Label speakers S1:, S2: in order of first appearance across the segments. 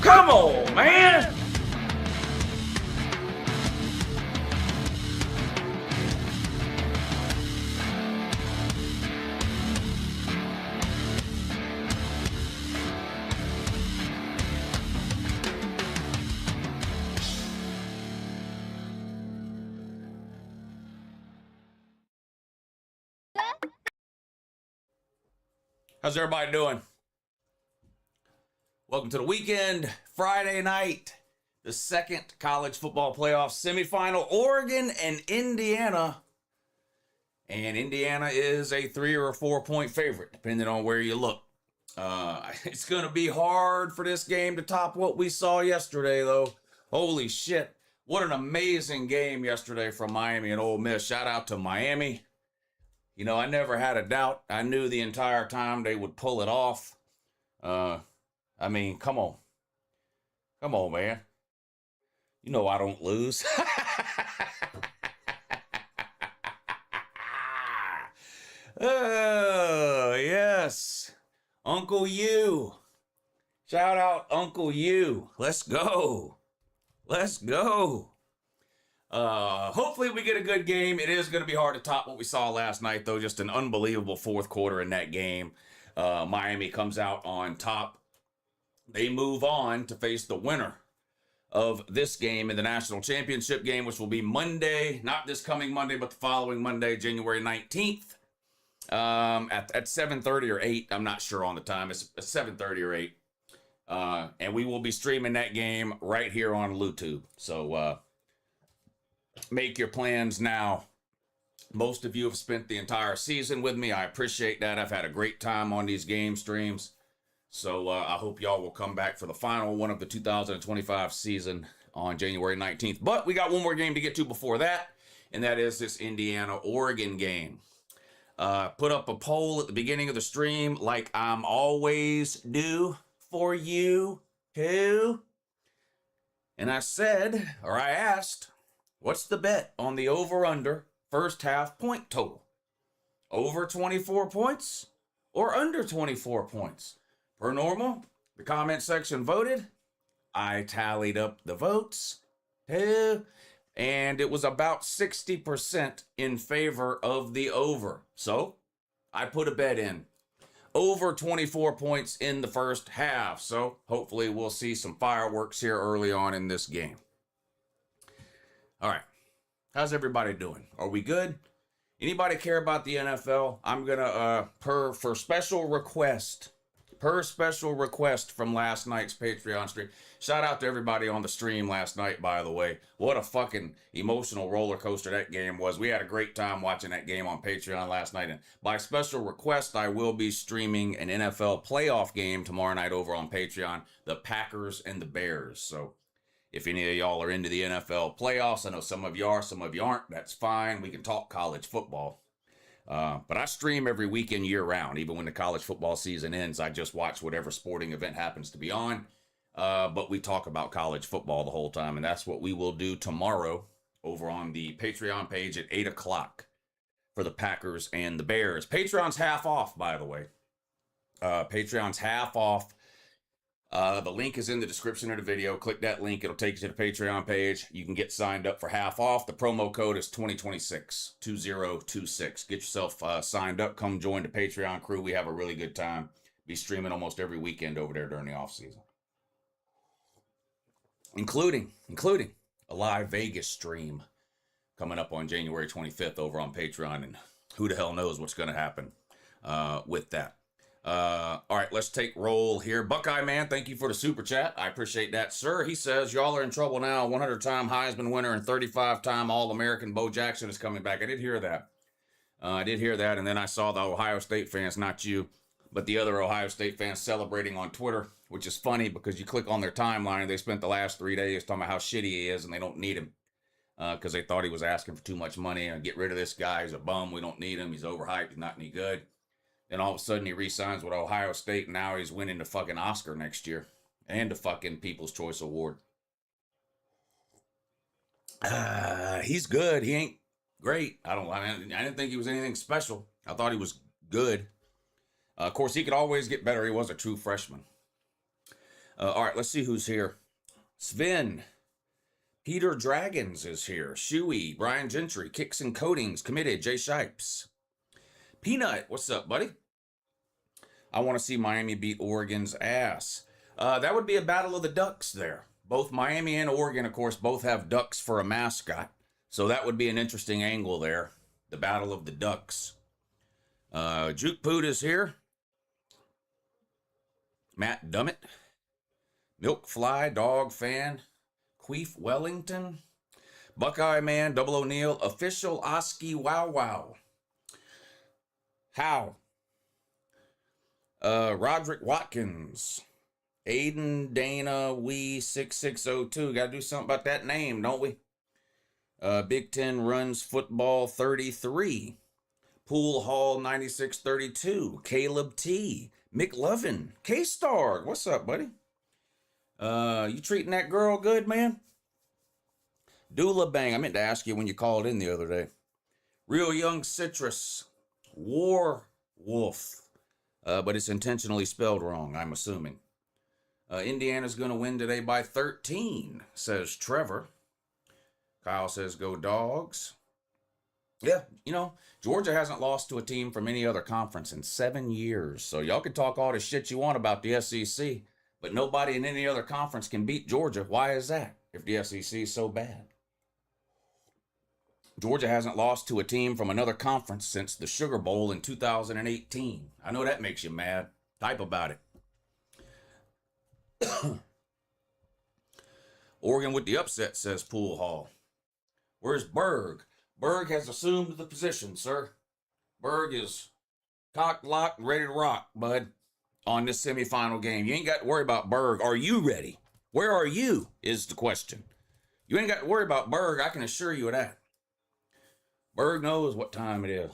S1: Come on, man! How's everybody doing? Welcome to the weekend, Friday night, the second college football playoff semifinal, Oregon and Indiana. And Indiana is a 3 or a 4 point favorite, depending on where you look. It's going to be hard for this game to top what we saw yesterday, though. Holy shit. What an amazing game yesterday from Miami and Ole Miss. Shout out to Miami. You know, I never had a doubt. I knew the entire time they would pull it off. I mean, come on. Come on, man. You know I don't lose. Oh, yes. Uncle U. Shout out Uncle U. Let's go. Let's go. Hopefully we get a good game. It is going to be hard to top what we saw last night, though. Just an unbelievable fourth quarter in that game. Miami comes out on top. They move on to face the winner of this game in the national championship game, which will be Monday, not this coming Monday, but the following Monday, January 19th, at 7:30 or 8. I'm not sure on the time. It's 7:30 or 8. And we will be streaming that game right here on LouTube. So, make your plans now. Most of you have spent the entire season with me. I appreciate that. I've had a great time on these game streams. So I hope y'all will come back for the final one of the 2025 season on January 19th. But we got one more game to get to before that, and that is this Indiana-Oregon game. Put up a poll at the beginning of the stream like I'm always do for you too. And I said, or I asked, what's the bet on the over-under first half point total? Over 24 points or under 24 points? Per normal, the comment section voted. I tallied up the votes. And it was about 60% in favor of the over. So I put a bet in. Over 24 points in the first half. So hopefully we'll see some fireworks here early on in this game. All right. How's everybody doing? Are we good? Anybody care about the NFL? I'm going to, per special request from last night's Patreon stream. Shout out to everybody on the stream last night, by the way. What a fucking emotional roller coaster that game was. We had a great time watching that game on Patreon last night. And by special request, I will be streaming an NFL playoff game tomorrow night over on Patreon. The Packers and the Bears. So if any of y'all are into the NFL playoffs, I know some of you are, some of you aren't. That's fine. We can talk college football. But I stream every weekend year round. Even when the college football season ends, I just watch whatever sporting event happens to be on. But we talk about college football the whole time. And that's what we will do tomorrow over on the Patreon page at 8 o'clock for the Packers and the Bears. Patreon's half off, by the way. Patreon's half off. The link is in the description of the video. Click that link. It'll take you to the Patreon page. You can get signed up for half off. The promo code is 2026, 2026. Get yourself signed up. Come join the Patreon crew. We have a really good time. Be streaming almost every weekend over there during the off season. Including a live Vegas stream coming up on January 25th over on Patreon. And who the hell knows what's going to happen with that. All right, let's take roll here. Buckeye Man, thank you for the super chat. I appreciate that, sir. He says, y'all are in trouble now. 100-time Heisman winner and 35-time All-American Bo Jackson is coming back. I did hear that. And then I saw the Ohio State fans, not you, but the other Ohio State fans celebrating on Twitter, which is funny because you click on their timeline and they spent the last 3 days talking about how shitty he is and they don't need him because they thought he was asking for too much money and get rid of this guy. He's a bum. We don't need him. He's overhyped. He's not any good. Then all of a sudden he re-signs with Ohio State, and now he's winning the fucking Oscar next year and the fucking People's Choice Award. He's good. He ain't great. I didn't think he was anything special. I thought he was good. Of course, he could always get better. He was a true freshman. All right, let's see who's here. Sven. Peter Dragons is here. Shuey. Brian Gentry. Kicks and Coatings. Committed. Jay Shipes. Peanut. What's up, buddy? I want to see Miami beat Oregon's ass. That would be a battle of the Ducks there. Both Miami and Oregon, of course, both have ducks for a mascot. So that would be an interesting angle there. The battle of the Ducks. Juke Poot is here. Matt Dummett. Milk Fly, Dog Fan. Queef Wellington. Buckeye Man, Double O'Neill. Official Oski Wow Wow. How? Roderick Watkins. Aiden Dana Wee 6602. Got to do something about that name, don't we? Big Ten Runs Football 33. Pool Hall 9632. Caleb T. McLovin. K-Star. What's up, buddy? You treating that girl good, man? Dula Bang. I meant to ask you when you called in the other day. Real Young Citrus. War Wolf. But it's intentionally spelled wrong, I'm assuming. Indiana's going to win today by 13, says Trevor. Kyle says, go Dogs. Yeah, you know, Georgia hasn't lost to a team from any other conference in 7 years. So y'all can talk all the shit you want about the SEC, but nobody in any other conference can beat Georgia. Why is that if the SEC is so bad? Georgia hasn't lost to a team from another conference since the Sugar Bowl in 2018. I know that makes you mad. Type about it. Oregon with the upset, says Pool Hall. Where's Berg? Berg has assumed the position, sir. Berg is cocked, locked, ready to rock, bud, on this semifinal game. You ain't got to worry about Berg. Are you ready? Where are you, is the question. You ain't got to worry about Berg. I can assure you of that. Berg knows what time it is.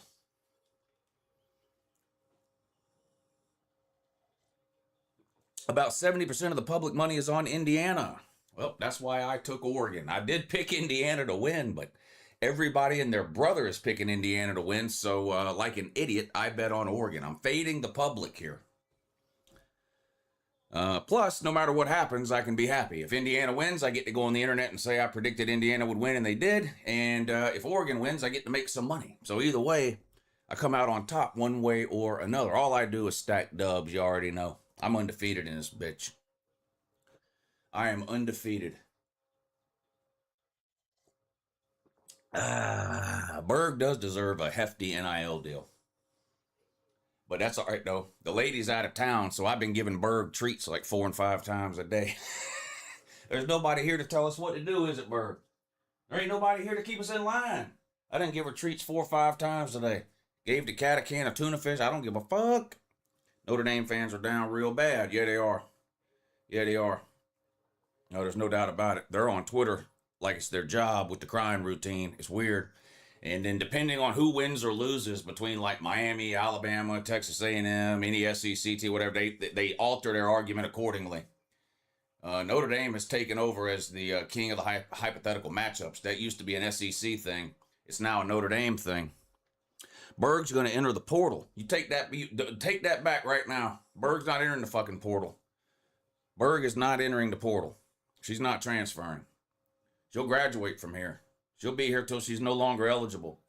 S1: About 70% of the public money is on Indiana. Well, that's why I took Oregon. I did pick Indiana to win, but everybody and their brother is picking Indiana to win. So, like an idiot, I bet on Oregon. I'm fading the public here. Plus, no matter what happens, I can be happy. If Indiana wins, I get to go on the internet and say I predicted Indiana would win, and they did. And if Oregon wins, I get to make some money. So either way, I come out on top one way or another. All I do is stack dubs. You already know. I'm undefeated in this bitch. I am undefeated. Berg does deserve a hefty NIL deal. But that's all right, though. The lady's out of town, so I've been giving Berg treats like 4 and 5 times a day. There's nobody here to tell us what to do, is it, Berg? There ain't nobody here to keep us in line. I didn't give her treats 4 or 5 times a day. Gave the cat a can of tuna fish. I don't give a fuck. Notre Dame fans are down real bad. Yeah, they are. Yeah, they are. No, there's no doubt about it. They're on Twitter like it's their job with the crime routine. It's weird. And then depending on who wins or loses between like Miami, Alabama, Texas A&M, any SEC team, whatever, they alter their argument accordingly. Notre Dame has taken over as the king of the hypothetical matchups. That used to be an SEC thing. It's now a Notre Dame thing. Berg's going to enter the portal. You take that back right now. Berg's not entering the fucking portal. Berg is not entering the portal. She's not transferring. She'll graduate from here. She'll be here till she's no longer eligible.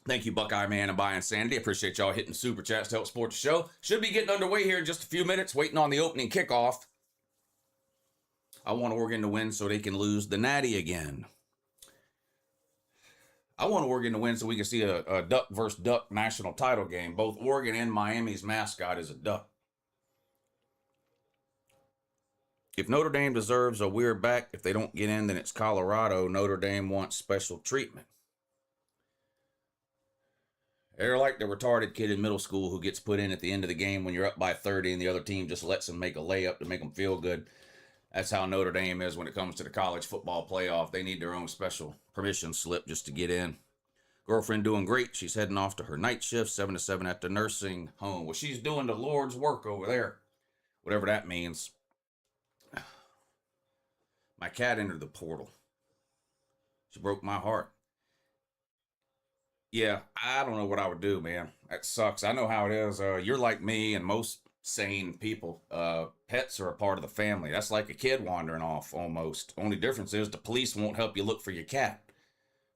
S1: Thank you, Buckeye Man and Buy Insanity. Appreciate y'all hitting super chats to help support the show. Should be getting underway here in just a few minutes, waiting on the opening kickoff. I want Oregon to win so they can lose the Natty again. I want Oregon to win so we can see a duck versus duck national title game. Both Oregon and Miami's mascot is a duck. If Notre Dame deserves a weird back, if they don't get in, then it's Colorado. Notre Dame wants special treatment. They're like the retarded kid in middle school who gets put in at the end of the game when you're up by 30 and the other team just lets them make a layup to make them feel good. That's how Notre Dame is when it comes to the college football playoff. They need their own special permission slip just to get in. Girlfriend doing great. She's heading off to her night shift, 7 to 7 at the nursing home. Well, she's doing the Lord's work over there, whatever that means. My cat entered the portal. She broke my heart. Yeah, I don't know what I would do, man. That sucks. I know how it is. You're like me and most sane people. Pets are a part of the family. That's like a kid wandering off almost. Only difference is the police won't help you look for your cat.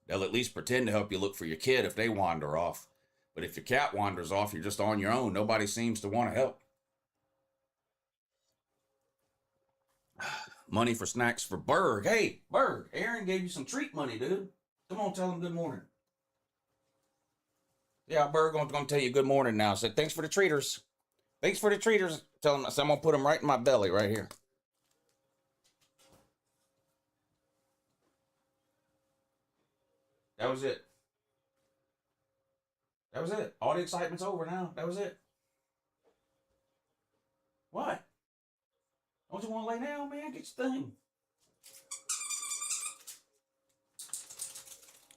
S1: They'll at least pretend to help you look for your kid if they wander off. But if your cat wanders off, you're just on your own. Nobody seems to want to help. Money for snacks for Berg. Hey, Berg, Aaron gave you some treat money, dude. Come on, tell him good morning. Yeah, Berg, I'm going to tell you good morning now. Said, thanks for the treaters. Thanks for the treaters. Tell him, so I'm going to put them right in my belly right here. That was it. That was it. All the excitement's over now. That was it. What? Don't you want to lay down, man? Get your thing.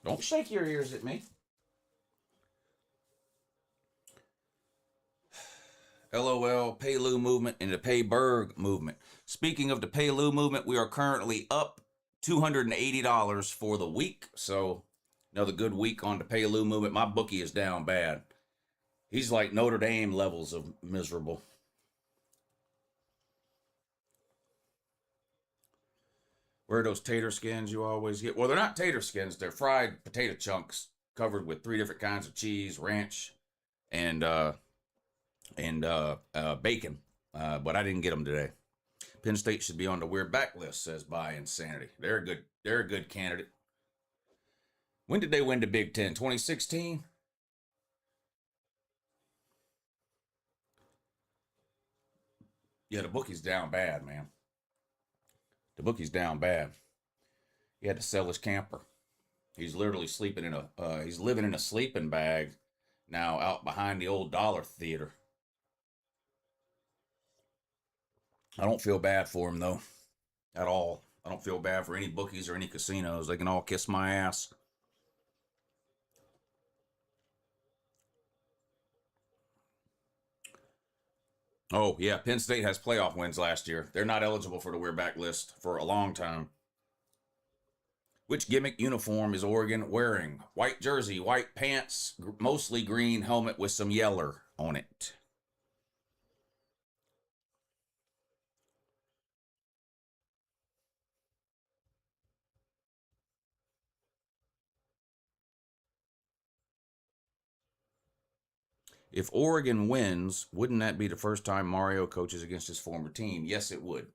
S1: Don't shake your ears at me. LOL, Pay Lou movement and the Pay Berg movement. Speaking of the Pay Lou movement, we are currently up $280 for the week. So another good week on the Pay Lou movement. My bookie is down bad. He's like Notre Dame levels of miserable. Where are those tater skins you always get? Well, they're not tater skins. They're fried potato chunks covered with 3 different kinds of cheese, ranch, and bacon. But I didn't get them today. Penn State should be on the We're Back list, says By Insanity. They're a good candidate. When did they win the Big Ten? 2016? Yeah, the bookie's down bad, man. The bookie's down bad. He had to sell his camper. He's literally sleeping in he's living in a sleeping bag now out behind the old Dollar Theater. I don't feel bad for him, though, at all. I don't feel bad for any bookies or any casinos. They can all kiss my ass. Oh, yeah, Penn State has playoff wins last year. They're not eligible for the We're Back list for a long time. Which gimmick uniform is Oregon wearing? White jersey, white pants, mostly green helmet with some yeller on it. If Oregon wins, wouldn't that be the first time Mario coaches against his former team? Yes, it would.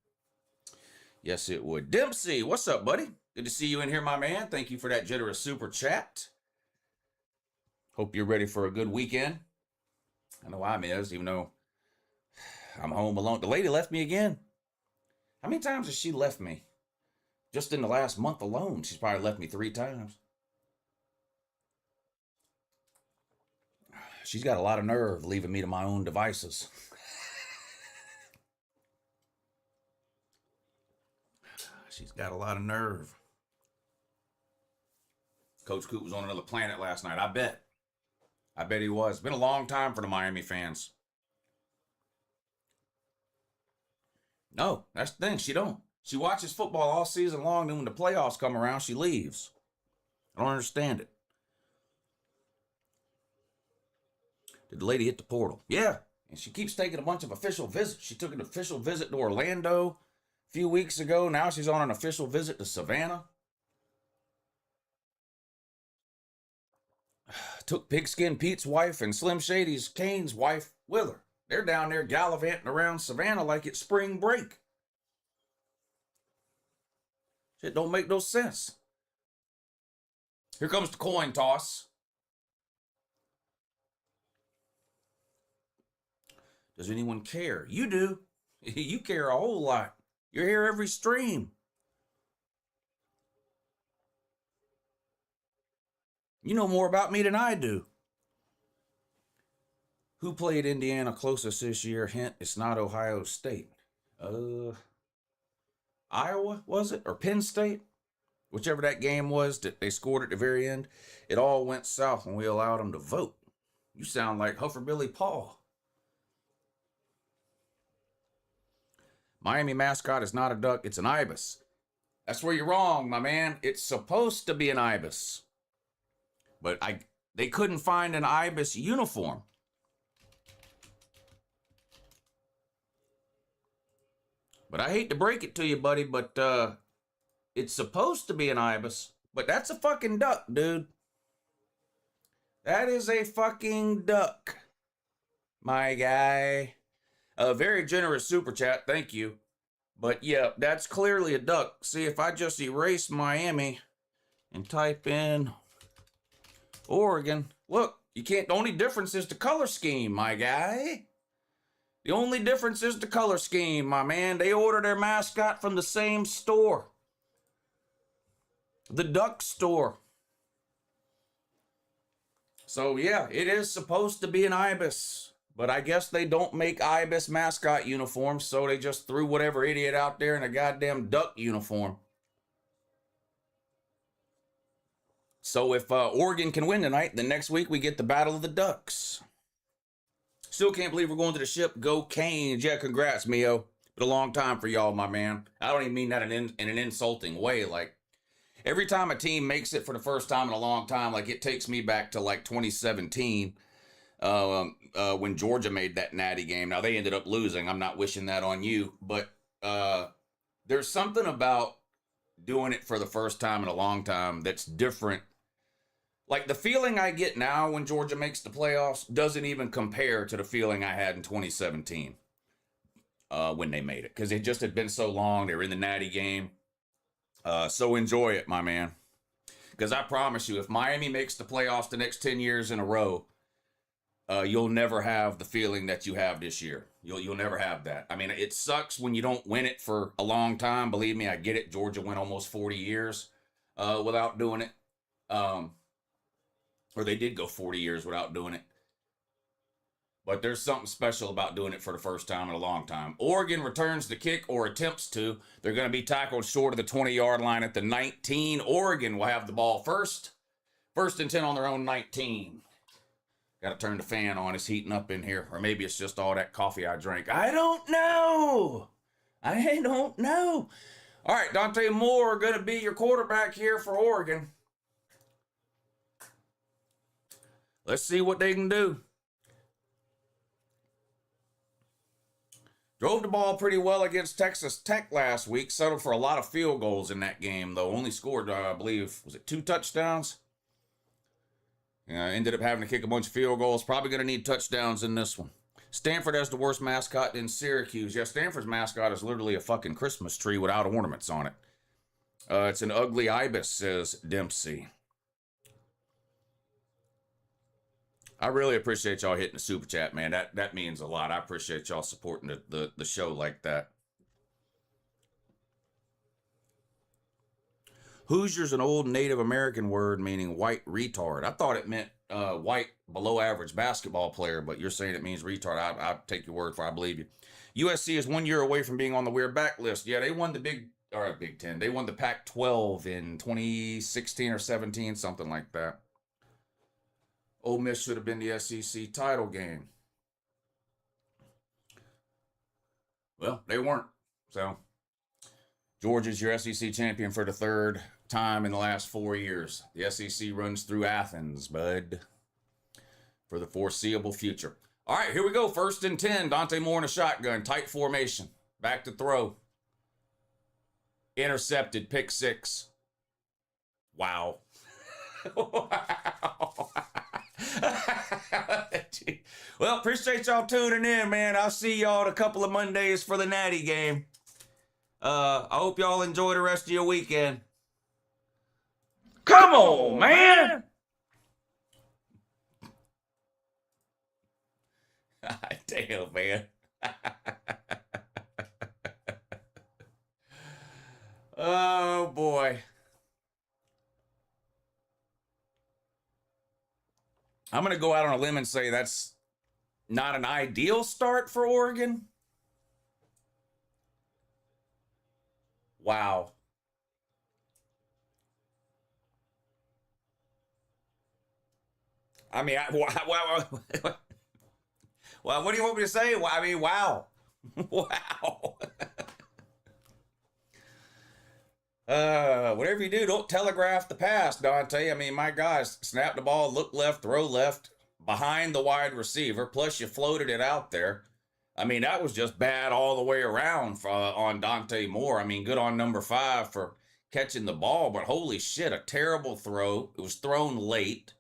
S1: Yes, it would. Dempsey, what's up, buddy? Good to see you in here, my man. Thank you for that generous super chat. Hope you're ready for a good weekend. I know I'm even though I'm home alone. The lady left me again. How many times has she left me? Just in the last month alone, she's probably left me 3 times. She's got a lot of nerve leaving me to my own devices. She's got a lot of nerve. Coach Coop was on another planet last night. I bet he was. It's been a long time for the Miami fans. No, that's the thing. She don't. She watches football all season long, and when the playoffs come around, she leaves. I don't understand it. Did the lady hit the portal? Yeah. And she keeps taking a bunch of official visits. She took an official visit to Orlando a few weeks ago. Now she's on an official visit to Savannah. Took Pigskin Pete's wife and Slim Shady's Kane's wife with her. They're down there gallivanting around Savannah like it's spring break. Shit don't make no sense. Here comes the coin toss. Does anyone care? You do. You care a whole lot. You're here every stream. You know more about me than I do. Who played Indiana closest this year? Hint, it's not Ohio State. Iowa, was it? Or Penn State? Whichever that game was that they scored at the very end. It all went south when we allowed them to vote. You sound like Huffer Billy Paul. Miami mascot is not a duck, it's an ibis. That's where you're wrong, my man. It's supposed to be an ibis. But they couldn't find an ibis uniform. But I hate to break it to you, buddy, but it's supposed to be an ibis. But that's a fucking duck, dude. That is a fucking duck, my guy. A very generous super chat, thank you. But yeah, that's clearly a duck. See, if I just erase Miami and type in Oregon, look, you can't, the only difference is the color scheme, my guy. The only difference is the color scheme, my man. They order their mascot from the same store. The duck store. So yeah, it is supposed to be an ibis. But I guess they don't make ibis mascot uniforms, so they just threw whatever idiot out there in a goddamn duck uniform. So if Oregon can win tonight, then next week we get the Battle of the Ducks. Still can't believe we're going to the ship. Go Canes. Yeah, congrats, Mio. Been a long time for y'all, my man. I don't even mean that in an insulting way. Like, every time a team makes it for the first time in a long time, like, it takes me back to, like, 2017, when Georgia made that natty game. Now, they ended up losing. I'm not wishing that on you. But there's something about doing it for the first time in a long time that's different. Like, the feeling I get now when Georgia makes the playoffs doesn't even compare to the feeling I had in 2017 when they made it. Because it just had been so long. They were in the natty game. So enjoy it, my man. Because I promise you, if Miami makes the playoffs the next 10 years in a row, you'll never have the feeling that you have this year. You'll never have that. I mean, it sucks when you don't win it for a long time. Believe me, I get it. Georgia went almost 40 years without doing it. Or they did go 40 years without doing it. But there's something special about doing it for the first time in a long time. Oregon returns the kick or attempts to. They're going to be tackled short of the 20-yard line at the 19. Oregon will have the ball first. First and 10 on their own 19. Got to turn the fan on. It's heating up in here. Or maybe it's just all that coffee I drank. I don't know. I don't know. All right, Dante Moore going to be your quarterback here for Oregon. Let's see what they can do. Drove the ball pretty well against Texas Tech last week. Settled for a lot of field goals in that game, though. Only scored, I believe, was it 2 touchdowns? Ended up having to kick a bunch of field goals. Probably going to need touchdowns in this one. Stanford has the worst mascot in Syracuse. Yeah, Stanford's mascot is literally a fucking Christmas tree without ornaments on it. It's an ugly ibis, says Dempsey. I really appreciate y'all hitting the super chat, man. That means a lot. I appreciate y'all supporting the show like that. Hoosier's an old Native American word meaning white retard. I thought it meant white below average basketball player, but you're saying it means retard. I'll take your word for it. I believe you. USC is 1 year away from being on the weird back list. Yeah, they won the Big Ten. They won the Pac-12 in 2016 or 17, something like that. Ole Miss should have been the SEC title game. Well, they weren't. So, Georgia's your SEC champion for the 3rd time in the last 4 years. The SEC runs through Athens, bud, for the foreseeable future. All right, here we go. 1st and 10. Dante Moore in a shotgun. Tight formation. Back to throw. Intercepted. Pick 6. Wow. Wow. Well, appreciate y'all tuning in, man. I'll see y'all in a couple of Mondays for the Natty game. I hope y'all enjoy the rest of your weekend. Come on, man! Damn, man. Oh, boy. I'm going to go out on a limb and say that's not an ideal start for Oregon. Wow. I mean, well, what do you want me to say? Well, I mean, wow. Wow. Whatever you do, don't telegraph the pass, Dante. I mean, my guys, snap the ball, look left, throw left, behind the wide receiver, plus you floated it out there. I mean, that was just bad all the way around on Dante Moore. I mean, good on number 5 for catching the ball, but holy shit, a terrible throw. It was thrown late.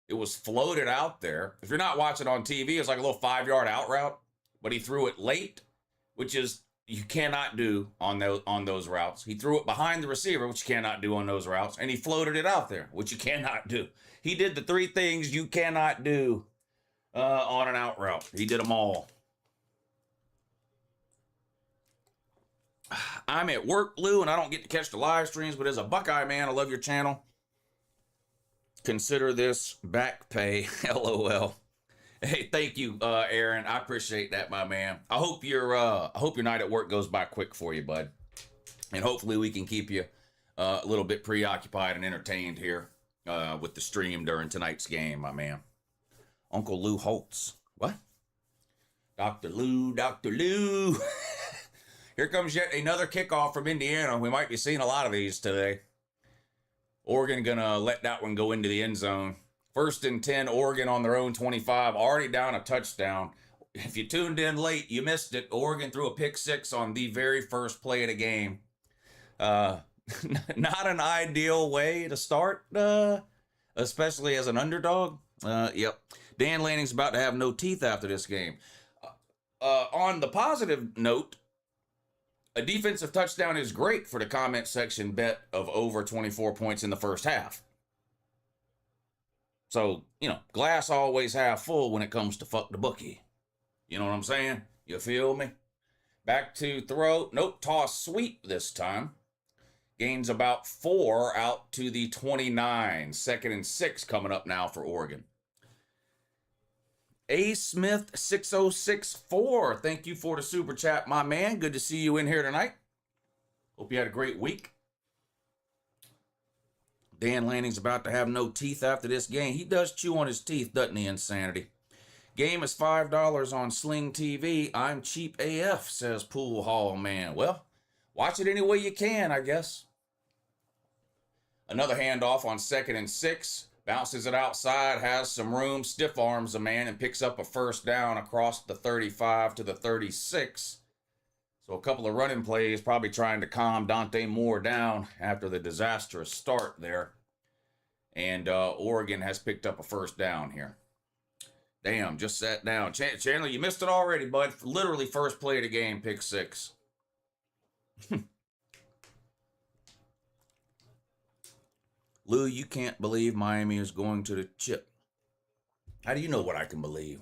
S1: It was floated out there. If you're not watching on TV, it's like a little 5-yard out route, but he threw it late, which is you cannot do on those routes. He threw it behind the receiver, which you cannot do on those routes, and he floated it out there, which you cannot do. He did the 3 things you cannot do on an out route. He did them all. I'm at work, Lou, and I don't get to catch the live streams, but as a Buckeye man, I love your channel. Consider this back pay, LOL. Hey, thank you, Aaron. I appreciate that, my man. I hope your night at work goes by quick for you, bud. And hopefully we can keep you a little bit preoccupied and entertained here with the stream during tonight's game, my man. Uncle Lou Holtz. What? Dr. Lou, Dr. Lou. Here comes yet another kickoff from Indiana. We might be seeing a lot of these today. Oregon gonna let that one go into the end zone. 1st and 10, Oregon on their own 25, already down a touchdown. If you tuned in late, you missed it. Oregon threw a pick 6 on the very first play of the game. Not an ideal way to start, especially as an underdog. Yep. Dan Lanning's about to have no teeth after this game. On the positive note, a defensive touchdown is great for the comment section bet of over 24 points in the first half. So, you know, glass always half full when it comes to fuck the bookie. You know what I'm saying? You feel me? Back to throw. Nope, toss sweep this time. Gains about 4 out to the 29. 2nd and 6 coming up now for Oregon. A Smith 6064. Thank you for the super chat, my man. Good to see you in here tonight. Hope you had a great week. Dan Lanning's about to have no teeth after this game. He does chew on his teeth, doesn't he, Insanity? Game is $5 on Sling TV. I'm cheap AF, says Pool Hall Man. Well, watch it any way you can, I guess. Another handoff on 2nd and 6. Bounces it outside, has some room, stiff arms a man, and picks up a first down across the 35 to the 36. So a couple of running plays, probably trying to calm Dante Moore down after the disastrous start there. And Oregon has picked up a first down here. Damn, just sat down. Chandler, you missed it already, bud. Literally first play of the game, pick 6. Lou, you can't believe Miami is going to the chip. How do you know what I can believe?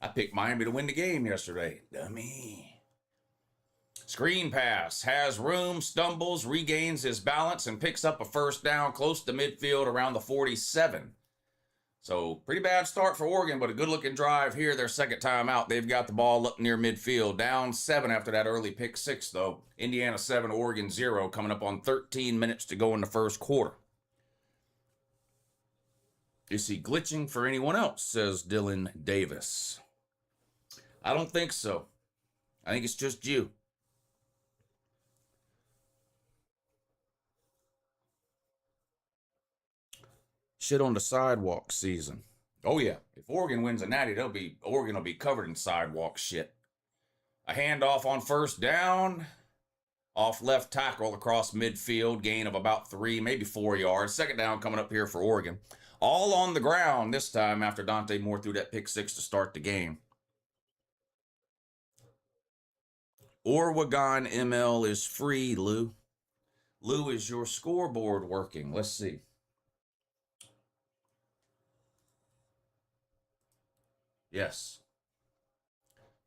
S1: I picked Miami to win the game yesterday. Dummy. Screen pass. Has room, stumbles, regains his balance, and picks up a first down close to midfield around the 47. So, pretty bad start for Oregon, but a good-looking drive here. Their second time out. They've got the ball up near midfield. Down 7 after that early pick 6, though. Indiana 7, Oregon 0, coming up on 13 minutes to go in the first quarter. Is he glitching for anyone else, says Dylan Davis. I don't think so. I think it's just you. Shit on the sidewalk season. Oh yeah, if Oregon wins a natty, Oregon will be covered in sidewalk shit. A handoff on first down, off left tackle across midfield, gain of about 3, maybe 4 yards. Second down coming up here for Oregon. All on the ground this time after Dante Moore threw that pick 6 to start the game. Orwagon ML is free, Lou. Lou, is your scoreboard working? Let's see. Yes.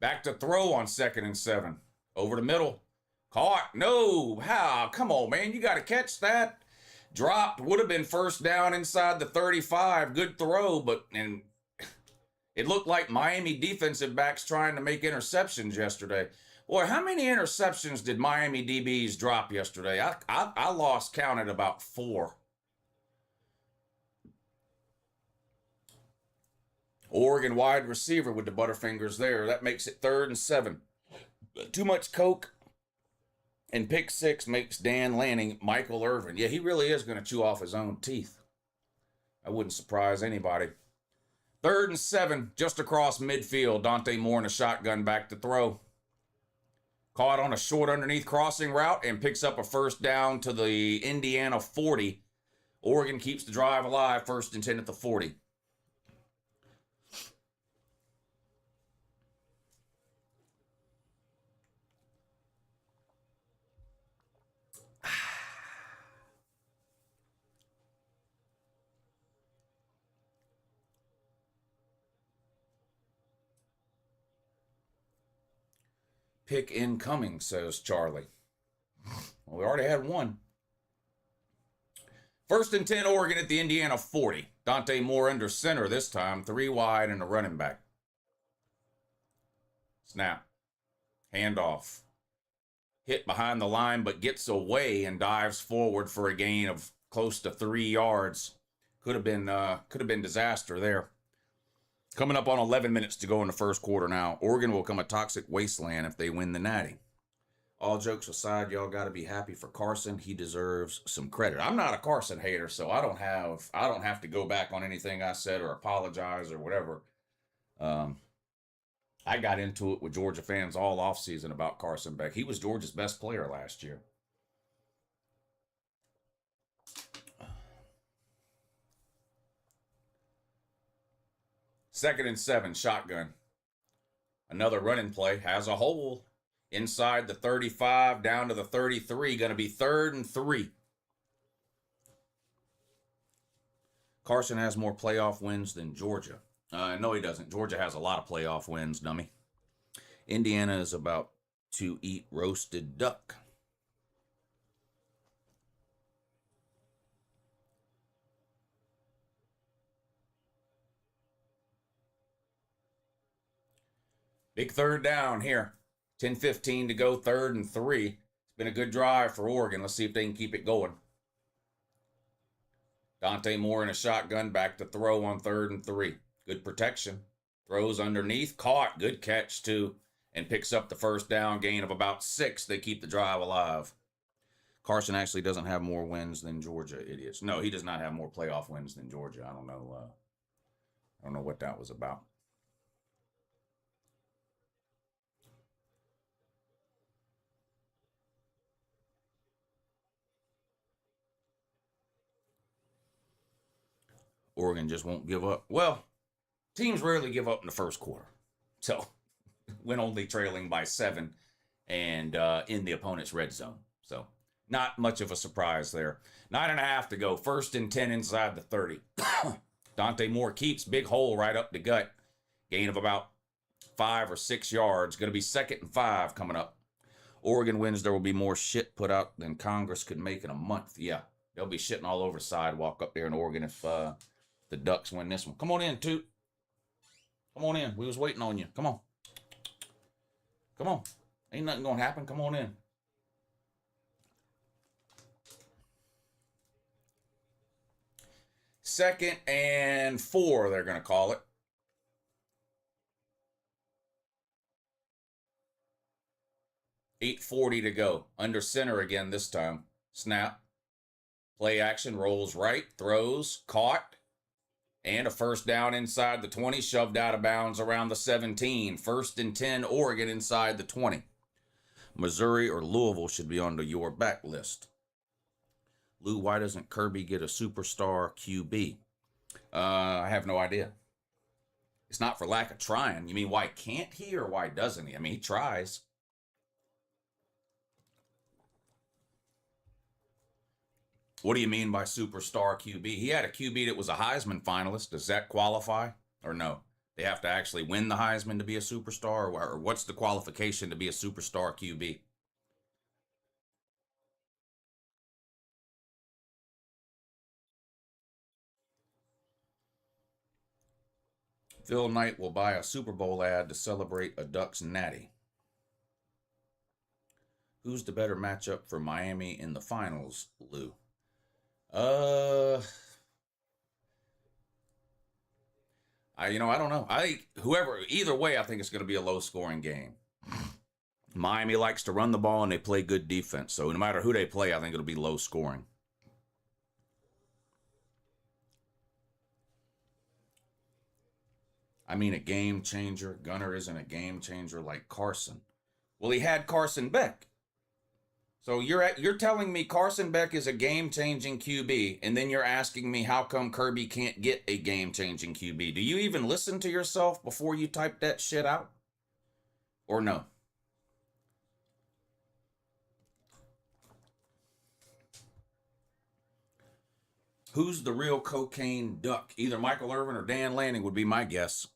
S1: Back to throw on 2nd and 7. Over the middle. Caught. No. How? Come on, man. You got to catch that. Dropped. Would have been first down inside the 35. Good throw, but it looked like Miami defensive backs trying to make interceptions yesterday. Boy, how many interceptions did Miami DBs drop yesterday? I lost count at about 4. Oregon wide receiver with the Butterfingers there. That makes it 3rd and 7. Too much coke and pick 6 makes Dan Lanning Michael Irvin. Yeah, he really is going to chew off his own teeth. That wouldn't surprise anybody. 3rd and 7, just across midfield. Dante Moore in a shotgun back to throw. Caught on a short underneath crossing route and picks up a first down to the Indiana 40. Oregon keeps the drive alive, 1st and 10 at the 40. Pick incoming, says Charlie. Well, we already had one. 1st and 10, Oregon at the Indiana 40. Dante Moore under center this time, 3 wide and a running back. Snap. Handoff. Hit behind the line, but gets away and dives forward for a gain of close to 3 yards. Could have been disaster there. Coming up on 11 minutes to go in the first quarter now. Oregon will become a toxic wasteland if they win the Natty. All jokes aside, y'all got to be happy for Carson. He deserves some credit. I'm not a Carson hater, so I don't have to go back on anything I said or apologize or whatever. I got into it with Georgia fans all offseason about Carson Beck. He was Georgia's best player last year. Second and 7, shotgun. Another running play. Has a hole inside the 35 down to the 33. Going to be 3rd and 3. Carson has more playoff wins than Georgia. No, he doesn't. Georgia has a lot of playoff wins, dummy. Indiana is about to eat roasted duck. Big 3rd down here. 10:15 to go, 3rd and 3. It's been a good drive for Oregon. Let's see if they can keep it going. Dante Moore in a shotgun back to throw on 3rd and 3. Good protection. Throws underneath. Caught. Good catch, too. And picks up the first down, gain of about 6. They keep the drive alive. Carson actually doesn't have more wins than Georgia, idiots. No, he does not have more playoff wins than Georgia. I don't know what that was about. Oregon just won't give up. Well, teams rarely give up in the first quarter. So, when only trailing by 7 and in the opponent's red zone. So, not much of a surprise there. 9.5 to go. 1st and 10 inside the 30. Dante Moore keeps big hole right up the gut. Gain of about 5 or 6 yards. Going to be 2nd and 5 coming up. Oregon wins. There will be more shit put out than Congress could make in a month. Yeah, they'll be shitting all over the sidewalk up there in Oregon if the Ducks win this one. Come on in, Toot. Come on in. We was waiting on you. Come on. Come on. Ain't nothing going to happen. Come on in. Second and 4, they're going to call it. $8:40 to go. Under center again this time. Snap. Play action. Rolls right. Throws. Caught. And a first down inside the 20, shoved out of bounds around the 17. 1st and 10, Oregon inside the 20. Missouri or Louisville should be on the your back list. Lou, why doesn't Kirby get a superstar QB? I have no idea. It's not for lack of trying. You mean why can't he or why doesn't he? I mean, he tries. What do you mean by superstar QB? He had a QB that was a Heisman finalist. Does that qualify or no? They have to actually win the Heisman to be a superstar, or what's the qualification to be a superstar QB? Phil Knight will buy a Super Bowl ad to celebrate a Ducks natty. Who's the better matchup for Miami in the finals, Lou? I don't know. Either way, I think it's going to be a low-scoring game. Miami likes to run the ball, and they play good defense. So no matter who they play, I think it'll be low-scoring. I mean a game changer. Gunner isn't a game changer like Carson. Well, he had Carson Beck. So you're telling me Carson Beck is a game-changing QB, and then you're asking me how come Kirby can't get a game-changing QB. Do you even listen to yourself before you type that shit out? Or no? Who's the real cocaine duck? Either Michael Irvin or Dan Lanning would be my guess.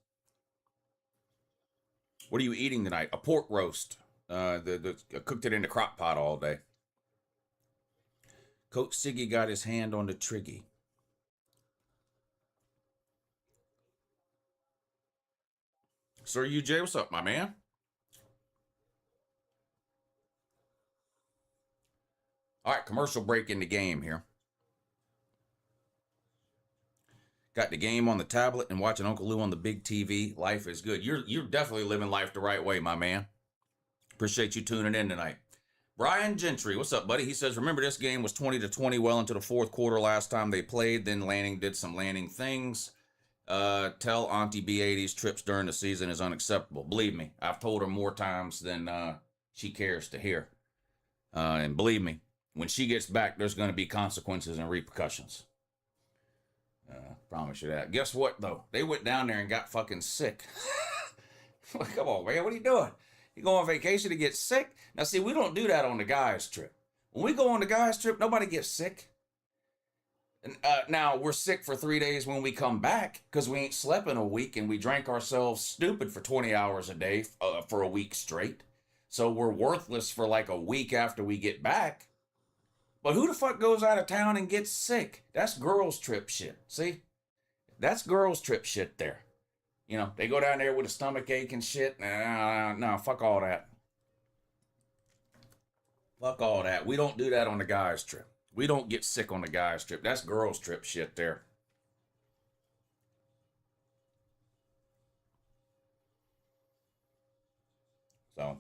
S1: What are you eating tonight? A pork roast. I cooked it in the crock pot all day. Coach Siggy got his hand on the triggy. Sir UJ, what's up, my man? All right, commercial break in the game here. Got the game on the tablet and watching Uncle Lou on the big TV. Life is good. You're definitely living life the right way, my man. Appreciate you tuning in tonight. Brian Gentry, what's up, buddy? He says, remember this game was 20-20 well into the fourth quarter last time they played. Then Lanning did some Lanning things. Tell Auntie B80's trips during the season is unacceptable. Believe me, I've told her more times than she cares to hear. And believe me, when she gets back, there's going to be consequences and repercussions. Promise you that. Guess what, though? They went down there and got fucking sick. Come on, man. What are you doing? You go on vacation to get sick? Now, see, we don't do that on the guys' trip. When we go on the guys' trip, nobody gets sick. And, now, we're sick for 3 days when we come back because we ain't slept in a week and we drank ourselves stupid for 20 hours a day for a week straight. So we're worthless for like a week after we get back. But who the fuck goes out of town and gets sick? That's girls' trip shit. See? That's girls' trip shit there. You know, they go down there with a stomach ache and shit. No, fuck all that. Fuck all that. We don't do that on the guys' trip. We don't get sick on the guys' trip. That's girls' trip shit there. So,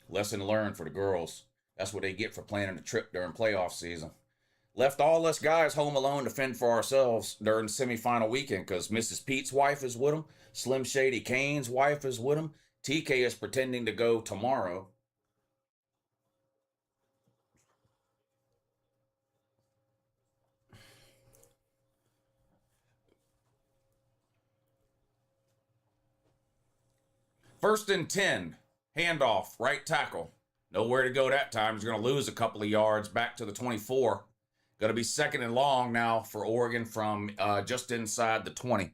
S1: lesson learned for the girls. That's what they get for planning a trip during playoff season. Left all us guys home alone to fend for ourselves during semifinal weekend because Mrs. Pete's wife is with them. Slim Shady Kane's wife is with them. TK is pretending to go tomorrow. First and 10. Handoff. Right tackle. Nowhere to go that time. He's going to lose a couple of yards back to the 24. Going to be second and long now for Oregon from just inside the 20.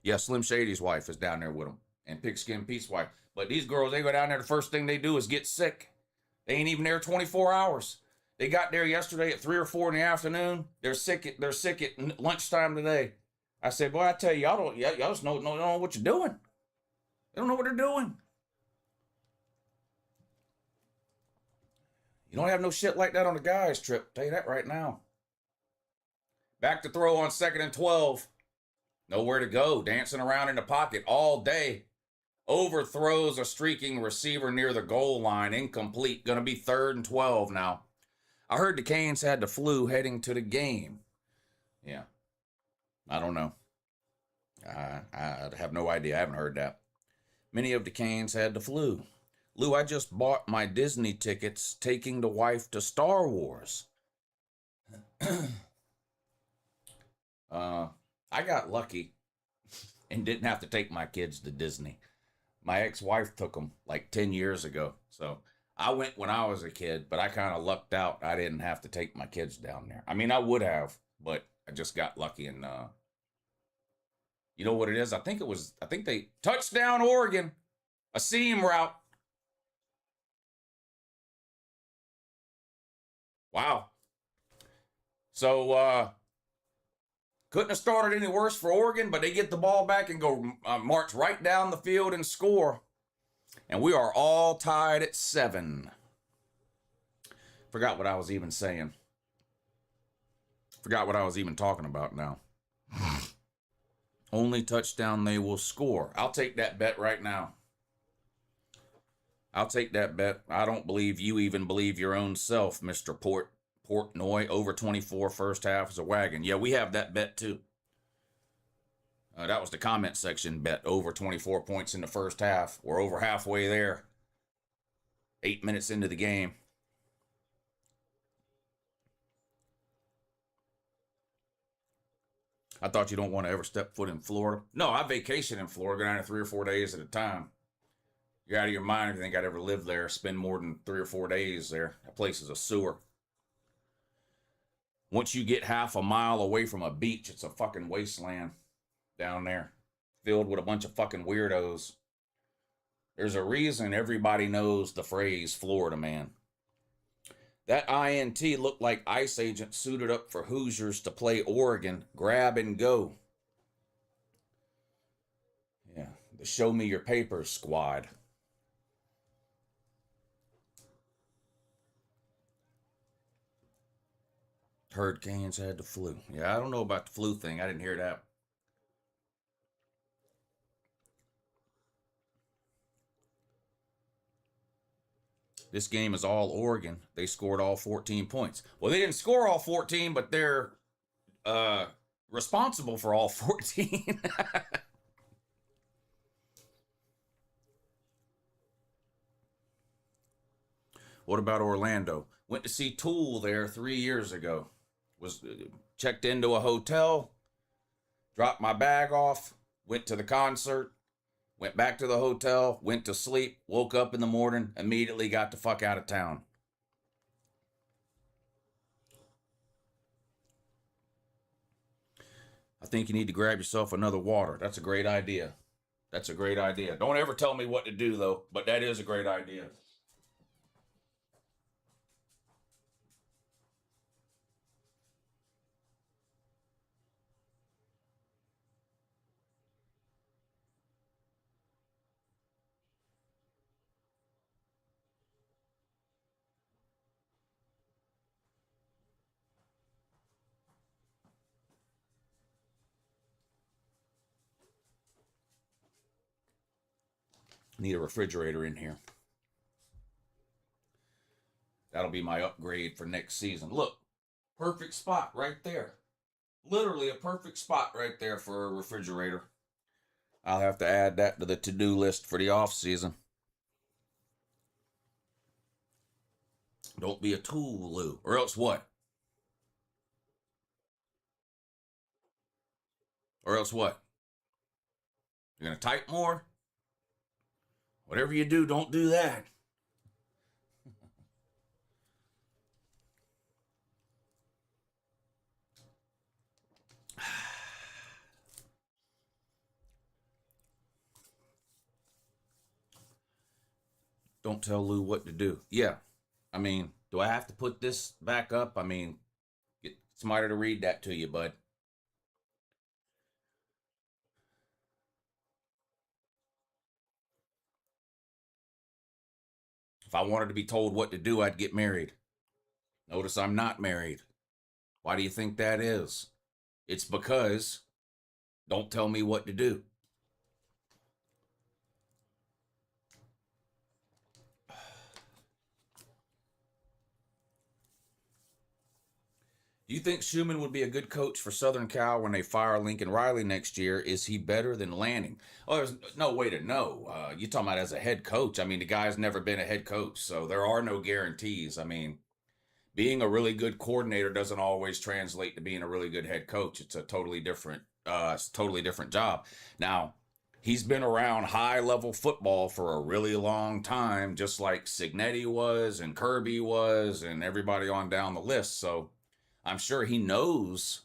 S1: Yeah, Slim Shady's wife is down there with him. And Pigskin Pete's wife. But these girls, they go down there, the first thing they do is get sick. They ain't even there 24 hours. They got there yesterday at 3 or 4 in the afternoon. They're sick at lunchtime today. I said, boy, I tell you, y'all just don't know what you're doing. They don't know what they're doing. You don't have no shit like that on the guys' trip. I'll tell you that right now. Back to throw on 2nd and 12. Nowhere to go. Dancing around in the pocket all day. Overthrows a streaking receiver near the goal line. Incomplete. Going to be 3rd and 12 now. I heard the Canes had the flu heading to the game. Yeah. I don't know. I have no idea. I haven't heard that. Many of the Canes had the flu. Lou, I just bought my Disney tickets, taking the wife to Star Wars. I got lucky and didn't have to take my kids to Disney. My ex-wife took them like 10 years ago. So I went when I was a kid, but I kind of lucked out. I didn't have to take my kids down there. I mean, I would have, but I just got lucky. And you know what it is? I think they touchdown Oregon, a seam route. Wow. So, couldn't have started any worse for Oregon, but they get the ball back and go march right down the field and score. And we are all tied at 7. Forgot what I was even saying. Forgot what I was even talking about now. Only touchdown they will score. I'll take that bet right now. I'll take that bet. I don't believe you even believe your own self, Mr. Portnoy. Over 24 first half is a wagon. Yeah, we have that bet too. That was the comment section bet. Over 24 points in the first half. We're over halfway there. 8 minutes into the game. I thought you don't want to ever step foot in Florida. No, I vacation in Florida, go down there 3 or 4 days at a time. You're out of your mind if you think I'd ever live there, spend more than 3 or 4 days there. That place is a sewer. Once you get half a mile away from a beach, it's a fucking wasteland down there, filled with a bunch of fucking weirdos. There's a reason everybody knows the phrase Florida man. That INT looked like ICE agent suited up for Hoosiers to play Oregon, grab and go. Yeah, the show me your papers squad. Heard Canes had the flu. Yeah, I don't know about the flu thing. I didn't hear that. This game is all Oregon. They scored all 14 points. Well, they didn't score all 14, but they're responsible for all 14. What about Orlando? Went to see Tool there 3 years ago. Was checked into a hotel, dropped my bag off, went to the concert, went back to the hotel, went to sleep, woke up in the morning, immediately got the fuck out of town. I think you need to grab yourself another water. That's a great idea. That's a great idea. Don't ever tell me what to do, though, but that is a great idea. Need a refrigerator in here. That'll be my upgrade for next season. Look, perfect spot right there. Literally a perfect spot right there for a refrigerator. I'll have to add that to the to-do list for the off season. Don't be a tool, Lou. Or else what? Or else what? You're going to type more? Whatever you do, don't do that. Don't tell Lou what to do. Yeah. I mean, do I have to put this back up? I mean, get somebody to read that to you, bud. If I wanted to be told what to do, I'd get married. Notice I'm not married. Why do you think that is? It's because don't tell me what to do. Do you think Schumann would be a good coach for Southern Cal when they fire Lincoln Riley next year? Is he better than Lanning? Oh, there's no way to know. You're talking about as a head coach. I mean, the guy's never been a head coach, so there are no guarantees. I mean, being a really good coordinator doesn't always translate to being a really good head coach. It's a totally different job. Now, he's been around high level football for a really long time, just like Signetti was and Kirby was and everybody on down the list. So I'm sure he knows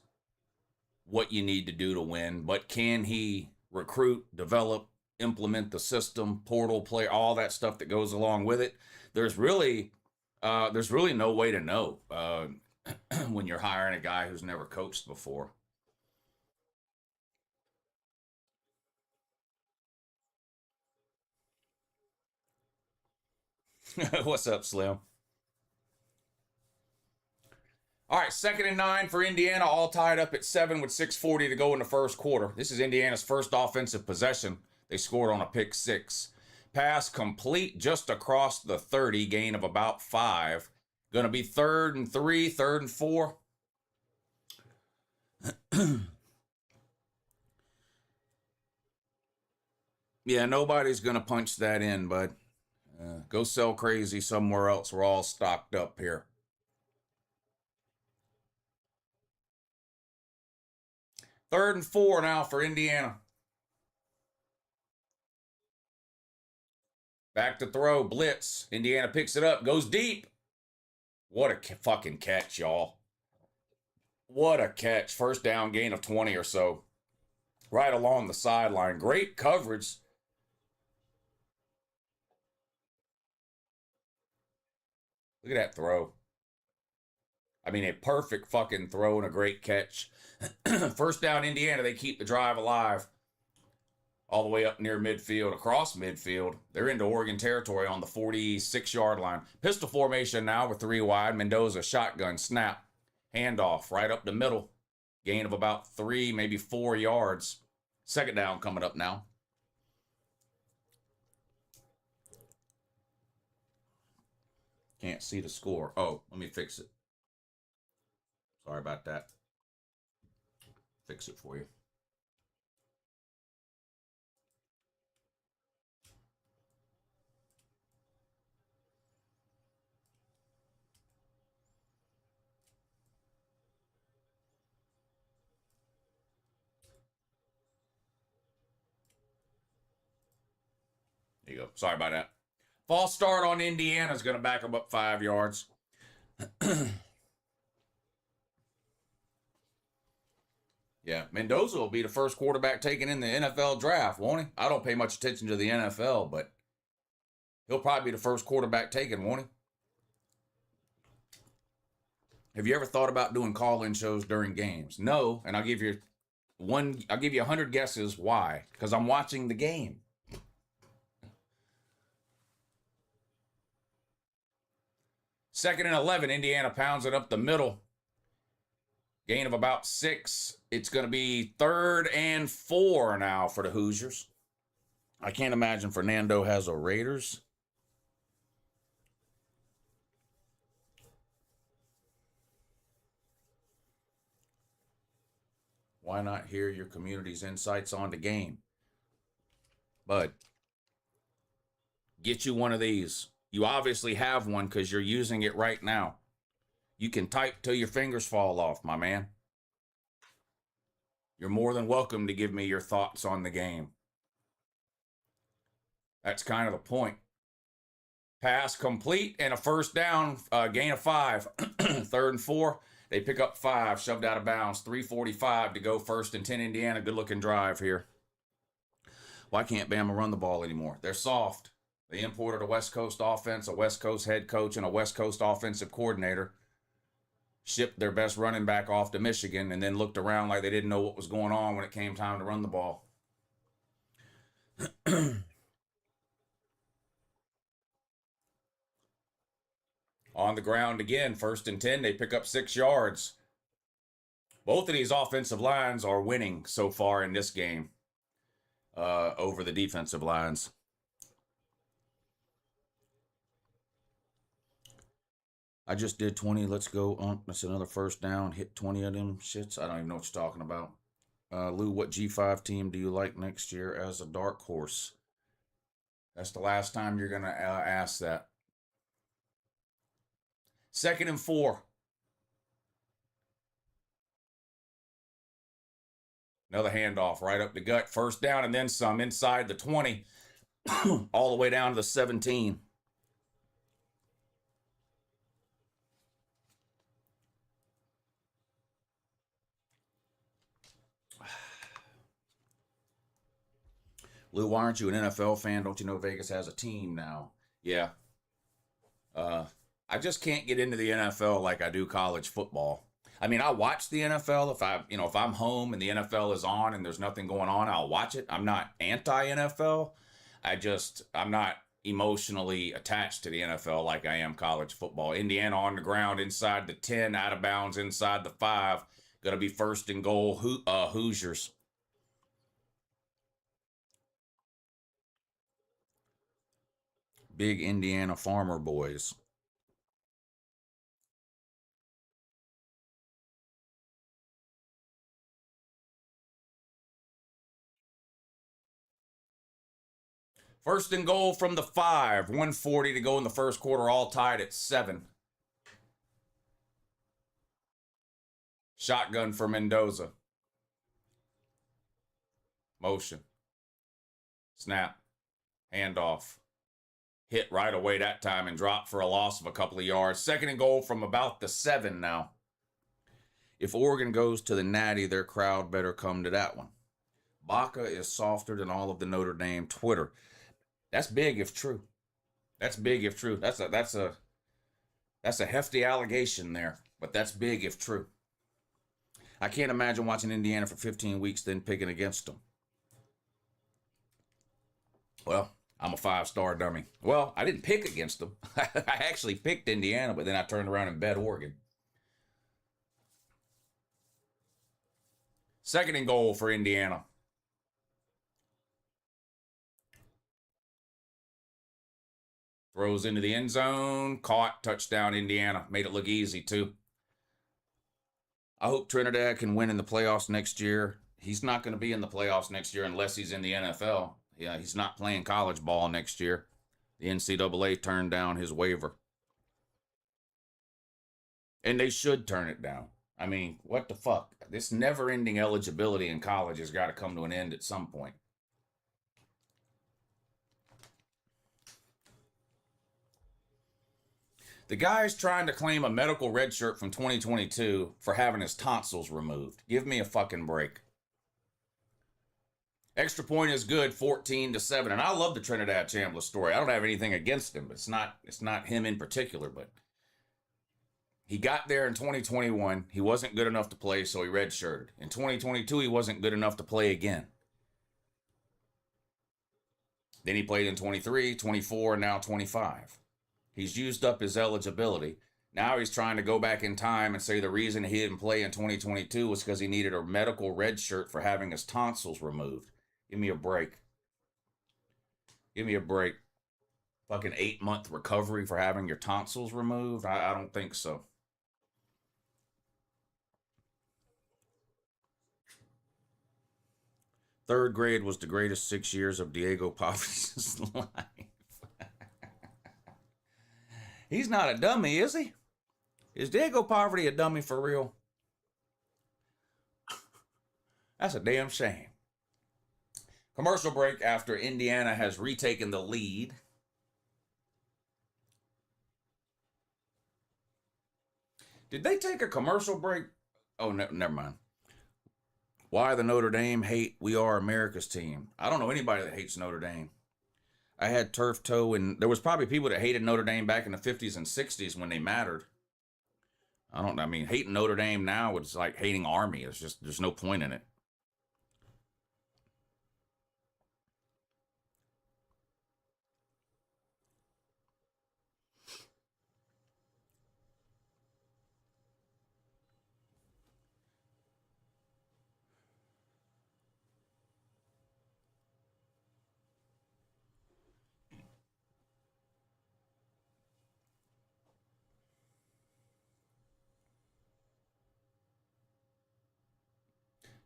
S1: what you need to do to win, but can he recruit, develop, implement the system, portal play, all that stuff that goes along with it? There's really no way to know when you're hiring a guy who's never coached before. What's up, Slim? All right, 2nd and 9 for Indiana, all tied up at 7 with 6:40 to go in the first quarter. This is Indiana's first offensive possession. They scored on a pick six. Pass complete just across the 30, gain of about 5. Going to be 3rd and 3, 3rd and 4. Yeah, nobody's going to punch that in, bud. Go sell crazy somewhere else. We're all stocked up here. Third and 4 now for Indiana. Back to throw, blitz. Indiana picks it up, goes deep. What a fucking catch, y'all. What a catch. First down, gain of 20 or so. Right along the sideline. Great coverage. Look at that throw. I mean, a perfect fucking throw and a great catch. First down, Indiana. They keep the drive alive. All the way up near midfield, across midfield. They're into Oregon territory on the 46-yard line. Pistol formation now with 3 wide. Mendoza, shotgun, snap. Handoff right up the middle. Gain of about 3, maybe 4 yards. Second down coming up now. Can't see the score. Oh, let me fix it. Sorry about that. Fix it for you. There you go. Sorry about that. False start on Indiana is going to back them up 5 yards. Yeah, Mendoza will be the first quarterback taken in the NFL draft, won't he? I don't pay much attention to the NFL, but he'll probably be the first quarterback taken, won't he? Have you ever thought about doing call-in shows during games? No, and I'll give you 100 guesses why. Because I'm watching the game. Second and 11, Indiana pounds it up the middle. Gain of about 6. It's going to be 3rd and 4 now for the Hoosiers. I can't imagine Fernando has a Raiders. Why not hear your community's insights on the game? Bud, get you one of these. You obviously have one because you're using it right now. You can type till your fingers fall off, my man. You're more than welcome to give me your thoughts on the game. That's kind of the point. Pass complete and a first down, gain of 5. 3rd and 4. They pick up 5, shoved out of bounds. 3:45 to go, 1st and 10 Indiana. Good looking drive here. Why can't Bama run the ball anymore? They're soft. They imported a West Coast offense, a West Coast head coach, and a West Coast offensive coordinator. Shipped their best running back off to Michigan and then looked around like they didn't know what was going on when it came time to run the ball. On the ground again, 1st and 10. They pick up 6 yards. Both of these offensive lines are winning so far in this game over the defensive lines. I just did 20. Let's go on. That's another first down. Hit 20 of them shits. I don't even know what you're talking about. Lou, what G5 team do you like next year as a dark horse? That's the last time you're going to ask that. 2nd and 4. Another handoff right up the gut. First down and then some inside the 20. All the way down to the 17. Lou, why aren't you an NFL fan? Don't you know Vegas has a team now? Yeah. I just can't get into the NFL like I do college football. I mean, I watch the NFL if I'm home and the NFL is on and there's nothing going on, I'll watch it. I'm not anti-NFL. I'm not emotionally attached to the NFL like I am college football. Indiana on the ground inside the 10, out of bounds inside the 5. Going to be 1st and goal, Hoosiers. Big Indiana farmer boys. First and goal from the 5. 1:40 to go in the first quarter, all tied at 7. Shotgun for Mendoza. Motion. Snap. Handoff. Hit right away that time and dropped for a loss of a couple of yards. Second and goal from about the 7 now. If Oregon goes to the Natty, their crowd better come to that one. Baca is softer than all of the Notre Dame Twitter. That's big if true. That's big if true. That's a hefty allegation there, but that's big if true. I can't imagine watching Indiana for 15 weeks then picking against them. Well, I'm a 5-star dummy. Well, I didn't pick against them. I actually picked Indiana, but then I turned around and bet Oregon. Second and goal for Indiana. Throws into the end zone. Caught. Touchdown, Indiana. Made it look easy, too. I hope Trinidad can win in the playoffs next year. He's not going to be in the playoffs next year unless he's in the NFL. Yeah, he's not playing college ball next year. The NCAA turned down his waiver. And they should turn it down. I mean, what the fuck? This never-ending eligibility in college has got to come to an end at some point. The guy's trying to claim a medical red shirt from 2022 for having his tonsils removed. Give me a fucking break. Extra point is good, 14-7. And I love the Trinidad Chambliss story. I don't have anything against him. It's not him in particular, but he got there in 2021. He wasn't good enough to play, so he redshirted. In 2022, he wasn't good enough to play again. Then he played in 23, 24, and now 25. He's used up his eligibility. Now he's trying to go back in time and say the reason he didn't play in 2022 was because he needed a medical red shirt for having his tonsils removed. Give me a break. Give me a break. Fucking 8-month recovery for having your tonsils removed? I don't think so. Third grade was the greatest 6 years of Diego Pavi's life. He's not a dummy, is he? Is Diego Poverty a dummy for real? That's a damn shame. Commercial break after Indiana has retaken the lead. Did they take a commercial break? Oh, no, never mind. Why the Notre Dame hate We Are America's team? I don't know anybody that hates Notre Dame. I had turf toe, and there was probably people that hated Notre Dame back in the 50s and 60s when they mattered. I mean, hating Notre Dame now is like hating Army. It's just, there's no point in it.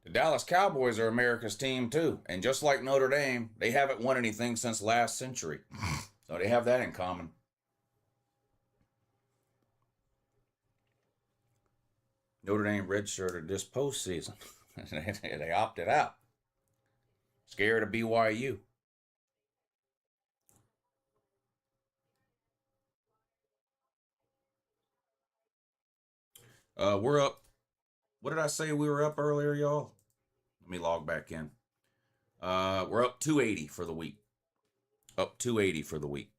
S1: The Dallas Cowboys are America's team too. And just like Notre Dame, they haven't won anything since last century. So they have that in common. Notre Dame redshirted this postseason. They opted out. Scared of BYU. We're up. What did I say we were up earlier, y'all? Let me log back in. We're up 280 for the week. Up 280 for the week.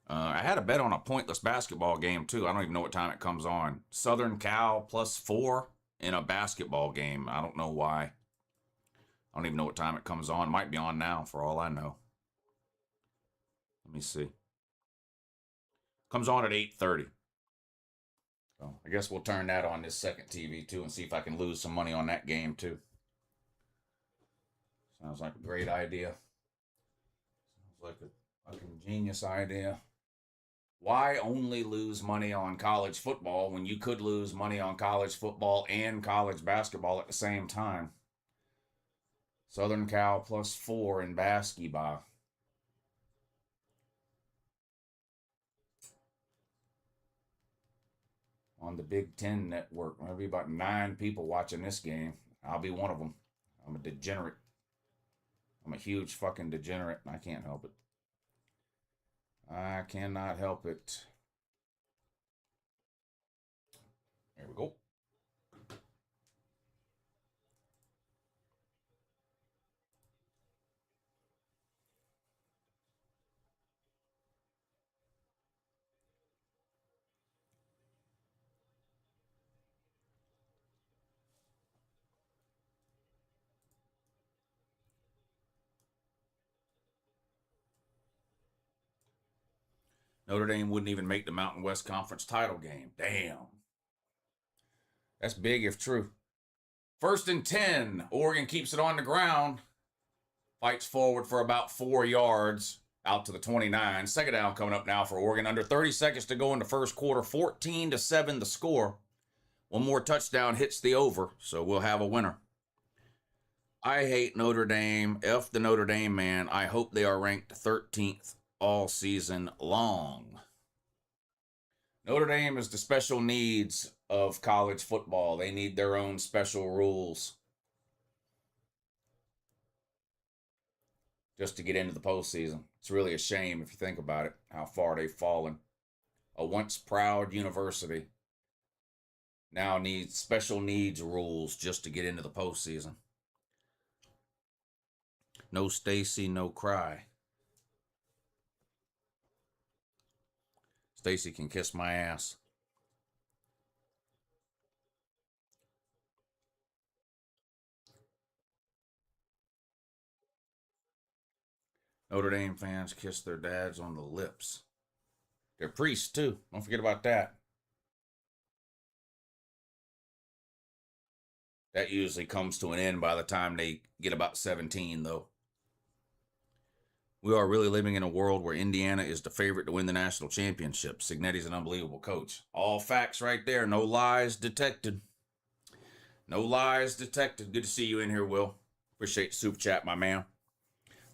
S1: I had a bet on a pointless basketball game, too. I don't even know what time it comes on. Southern Cal +4 in a basketball game. I don't know why. I don't even know what time it comes on. It might be on now, for all I know. Let me see. Comes on at 8:30. So I guess we'll turn that on this second TV, too, and see if I can lose some money on that game, too. Sounds like a great idea. Sounds like a fucking genius idea. Why only lose money on college football when you could lose money on college football and college basketball at the same time? Southern Cal +4 in basketball. on the Big Ten network. There'll be about 9 people watching this game. I'll be one of them. I'm a degenerate. I'm a huge fucking degenerate, and I can't help it. I cannot help it. There we go. Notre Dame wouldn't even make the Mountain West Conference title game. Damn. That's big if true. 1st and 10. Oregon keeps it on the ground. Fights forward for about 4 yards out to the 29. Second down coming up now for Oregon. Under 30 seconds to go in the first quarter. 14-7 the score. One more touchdown hits the over, so we'll have a winner. I hate Notre Dame. F the Notre Dame, man. I hope they are ranked 13th all season long. Notre Dame is the special needs of college football. They need their own special rules just to get into the postseason. It's really a shame if you think about it, how far they've fallen. A once proud university now needs special needs rules just to get into the postseason. No Stacy, no cry. Stacy can kiss my ass. Notre Dame fans kiss their dads on the lips. They're priests, too. Don't forget about that. That usually comes to an end by the time they get about 17, though. We are really living in a world where Indiana is the favorite to win the national championship. Signetti's an unbelievable coach. All facts right there. No lies detected. No lies detected. Good to see you in here, Will. Appreciate the super chat, my man.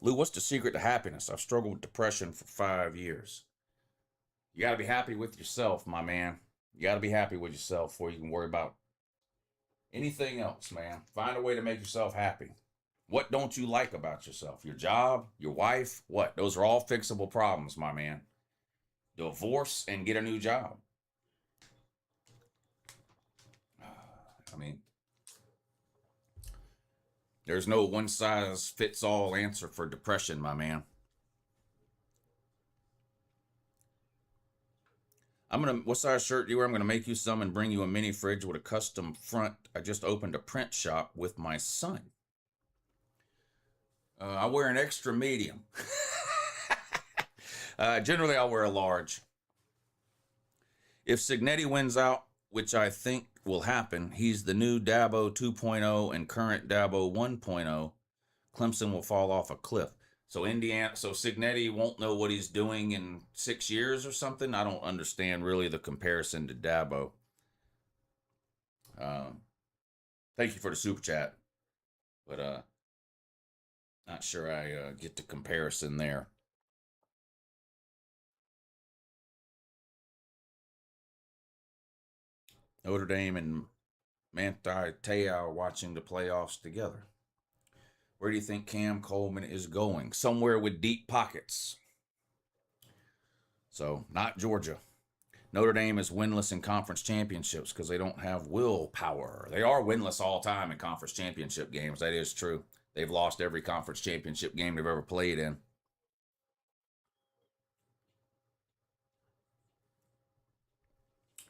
S1: Lou, what's the secret to happiness? I've struggled with depression for 5 years. You got to be happy with yourself, my man. You got to be happy with yourself before you can worry about anything else, man. Find a way to make yourself happy. What don't you like about yourself? Your job? Your wife? What? Those are all fixable problems, my man. Divorce and get a new job. I mean, there's no one-size-fits-all answer for depression, my man. What size shirt do you wear? I'm gonna make you some and bring you a mini fridge with a custom front. I just opened a print shop with my son. I wear an extra medium. Generally, I'll wear a large. If Signetti wins out, which I think will happen, he's the new Dabo 2.0 and current Dabo 1.0. Clemson will fall off a cliff. So Signetti won't know what he's doing in 6 years or something. I don't understand really the comparison to Dabo. Thank you for the super chat, but not sure I get the comparison there. Notre Dame and Manti Te'o are watching the playoffs together. Where do you think Cam Coleman is going? Somewhere with deep pockets. So, not Georgia. Notre Dame is winless in conference championships because they don't have willpower. They are winless all time in conference championship games. That is true. They've lost every conference championship game they've ever played in.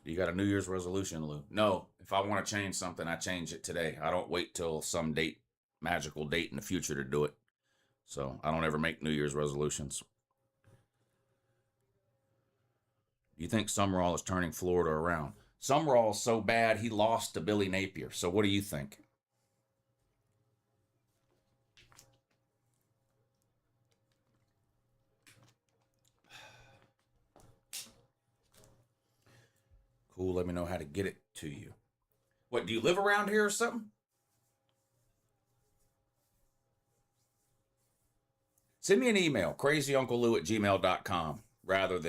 S1: You got a New Year's resolution, Lou? No. If I want to change something, I change it today. I don't wait till some date, magical date in the future to do it. So I don't ever make New Year's resolutions. Do you think Summerall is turning Florida around? Summerall's so bad he lost to Billy Napier. So what do you think? Cool, let me know how to get it to you. What, do you live around here or something? Send me an email, crazyunclelou@gmail.com, rather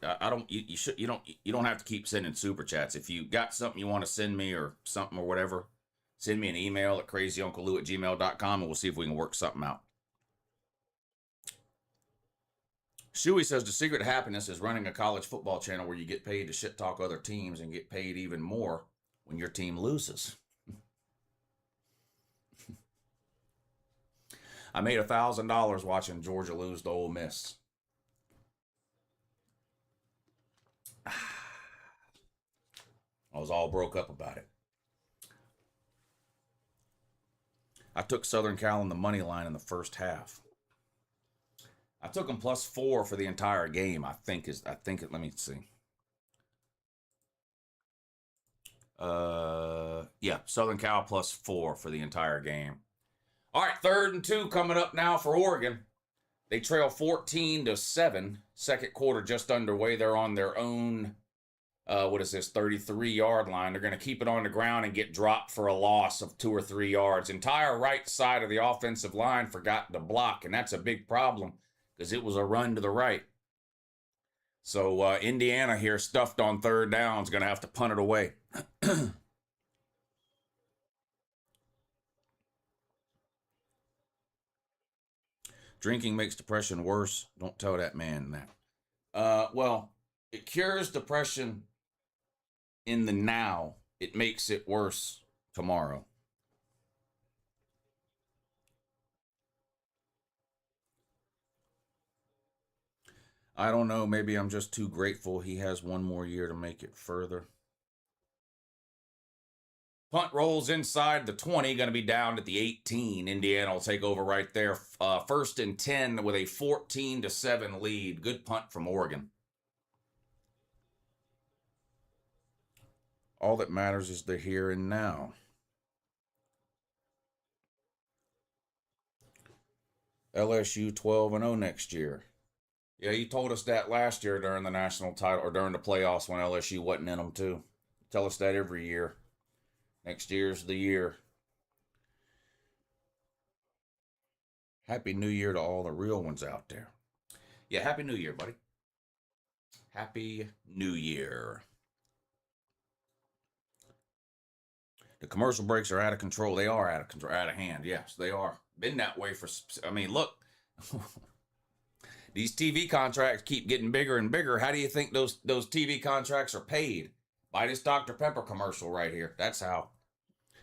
S1: I don't. You should. You don't have to keep sending super chats. If you got something you want to send me or something or whatever, send me an email at crazyunclelou@gmail.com and we'll see if we can work something out. Shuey says the secret to happiness is running a college football channel where you get paid to shit talk other teams and get paid even more when your team loses. I made $1,000 watching Georgia lose to Ole Miss. I was all broke up about it. I took Southern Cal in the money line in the first half. I took them +4 for the entire game. Let me see. Yeah, Southern Cal +4 for the entire game. All right, 3rd and 2 coming up now for Oregon. They trail 14-7. Second quarter just underway. They're on their own, 33-yard line. They're going to keep it on the ground and get dropped for a loss of 2 or 3 yards. Entire right side of the offensive line forgot to block, and that's a big problem because it was a run to the right. So Indiana here, stuffed on 3rd down, is going to have to punt it away. Drinking makes depression worse. Don't tell that man that. Well, it cures depression in the now. It makes it worse tomorrow. I don't know. Maybe I'm just too grateful he has one more year to make it further. Punt rolls inside the 20, going to be down at the 18. Indiana will take over right there. 1st and 10 with a 14-7 lead. Good punt from Oregon. All that matters is the here and now. LSU 12-0 next year. Yeah, you told us that last year during the national title or during the playoffs when LSU wasn't in them too. Tell us that every year. Next year's the year. Happy New Year to all the real ones out there. Yeah, Happy New Year, buddy. Happy New Year. The commercial breaks are out of control. They are out of control, out of hand. Yes, they are. Been that way for, I mean, look. These TV contracts keep getting bigger and bigger. How do you think those TV contracts are paid? By this Dr. Pepper commercial right here. That's how.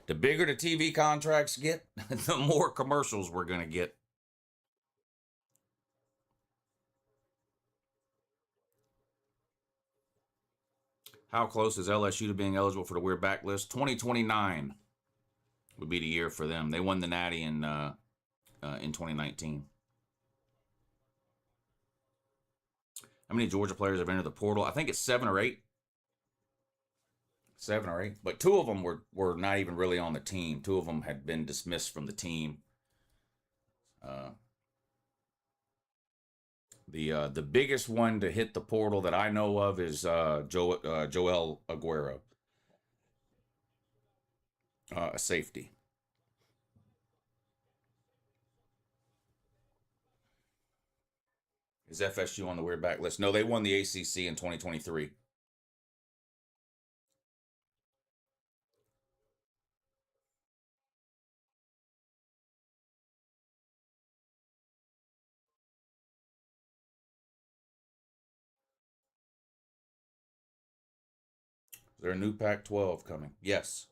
S1: The bigger the TV contracts get, the more commercials we're going to get. How close is LSU to being eligible for the We're Back list? 2029 would be the year for them. They won the Natty in 2019. How many Georgia players have entered the portal? I think it's 7 or 8. 7 or 8. But 2 of them were not even really on the team. 2 of them had been dismissed from the team. The biggest one to hit the portal that I know of is Joel Aguero, a safety. Is FSU on the We're Back list? No, they won the ACC in 2023. Is there a new Pac-12 coming? Yes.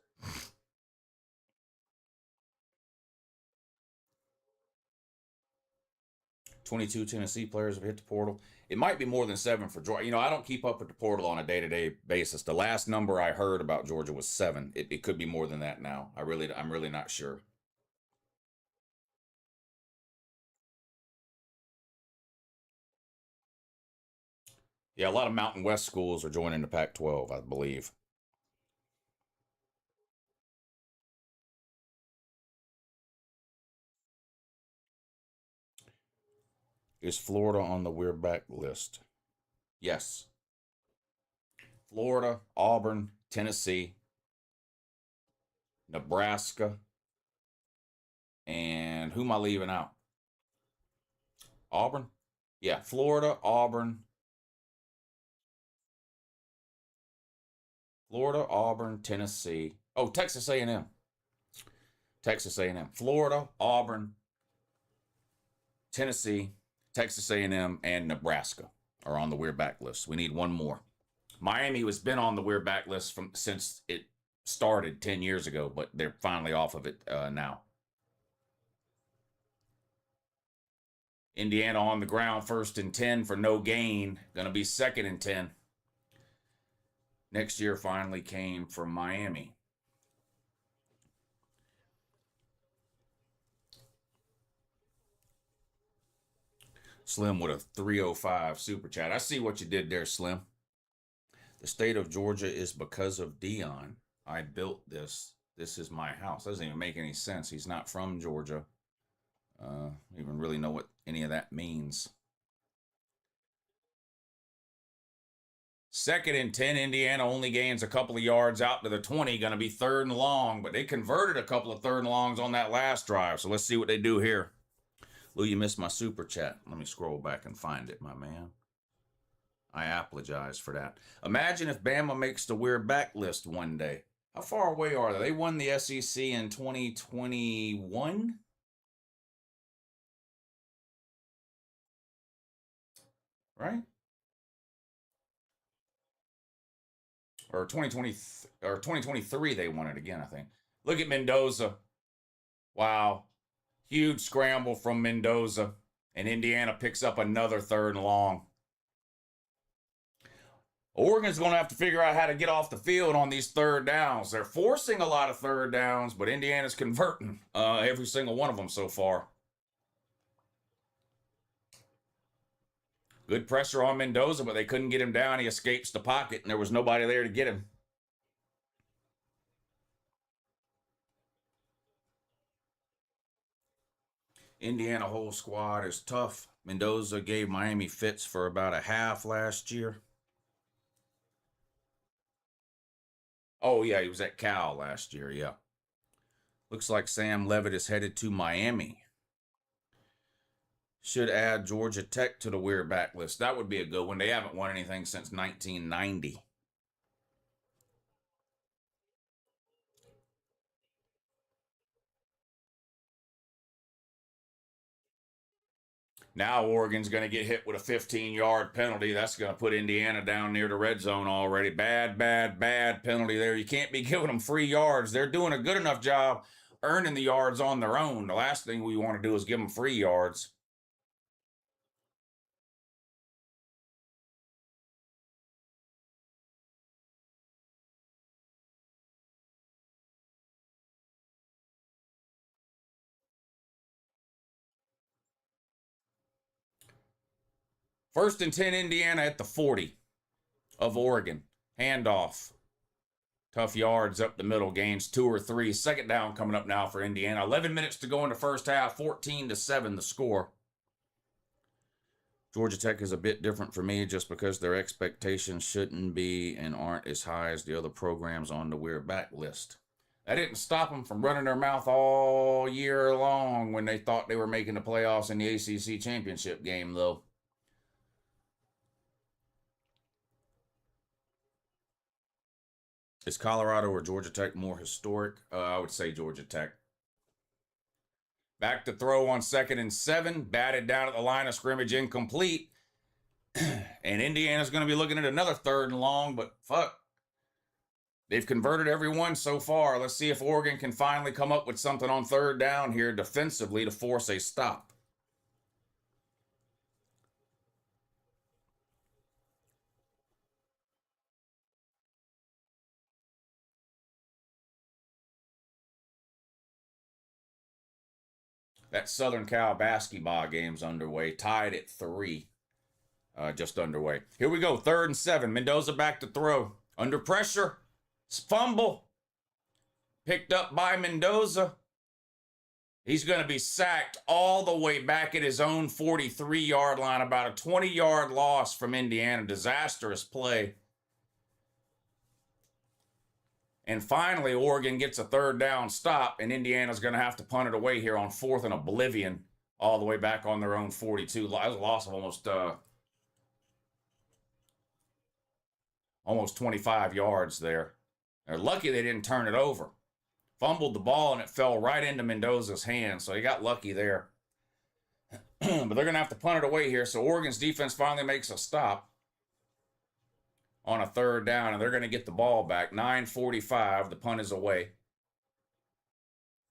S1: 22 Tennessee players have hit the portal. It might be more than 7 for Georgia. You know, I don't keep up with the portal on a day-to-day basis. The last number I heard about Georgia was 7. It could be more than that now. I'm really not sure. Yeah, a lot of Mountain West schools are joining the Pac-12, I believe. Is Florida on the We're Back list? Yes. Florida, Auburn, Tennessee, Nebraska, and who am I leaving out? Auburn? Yeah, Florida, Auburn, Florida, Auburn, Tennessee. Oh, Texas A&M. Texas A&M. Florida, Auburn, Tennessee, Texas A&M, and Nebraska are on the We're Back list. We need one more. Miami has been on the We're Back list since it started 10 years ago, but they're finally off of it now. Indiana on the ground, 1st and 10 for no gain. Going to be 2nd and 10. Next year finally came from Miami. Slim with a 305 super chat. I see what you did there, Slim. The state of Georgia is because of Dion. I built this. This is my house. Doesn't even make any sense. He's not from Georgia. Even really know what any of that means. 2nd and 10. Indiana only gains a couple of yards out to the 20. Going to be 3rd and long, but they converted a couple of 3rd and longs on that last drive. So let's see what they do here. Lou, you missed my super chat. Let me scroll back and find it, my man. I apologize for that. Imagine if Bama makes the We're Back list one day. How far away are they? They won the SEC in 2021? Right? Or 2020 or 2023 they won it again, I think. Look at Mendoza. Wow. Huge scramble from Mendoza. And Indiana picks up another 3rd and long. Oregon's going to have to figure out how to get off the field on these 3rd downs. They're forcing a lot of 3rd downs, but Indiana's converting every single one of them so far. Good pressure on Mendoza, but they couldn't get him down. He escapes the pocket, and there was nobody there to get him. Indiana whole squad is tough. Mendoza gave Miami fits for about a half last year. Oh, yeah, he was at Cal last year, yeah. Looks like Sam Levitt is headed to Miami. Should add Georgia Tech to the We're Back list. That would be a good one. They haven't won anything since 1990. Now Oregon's going to get hit with a 15-yard penalty. That's going to put Indiana down near the red zone already. Bad penalty there. You can't be giving them free yards. They're doing a good enough job earning the yards on their own. The last thing we want to do is give them free yards. First and 10, Indiana at the 40 of Oregon. Handoff. Tough yards up the middle. Gains 2 or 3. 2nd down coming up now for Indiana. 11 minutes to go in the first half. 14-7 the score. Georgia Tech is a bit different for me just because their expectations shouldn't be and aren't as high as the other programs on the We're Back list. That didn't stop them from running their mouth all year long when they thought they were making the playoffs in the ACC championship game, though. Is Colorado or Georgia Tech more historic? I would say Georgia Tech. Back to throw on 2nd and 7. Batted down at the line of scrimmage, incomplete. And Indiana's going to be looking at another 3rd and long, but fuck. They've converted every one so far. Let's see if Oregon can finally come up with something on 3rd down here defensively to force a stop. That Southern Cal basketball game's underway, tied at 3. Just underway. Here we go, 3rd and 7. Mendoza back to throw. Under pressure. Fumble. Picked up by Mendoza. He's going to be sacked all the way back at his own 43-yard line. About a 20-yard loss from Indiana. Disastrous play. And finally, Oregon gets a 3rd down stop, and Indiana's going to have to punt it away here on 4th and oblivion, all the way back on their own 42. That was a loss of almost 25 yards there. They're lucky they didn't turn it over. Fumbled the ball and it fell right into Mendoza's hands, so he got lucky there. But they're going to have to punt it away here, so Oregon's defense finally makes a stop on a third down, and they're going to get the ball back. 9:45, the punt is away.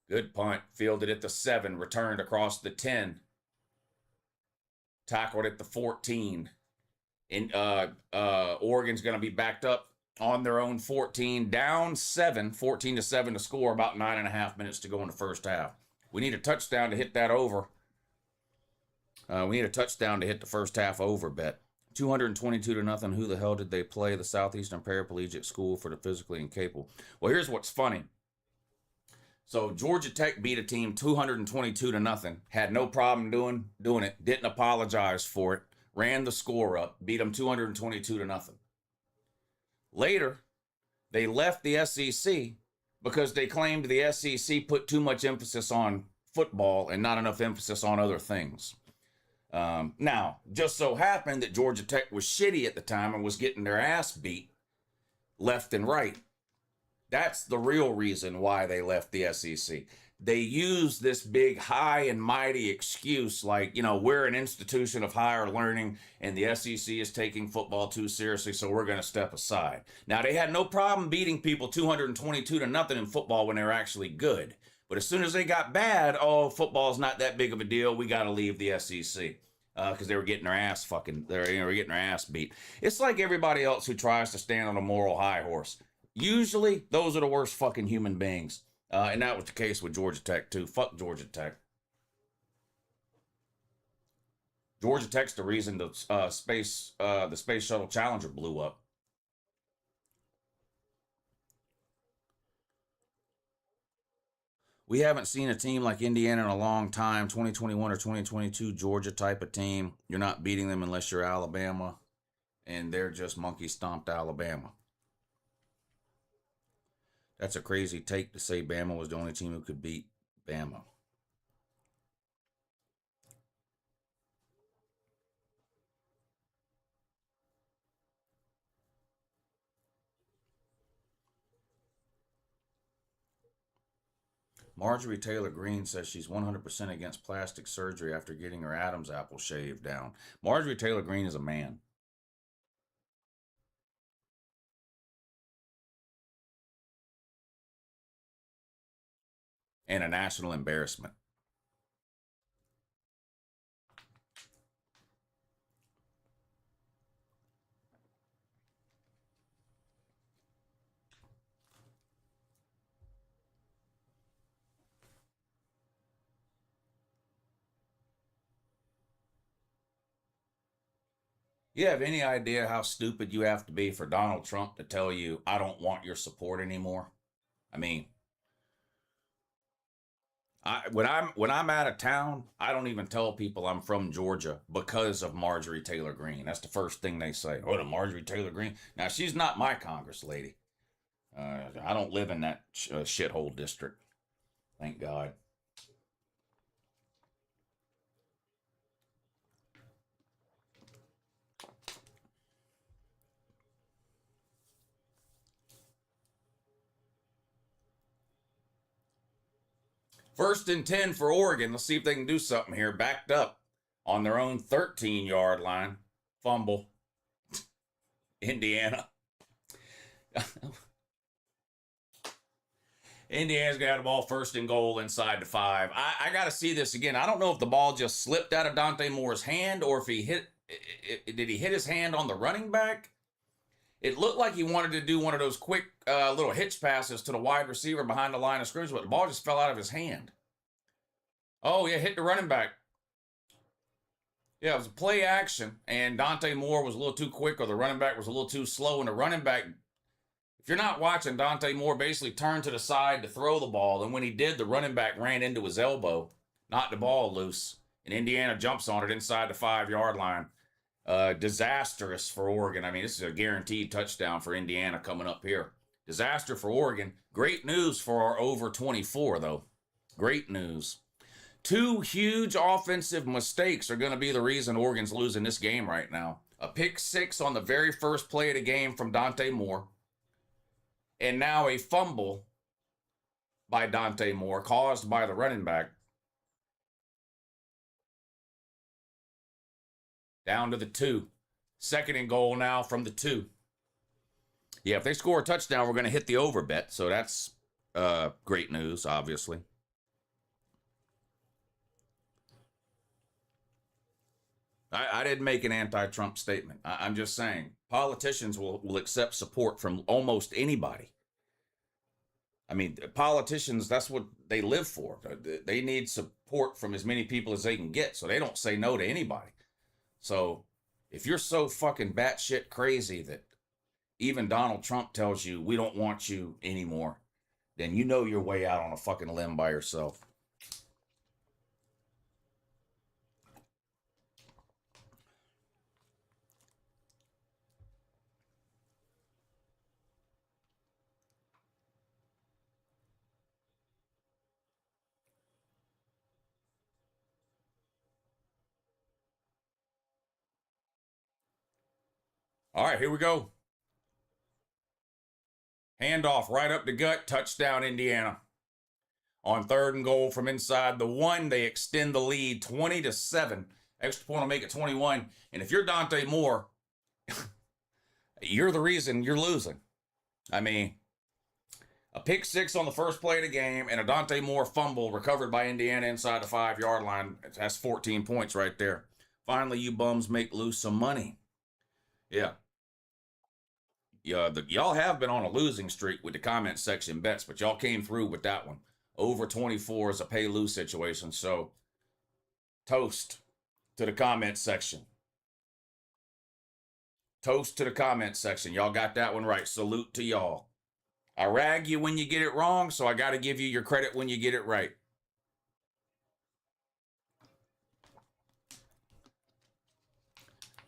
S1: Good punt, fielded at the 7, returned across the 10. Tackled at the 14. And Oregon's going to be backed up on their own 14, down 7, 14-7 to score, about 9.5 minutes to go in the first half. We need a touchdown to hit that over. We need a touchdown to hit the first half over bet. 222-0. Who the hell did they play? The Southeastern Paraplegic School for the Physically Incapable. Well, here's what's funny. So Georgia Tech beat a team 222-0. Had no problem doing it. Didn't apologize for it. Ran the score up. Beat them 222-0. Later, they left the SEC because they claimed the SEC put too much emphasis on football and not enough emphasis on other things. Now, just so happened that Georgia Tech was shitty at the time and was getting their ass beat left and right. That's the real reason why they left the SEC. They used this big high and mighty excuse like, you know, we're an institution of higher learning and the SEC is taking football too seriously, so we're going to step aside. Now, they had no problem beating people 222-0 in football when they were actually good. But as soon as they got bad, oh, football's not that big of a deal. We got to leave the SEC because they were getting their ass getting their ass beat. It's like everybody else who tries to stand on a moral high horse. Usually, those are the worst fucking human beings. And that was the case with Georgia Tech, too. Fuck Georgia Tech. Georgia Tech's the reason the Space Shuttle Challenger blew up. We haven't seen a team like Indiana in a long time, 2021 or 2022 Georgia type of team. You're not beating them unless you're Alabama, and they're just monkey stomped Alabama. That's a crazy take to say Bama was the only team who could beat Bama. Marjorie Taylor Greene says she's 100% against plastic surgery after getting her Adam's apple shaved down. Marjorie Taylor Greene is a man. And a national embarrassment. You have any idea how stupid you have to be for Donald Trump to tell you, I don't want your support anymore? I mean, when I'm out of town, I don't even tell people I'm from Georgia because of Marjorie Taylor Greene. That's the first thing they say. Oh, the Marjorie Taylor Greene. Now, she's not my Congress lady. I don't live in that shithole district. Thank God. First and 10 for Oregon. Let's see if they can do something here. Backed up on their own 13-yard line. Fumble. Indiana. Indiana's got the ball first and goal inside the 5. I got to see this again. I don't know if the ball just slipped out of Dante Moore's hand or if he did he hit his hand on the running back? It looked like he wanted to do one of those quick little hitch passes to the wide receiver behind the line of scrimmage, but the ball just fell out of his hand. Oh, yeah, hit the running back. Yeah, it was a play action, and Dante Moore was a little too quick or the running back was a little too slow, and the running back, if you're not watching, Dante Moore basically turned to the side to throw the ball, and when he did, the running back ran into his elbow, knocked the ball loose, and Indiana jumps on it inside the 5-yard line. Disastrous for Oregon. I mean, this is a guaranteed touchdown for Indiana coming up here. Disaster for Oregon. Great news for our over 24, though. Great news. 2 huge offensive mistakes are going to be the reason Oregon's losing this game right now. A pick 6 on the very first play of the game from Dante Moore. and now a fumble by Dante Moore caused by the running back. Down to the 2. 2nd and goal now from the 2. Yeah, if they score a touchdown, we're going to hit the over bet. So that's great news, obviously. I didn't make an anti-Trump statement. I'm just saying politicians will accept support from almost anybody. I mean, politicians, that's what they live for. They need support from as many people as they can get, so they don't say no to anybody. So if you're so fucking batshit crazy that even Donald Trump tells you we don't want you anymore, then you know you're way out on a fucking limb by yourself. All right, here we go. Handoff right up the gut, touchdown Indiana. On 3rd and goal from inside the 1, they extend the lead 20-7. Extra point will make it 21. And if you're Dante Moore, you're the reason you're losing. I mean, a pick 6 on the first play of the game and a Dante Moore fumble recovered by Indiana inside the 5-yard line. That's 14 points right there. Finally, you bums lose some money. Yeah. Y'all have been on a losing streak with the comment section bets, but y'all came through with that one. Over 24 is a pay-lose situation, so toast to the comment section. Toast to the comment section. Y'all got that one right. Salute to y'all. I rag you when you get it wrong, so I got to give you your credit when you get it right.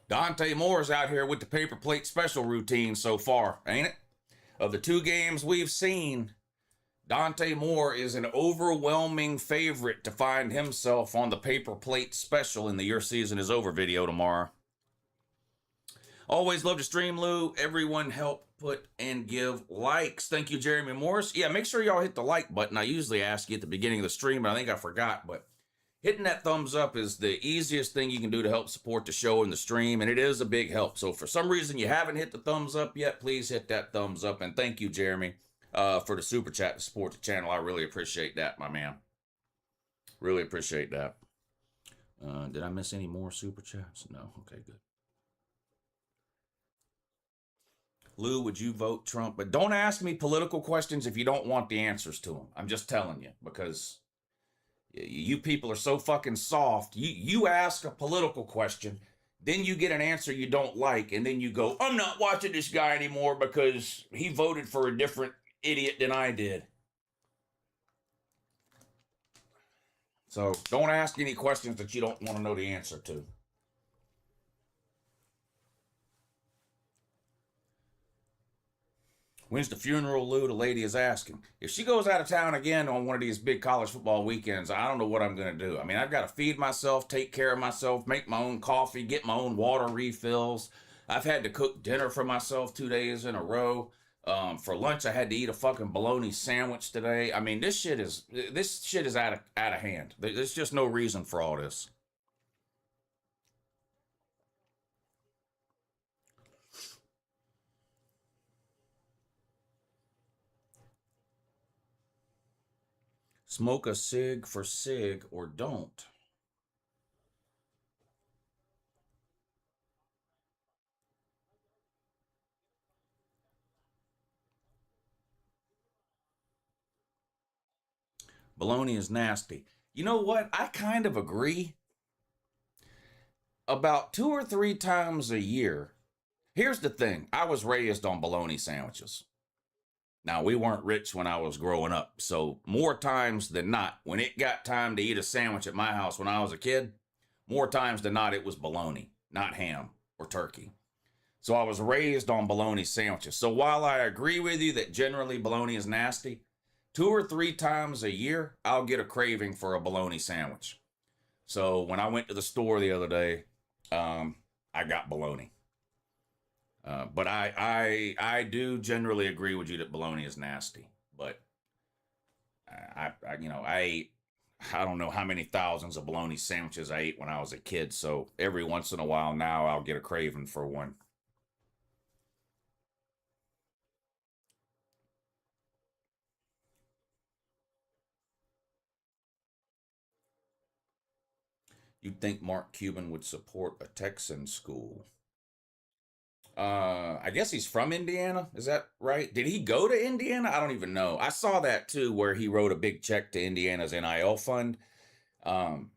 S1: Dante Moore's out here with the paper plate special routine so far, ain't it? Of the 2 games we've seen, Dante Moore is an overwhelming favorite to find himself on the paper plate special in the Your Season Is Over video tomorrow. Always love to stream, Lou. Everyone help put and give likes. Thank you, Jeremy Morris. Yeah, make sure y'all hit the like button. I usually ask you at the beginning of the stream, but I think I forgot. But hitting that thumbs up is the easiest thing you can do to help support the show and the stream, and it is a big help. So if for some reason you haven't hit the thumbs up yet, please hit that thumbs up. And thank you, Jeremy, for the super chat to support the channel. I really appreciate that, my man. Really appreciate that. Did I miss any more super chats? No. Okay, good. Lou, would you vote Trump? But don't ask me political questions if you don't want the answers to them. I'm just telling you, because you people are so fucking soft. You ask a political question, then you get an answer you don't like, and then you go, I'm not watching this guy anymore because he voted for a different idiot than I did. So don't ask any questions that you don't want to know the answer to. When's the funeral, Lou? The lady is asking. If she goes out of town again on one of these big college football weekends, I don't know what I'm going to do. I mean, I've got to feed myself, take care of myself, make my own coffee, get my own water refills. I've had to cook dinner for myself 2 days in a row. For lunch, I had to eat a fucking bologna sandwich today. I mean, this shit is out of hand. There's just no reason for all this. Smoke a cig for sig or don't. Bologna is nasty. You know what? I kind of agree. About 2 or 3 times a year. Here's the thing. I was raised on bologna sandwiches. Now, we weren't rich when I was growing up, so more times than not, when it got time to eat a sandwich at my house when I was a kid, more times than not, it was bologna, not ham or turkey. So I was raised on bologna sandwiches. So while I agree with you that generally bologna is nasty, 2 or 3 times a year, I'll get a craving for a bologna sandwich. So when I went to the store the other day, I got bologna. But I do generally agree with you that bologna is nasty. But I ate, I don't know how many thousands of bologna sandwiches I ate when I was a kid. So every once in a while now I'll get a craving for one. You'd think Mark Cuban would support a Texan school. I guess he's from Indiana. Is that right? Did he go to Indiana? I don't even know. I saw that too, where he wrote a big check to Indiana's NIL fund. Um,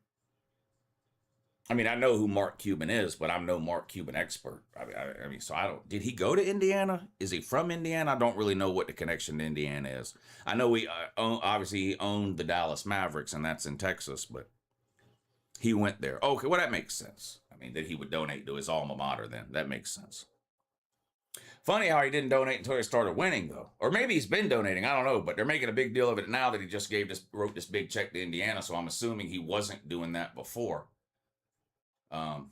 S1: I mean, I know who Mark Cuban is, but I'm no Mark Cuban expert. I mean, so I don't. Did he go to Indiana? Is he from Indiana? I don't really know what the connection to Indiana is. I know obviously he owned the Dallas Mavericks, and that's in Texas, but he went there. Okay, well that makes sense. I mean, that he would donate to his alma mater. Then that makes sense. Funny how he didn't donate until he started winning, though. Or maybe he's been donating. I don't know. But they're making a big deal of it now that he just wrote this big check to Indiana. So I'm assuming he wasn't doing that before. Um,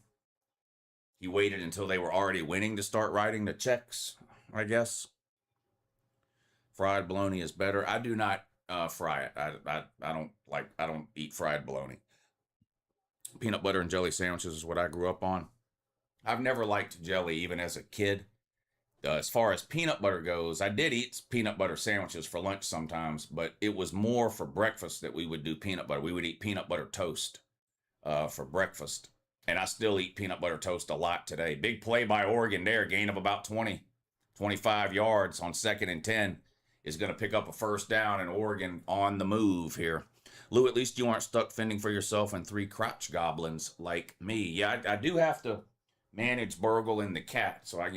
S1: he waited until they were already winning to start writing the checks, I guess. Fried bologna is better. I do not fry it. I don't eat fried bologna. Peanut butter and jelly sandwiches is what I grew up on. I've never liked jelly, even as a kid. As far as peanut butter goes, I did eat peanut butter sandwiches for lunch sometimes, but it was more for breakfast that we would do peanut butter. We would eat peanut butter toast for breakfast. And I still eat peanut butter toast a lot today. Big play by Oregon there. Gain of about 20, 25 yards on 2nd and 10 is going to pick up a first down, and Oregon on the move here. Lou, at least you aren't stuck fending for yourself and 3 crotch goblins like me. Yeah, I do have to manage Burgle and the cat. So I've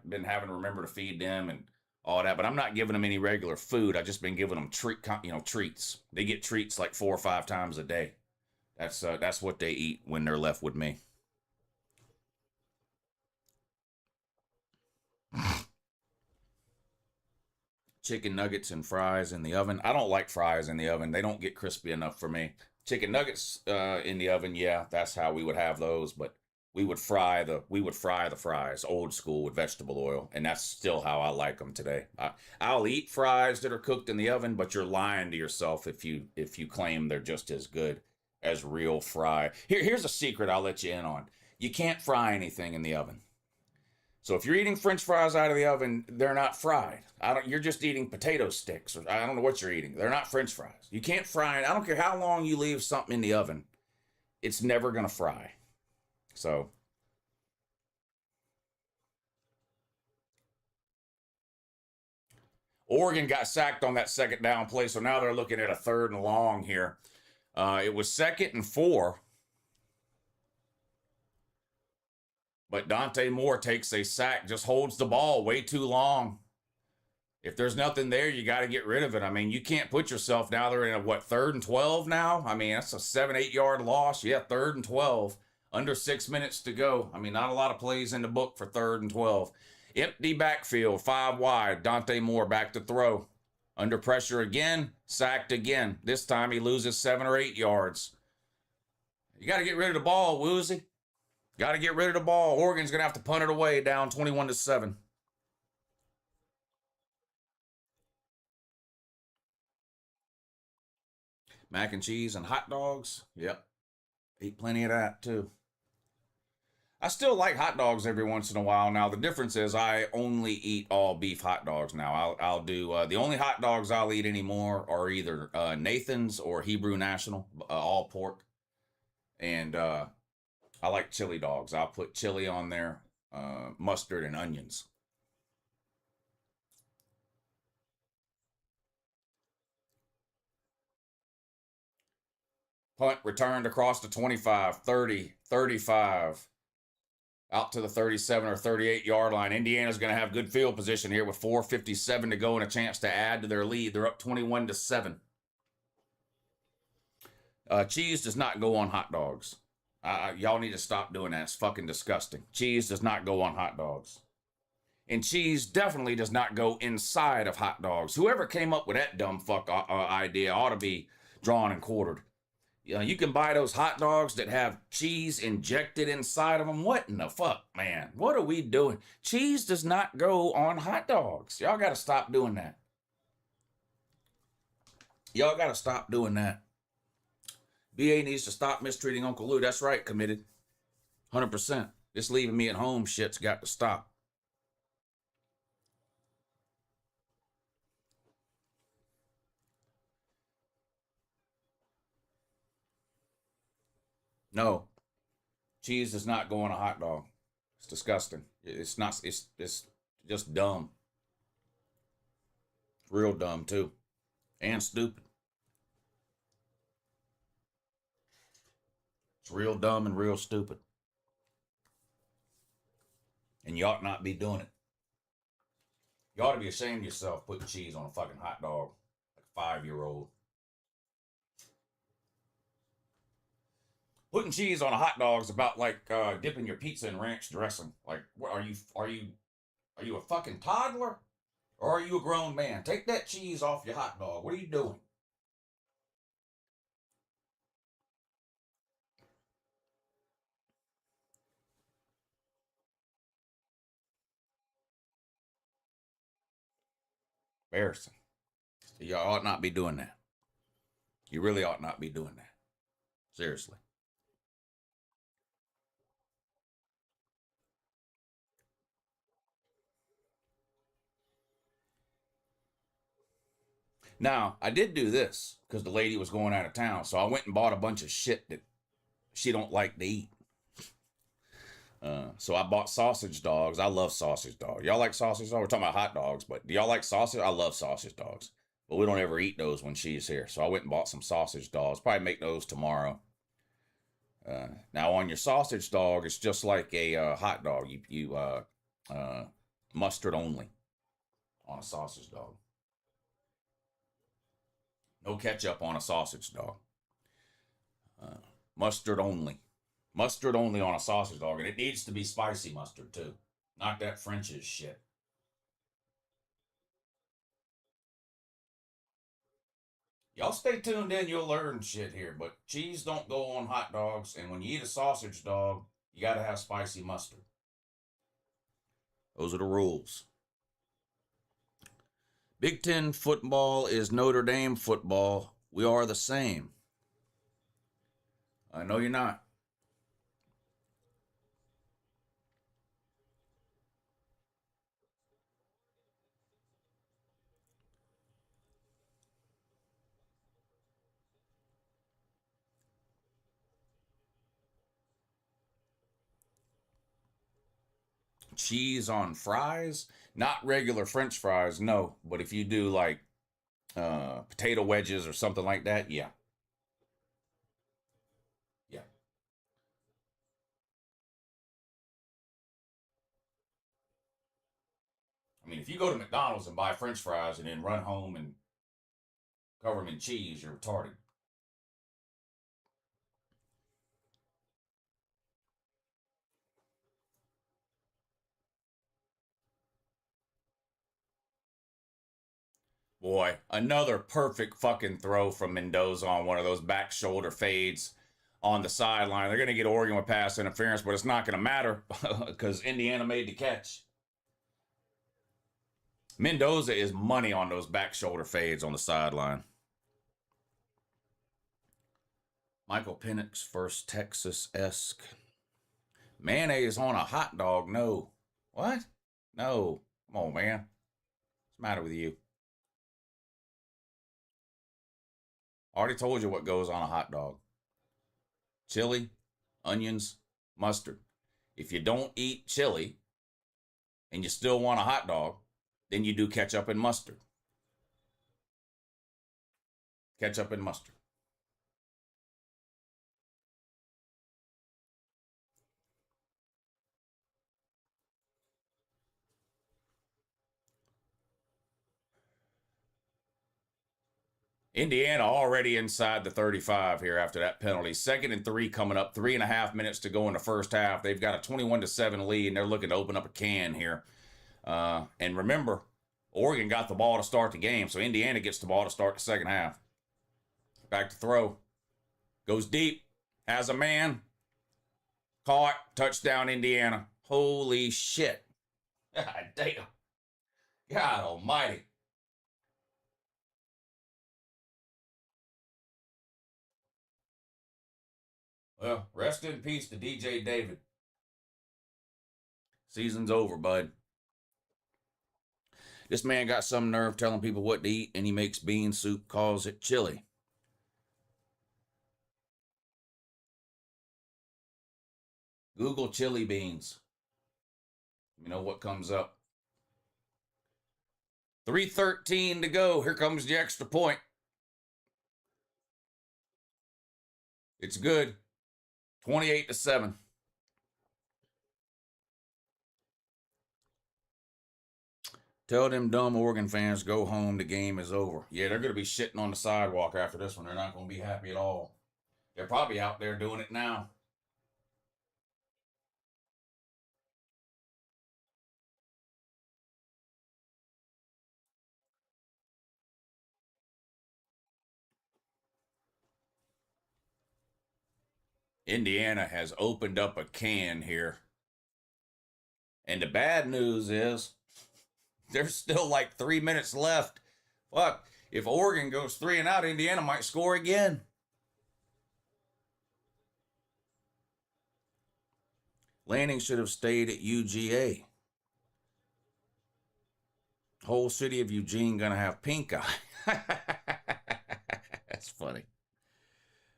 S1: been having to remember to feed them and all that, but I'm not giving them any regular food. I've just been giving them treats. They get treats like 4 or 5 times a day. That's what they eat when they're left with me. Chicken nuggets and fries in the oven. I don't like fries in the oven. They don't get crispy enough for me. Chicken nuggets in the oven, yeah, that's how we would have those, but we would fry the fries old school with vegetable oil, and that's still how I like them today. I'll eat fries that are cooked in the oven, but you're lying to yourself if you claim they're just as good as real fry. Here's a secret I'll let you in on. You can't fry anything in the oven. So if you're eating French fries out of the oven, they're not fried. You're just eating potato sticks, or I don't know what you're eating. They're not French fries. You can't fry it. I don't care how long you leave something in the oven. It's never gonna fry. So Oregon got sacked on that second down play, so now they're looking at a 3rd and long here. It was 2nd and 4, but Dante Moore takes a sack, just holds the ball way too long. If there's nothing there, you got to get rid of it. I mean, you can't put yourself now. They're in a 3rd and 12 now. I mean, that's a 7-8 yard loss. Yeah, 3rd and 12, under 6 minutes to go. I mean, not a lot of plays in the book for 3rd and 12. Empty backfield, 5 wide. Dante Moore back to throw. Under pressure again, sacked again. This time he loses 7 or 8 yards. You got to get rid of the ball, Woozy. Got to get rid of the ball. Oregon's going to have to punt it away down 21-7. Mac and cheese and hot dogs. Yep. Eat plenty of that too. I still like hot dogs every once in a while. Now the difference is I only eat all beef hot dogs now. I'll do the only hot dogs I'll eat anymore are either Nathan's or Hebrew National, all pork, and I like chili dogs. I'll put chili on there, mustard and onions. Punt returned across the 25, 30, 35. Out to the 37 or 38 yard line. Indiana's going to have good field position here with 4:57 to go and a chance to add to their lead. They're up 21-7. Cheese does not go on hot dogs. Y'all need to stop doing that. It's fucking disgusting. Cheese does not go on hot dogs. And cheese definitely does not go inside of hot dogs. Whoever came up with that dumb fuck idea ought to be drawn and quartered. You can buy those hot dogs that have cheese injected inside of them. What in the fuck, man? What are we doing? Cheese does not go on hot dogs. Y'all got to stop doing that. Y'all got to stop doing that. BA needs to stop mistreating Uncle Lou. That's right, committed. 100%. Just leaving me at home shit's got to stop. No. Cheese does not go on a hot dog. It's disgusting. It's not, it's just dumb. Real dumb, too. And stupid. It's real dumb and real stupid. And you ought not be doing it. You ought to be ashamed of yourself putting cheese on a fucking hot dog like a 5-year-old. Putting cheese on a hot dog is about like dipping your pizza in ranch dressing. Like, what are you a fucking toddler? Or are you a grown man? Take that cheese off your hot dog. What are you doing? Embarrassing. You ought not be doing that. You really ought not be doing that. Seriously. Now, I did do this because the lady was going out of town. So I went and bought a bunch of shit that she don't like to eat. So I bought sausage dogs. I love sausage dogs. Y'all like sausage dogs? We're talking about hot dogs, but do y'all like sausage? I love sausage dogs. But we don't ever eat those when she's here. So I went and bought some sausage dogs. Probably make those tomorrow. Now on your sausage dog, it's just like a hot dog. You mustard only on a sausage dog. No ketchup on a sausage dog. Mustard only. Mustard only on a sausage dog. And it needs to be spicy mustard too. Not that French's shit. Y'all stay tuned in. You'll learn shit here. But cheese don't go on hot dogs. And when you eat a sausage dog, you got to have spicy mustard. Those are the rules. Big Ten football is Notre Dame football. We are the same. I know you're not. Cheese on fries? Not regular French fries, no. But if you do like potato wedges or something like that, yeah. Yeah. I mean, if you go to McDonald's and buy French fries and then run home and cover them in cheese, you're retarded. Boy, another perfect fucking throw from Mendoza on one of those back shoulder fades on the sideline. They're going to get Oregon with pass interference, but it's not going to matter because Indiana made the catch. Mendoza is money on those back shoulder fades on the sideline. Michael Penix first Texas-esque. Mayonnaise on a hot dog? No. What? No. Come on, man. What's the matter with you? Already told you what goes on a hot dog. Chili, onions, mustard. If you don't eat chili and you still want a hot dog, then you do ketchup and mustard. Ketchup and mustard. Indiana already inside the 35 here after that penalty. 2nd and 3 coming up. 3.5 minutes to go in the first half. They've got a 21-7 lead, and they're looking to open up a can here. And remember, Oregon got the ball to start the game, so Indiana gets the ball to start the second half. Back to throw. Goes deep. Has a man. Caught. Touchdown, Indiana. Holy shit. God damn. God almighty. Well, rest in peace to DJ David. Season's over, bud. This man got some nerve telling people what to eat, and he makes bean soup, calls it chili. Google chili beans. You know what comes up. 3:13 to go. Here comes the extra point. It's good. 28-7. Tell them dumb Oregon fans go home. The game is over. Yeah, they're going to be shitting on the sidewalk after this one. They're not going to be happy at all. They're probably out there doing it now. Indiana has opened up a can here. And the bad news is there's still like 3 minutes left. Fuck, if Oregon goes 3 and out, Indiana might score again. Lanning should have stayed at UGA. Whole city of Eugene gonna have pink eye. That's funny.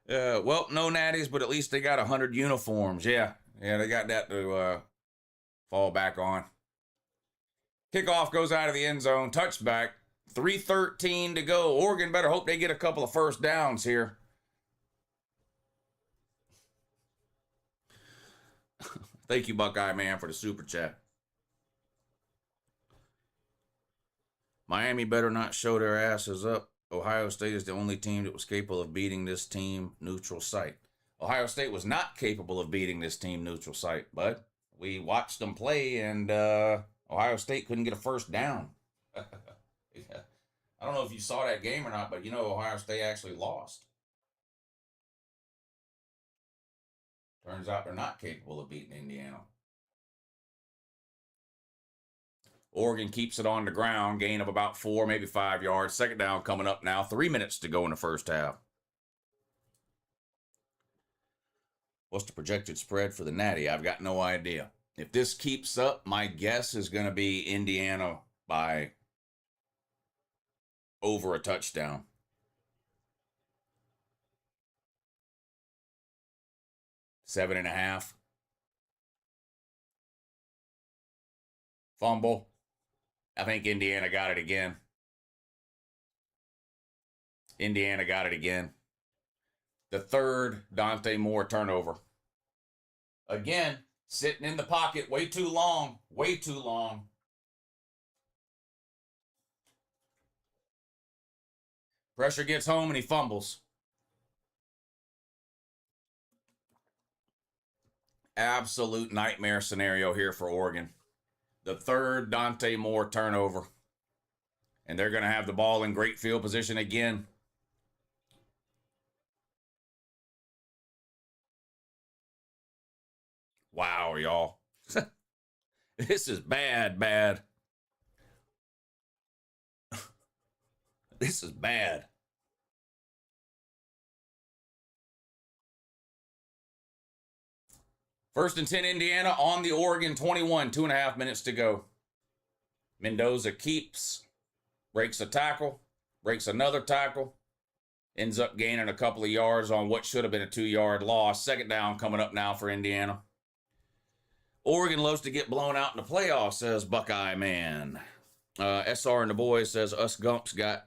S1: Well, no natties, but at least they got 100 uniforms. Yeah, they got that to fall back on. Kickoff goes out of the end zone. Touchback. 3:13 to go. Oregon better hope they get a couple of first downs here. Thank you, Buckeye Man, for the super chat. Miami better not show their asses up. Ohio State is the only team that was capable of beating this team neutral site. Ohio State was not capable of beating this team neutral site, but we watched them play, and Ohio State couldn't get a first down. Yeah. I don't know if you saw that game or not, but you know Ohio State actually lost. Turns out they're not capable of beating Indiana. Oregon keeps it on the ground, gain of about 4, maybe 5 yards. Second down coming up now. 3 minutes to go in the first half. What's the projected spread for the Natty? I've got no idea. If this keeps up, my guess is going to be Indiana by over a touchdown. Seven and a half. Fumble. I think Indiana got it again. Indiana got it again. The third Dante Moore turnover. Again, sitting in the pocket way too long. Way too long. Pressure gets home and he fumbles. Absolute nightmare scenario here for Oregon. The third Dante Moore turnover. And they're going to have the ball in great field position again. Wow, y'all. This is bad. This is bad. First and 10, Indiana on the Oregon 21. 2.5 minutes to go. Mendoza keeps, breaks a tackle, breaks another tackle, ends up gaining a couple of yards on what should have been a 2-yard loss. Second down coming up now for Indiana. Oregon loves to get blown out in the playoffs, says Buckeye Man. SR and the boys says, us Gumps got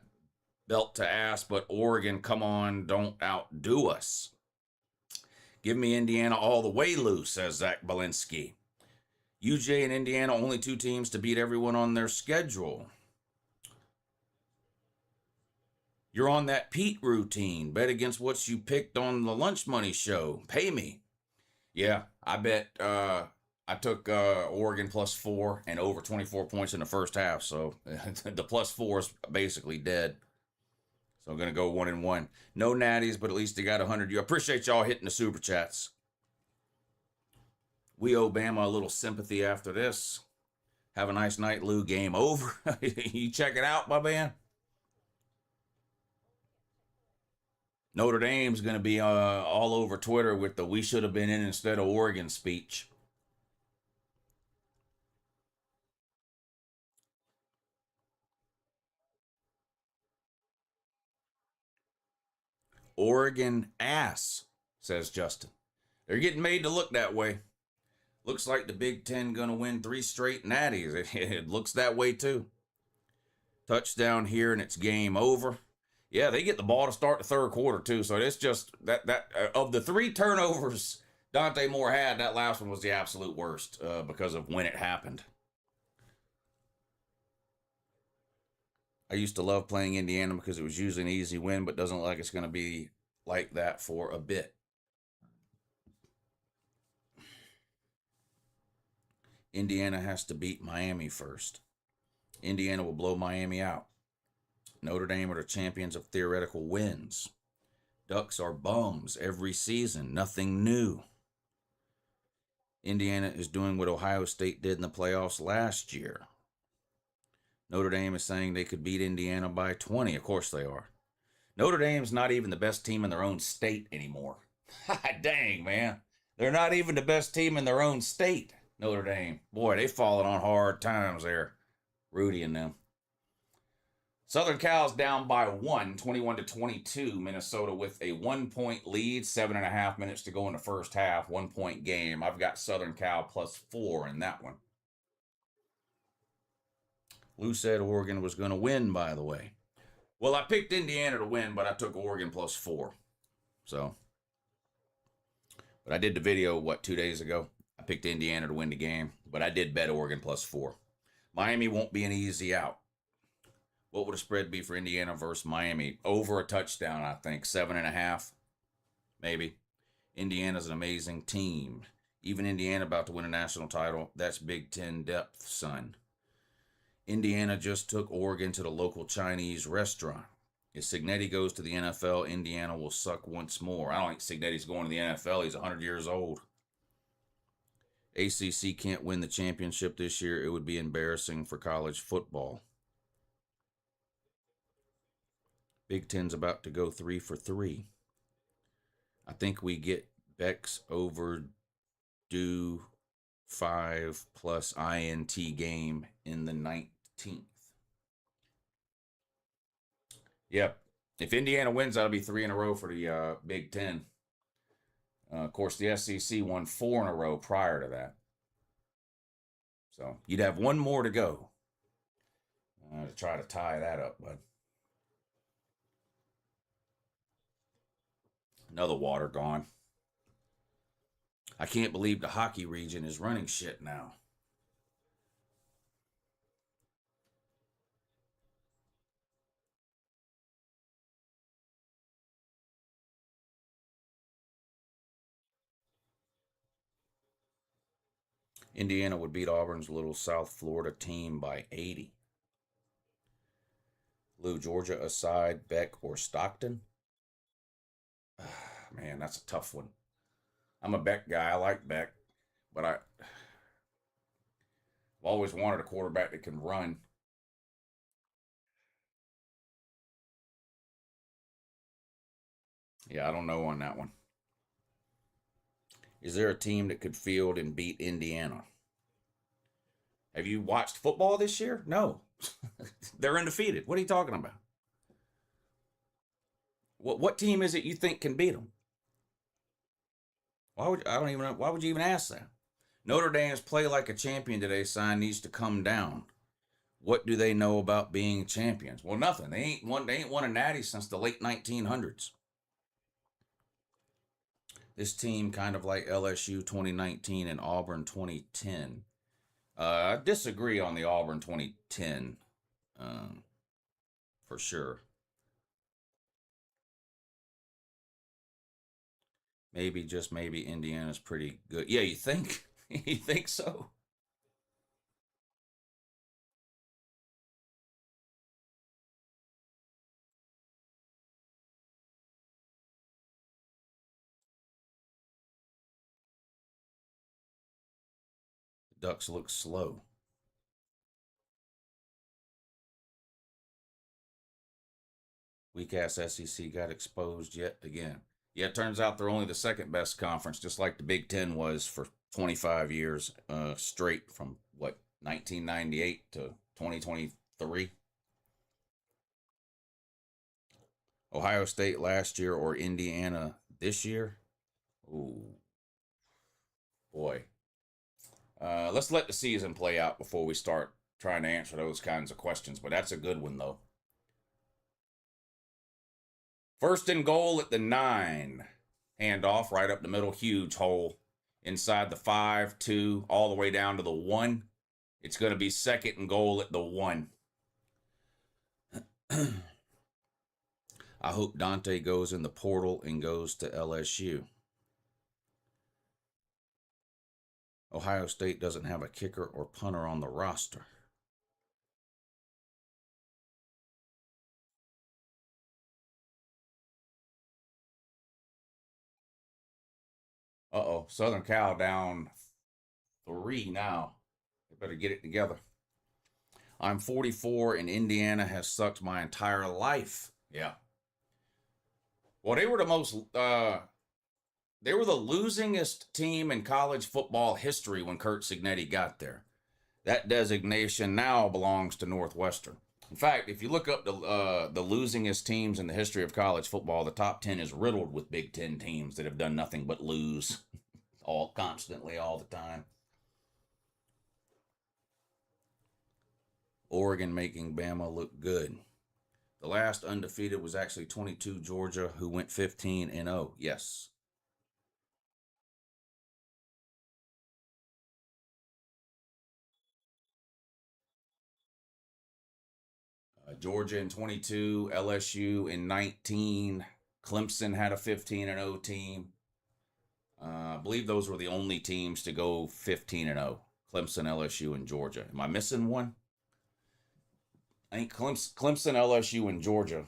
S1: belt to ass, but Oregon, come on, don't outdo us. Give me Indiana all the way loose, says Zach Belinsky. UJ and Indiana, only 2 teams to beat everyone on their schedule. You're on that Pete routine. Bet against what you picked on the Lunch Money show. Pay me. Yeah, I bet I took Oregon +4 and over 24 points in the first half. So the +4 is basically dead. So I'm going to go 1-1. No natties, but at least they got 100. You appreciate y'all hitting the super chats. We owe Bama a little sympathy after this. Have a nice night, Lou. Game over. You check it out, my man. Notre Dame's going to be all over Twitter with the "we should have been in instead of Oregon" speech. Oregon ass, says Justin. They're getting made to look that way. Looks like the Big Ten going to win 3 straight natties. It looks that way too. Touchdown here and it's game over. Yeah, they get the ball to start the third quarter too. So it's just that of the 3 turnovers Dante Moore had, that last one was the absolute worst because of when it happened. I used to love playing Indiana because it was usually an easy win, but doesn't look like it's going to be like that for a bit. Indiana has to beat Miami first. Indiana will blow Miami out. Notre Dame are the champions of theoretical wins. Ducks are bums every season. Nothing new. Indiana is doing what Ohio State did in the playoffs last year. Notre Dame is saying they could beat Indiana by 20. Of course they are. Notre Dame's not even the best team in their own state anymore. Dang, man. They're not even the best team in their own state, Notre Dame. Boy, they've fallen on hard times there. Rudy and them. Southern Cal's down by 1, 21-22. Minnesota with a 1-point lead, 7.5 minutes to go in the first half. 1-point game. I've got Southern Cal +4 in that one. Lou said Oregon was going to win, by the way. Well, I picked Indiana to win, but I took Oregon +4. So, but I did the video, 2 days ago? I picked Indiana to win the game, but I did bet Oregon +4. Miami won't be an easy out. What would a spread be for Indiana versus Miami? Over a touchdown, I think. 7.5, maybe. Indiana's an amazing team. Even Indiana about to win a national title. That's Big Ten depth, son. Indiana just took Oregon to the local Chinese restaurant. If Cignetti goes to the NFL, Indiana will suck once more. I don't think Cignetti's going to the NFL. He's 100 years old. ACC can't win the championship this year. It would be embarrassing for college football. Big Ten's about to go 3 for 3. I think we get Beck's overdue 5+ INT game in the 19th. Yep. If Indiana wins, that'll be 3 in a row for the Big Ten. Of course, the SEC won 4 in a row prior to that. So you'd have 1 more to go to try to tie that up, bud. Another water gone. I can't believe the hockey region is running shit now. Indiana would beat Auburn's little South Florida team by 80. Lou, Georgia aside, Beck or Stockton? Man, that's a tough one. I'm a Beck guy. I like Beck, but I've always wanted a quarterback that can run. Yeah, I don't know on that one. Is there a team that could field and beat Indiana? Have you watched football this year? No. They're undefeated. What are you talking about? What team is it you think can beat them? Why would you even ask that? Notre Dame's play like a champion today sign needs to come down. What do they know about being champions? Well, nothing. They ain't won a natty since the late 1900s. This team kind of like LSU 2019 and Auburn 2010. I disagree on the Auburn 2010 for sure. Maybe, just maybe, Indiana's pretty good. Yeah, you think? You think so? Ducks look slow. Weak-ass SEC got exposed yet again. Yeah, it turns out they're only the second best conference, just like the Big Ten was for 25 years straight from, what, 1998 to 2023? Ohio State last year or Indiana this year? Ooh, boy. Let's let the season play out before we start trying to answer those kinds of questions, but that's a good one, though. First and goal at the 9. Handoff right up the middle, huge hole. Inside the 5, 2, all the way down to the 1. It's going to be second and goal at the 1. I hope Dante goes in the portal and goes to LSU. Ohio State doesn't have a kicker or punter on the roster. Uh-oh, Southern Cal down 3 now. They better get it together. I'm 44 and Indiana has sucked my entire life. Yeah. Well, they were the losingest team in college football history when Curt Cignetti got there. That designation now belongs to Northwestern. In fact, if you look up the losingest teams in the history of college football, the top 10 is riddled with Big Ten teams that have done nothing but lose constantly all the time. Oregon making Bama look good. The last undefeated was actually 22 Georgia, who went 15-0. Yes. Georgia in 22, LSU in 19. Clemson had a 15-0 team. I believe those were the only teams to go 15-0. Clemson, LSU, and Georgia. Am I missing one? I think Clemson, LSU, and Georgia,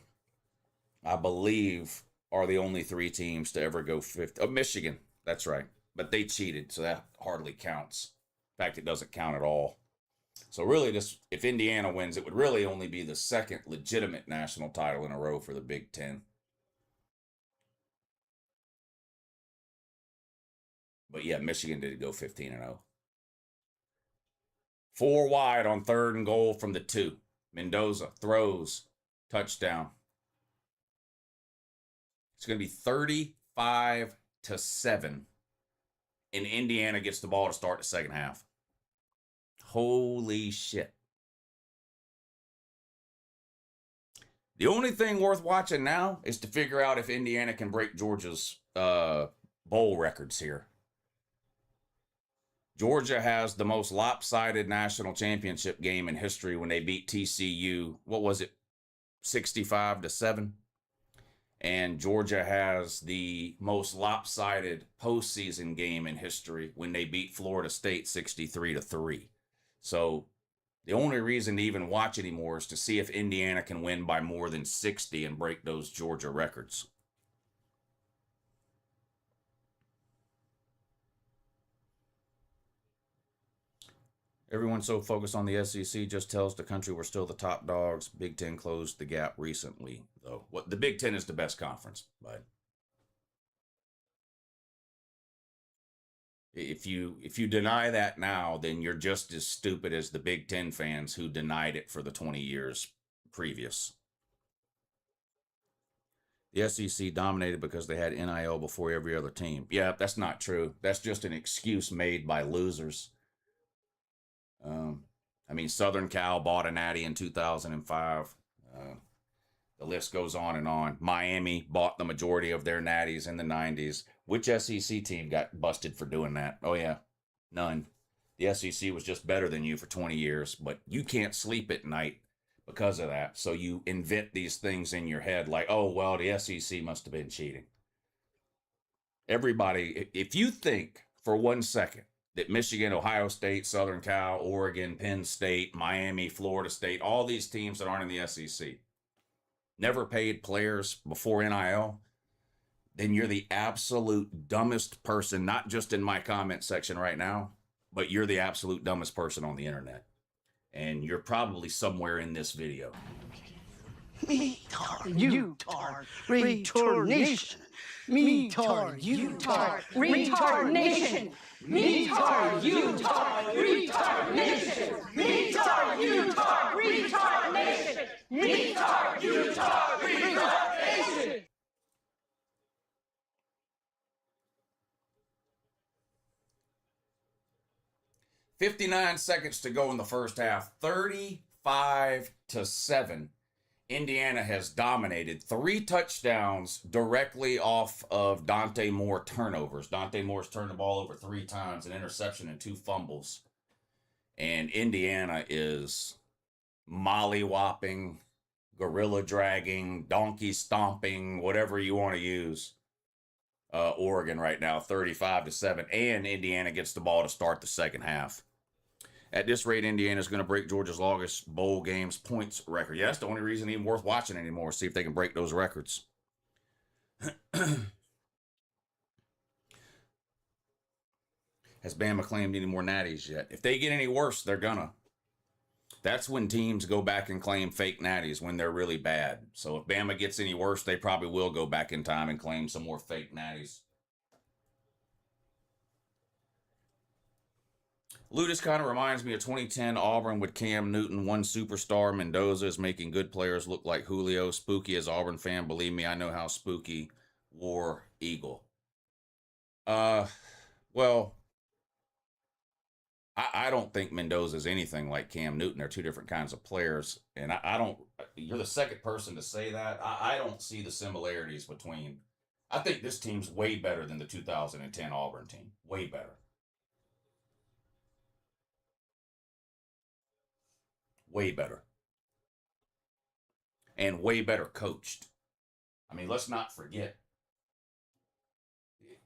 S1: I believe, are the only 3 teams to ever go 50. Oh, Michigan, that's right. But they cheated, so that hardly counts. In fact, it doesn't count at all. So really, if Indiana wins, it would really only be the second legitimate national title in a row for the Big Ten. But yeah, Michigan did go 15-0. 4 wide on third and goal from the 2. Mendoza throws, touchdown. It's going to be 35-7. And Indiana gets the ball to start the second half. Holy shit. The only thing worth watching now is to figure out if Indiana can break Georgia's bowl records here. Georgia has the most lopsided national championship game in history when they beat TCU. What was it? 65-7. And Georgia has the most lopsided postseason game in history when they beat Florida State 63-3. So the only reason to even watch anymore is to see if Indiana can win by more than 60 and break those Georgia records. Everyone so focused on the SEC just tells the country we're still the top dogs. Big Ten closed the gap recently, though. What the Big Ten is the best conference, but if you deny that now, then you're just as stupid as the Big Ten fans who denied it for the 20 years previous. The SEC dominated because they had NIL before every other team. Yeah, that's not true. That's just an excuse made by losers. I mean, Southern Cal bought a natty in 2005. The list goes on and on. Miami bought the majority of their natties in the 90s. Which SEC team got busted for doing that? Oh, yeah, none. The SEC was just better than you for 20 years, but you can't sleep at night because of that. So you invent these things in your head like, oh, well, the SEC must have been cheating. Everybody, if you think for 1 second that Michigan, Ohio State, Southern Cal, Oregon, Penn State, Miami, Florida State, all these teams that aren't in the SEC never paid players before NIL, then you're the absolute dumbest person, not just in my comment section right now, but you're the absolute dumbest person on the internet. And you're probably somewhere in this video.
S2: Retard. Retardation. Retard. Utard. Retardation. Retard. Utard. Retardation. Retard. Utard. Retardation. Retard. Utard. Retardation.
S1: 59 seconds to go in the first half. 35-7. Indiana has dominated. 3 touchdowns directly off of Dante Moore turnovers. Dante Moore's turned the ball over 3 times, an interception and 2 fumbles. And Indiana is molly-whopping, gorilla dragging, donkey stomping, whatever you want to use. Oregon right now, 35-7. And Indiana gets the ball to start the second half. At this rate, Indiana's going to break Georgia's longest bowl games points record. Yeah, that's the only reason even worth watching anymore. See if they can break those records. Has Bama claimed any more natties yet? If they get any worse, they're gonna. That's when teams go back and claim fake natties, when they're really bad. So if Bama gets any worse, they probably will go back in time and claim some more fake natties. Ludus kind of reminds me of 2010 Auburn with Cam Newton, one superstar. Mendoza is making good players look like Julio. Spooky as Auburn fan, believe me, I know how Spooky War Eagle. Well, I don't think Mendoza is anything like Cam Newton. They're 2 different kinds of players. And I don't, you're the second person to say that. I don't see the similarities between, I think this team's way better than the 2010 Auburn team. Way better. Way better. And way better coached. I mean, let's not forget.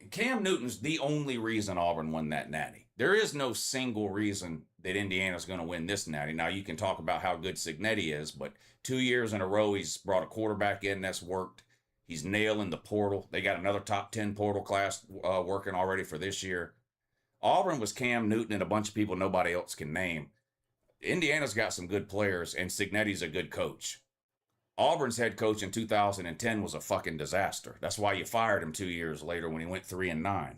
S1: Cam Newton's the only reason Auburn won that natty. There is no single reason that Indiana's going to win this natty. Now, you can talk about how good Cignetti is, but 2 years in a row, he's brought a quarterback in that's worked. He's nailing the portal. They got another top 10 portal class working already for this year. Auburn was Cam Newton and a bunch of people nobody else can name. Indiana's got some good players, and Cignetti's a good coach. Auburn's head coach in 2010 was a fucking disaster. That's why you fired him 2 years later when he went 3-9.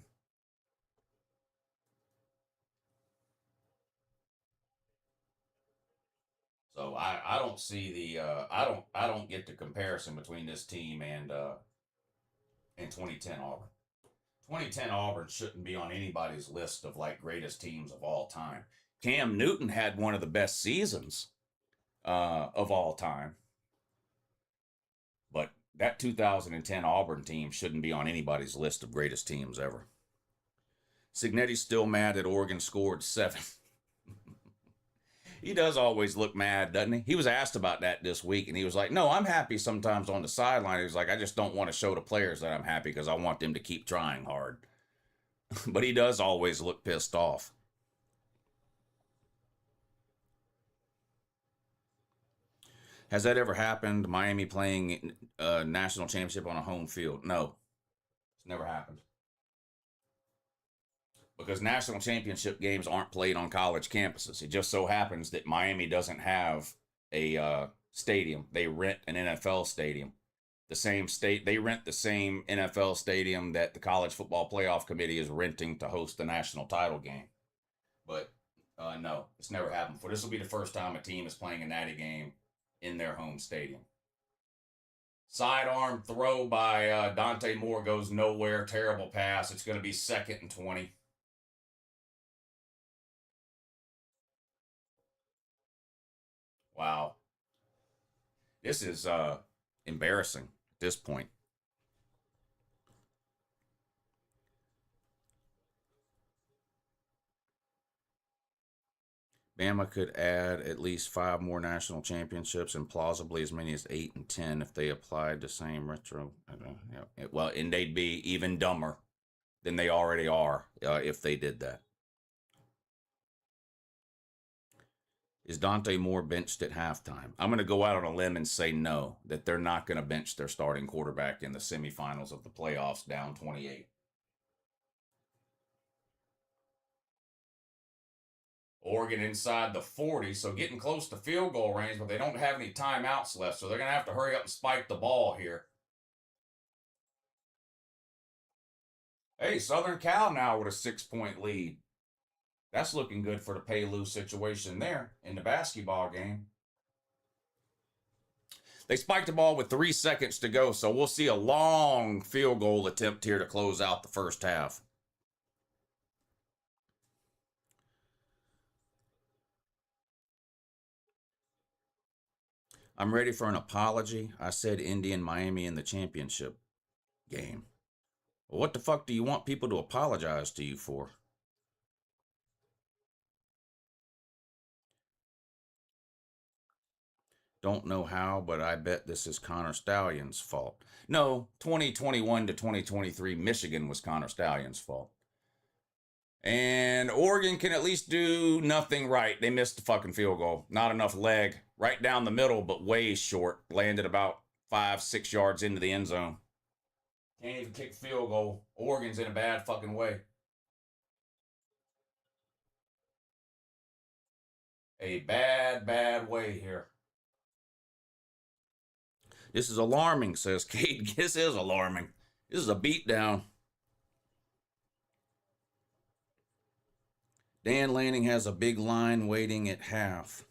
S1: So I don't see the I don't get the comparison between this team and 2010 Auburn. 2010 Auburn shouldn't be on anybody's list of like greatest teams of all time. Cam Newton had one of the best seasons of all time. But that 2010 Auburn team shouldn't be on anybody's list of greatest teams ever. Cignetti's still mad that Oregon scored 7. He does always look mad, doesn't he? He was asked about that this week, and he was like, no, I'm happy sometimes on the sideline. He was like, I just don't want to show the players that I'm happy because I want them to keep trying hard. But he does always look pissed off. Has that ever happened? Miami playing a national championship on a home field? No, it's never happened. Because national championship games aren't played on college campuses. It just so happens that Miami doesn't have a stadium. They rent an NFL stadium. The same state, they rent the same NFL stadium that the College Football Playoff Committee is renting to host the national title game. But no, it's never happened before. This will be the first time a team is playing a natty game in their home stadium. Sidearm throw by Dante Moore goes nowhere. Terrible pass. It's going to be 2nd and 20. Wow. This is embarrassing at this point. Bama could add at least 5 more national championships and plausibly as many as 8 and 10 if they applied the same retro. Well, and they'd be even dumber than they already are if they did that. Is Dante Moore benched at halftime? I'm going to go out on a limb and say no, that they're not going to bench their starting quarterback in the semifinals of the playoffs down 28. Oregon inside the 40, so getting close to field goal range, but they don't have any timeouts left, so they're going to have to hurry up and spike the ball here. Hey, Southern Cal now with a 6-point lead. That's looking good for the pay-lose situation there in the basketball game. They spiked the ball with 3 seconds to go, so we'll see a long field goal attempt here to close out the first half. I'm ready for an apology. I said Indy and Miami in the championship game. Well, what the fuck do you want people to apologize to you for? Don't know how, but I bet this is Connor Stallion's fault. No, 2021 to 2023, Michigan was Connor Stallion's fault. And Oregon can at least do nothing right. They missed the fucking field goal. Not enough leg. Right down the middle, but way short. Landed about 5-6 yards into the end zone. Can't even kick field goal. Oregon's in a bad fucking way. A bad, bad way here. This is alarming, says Kate. This is alarming. This is a beatdown. Dan Lanning has a big line waiting at half.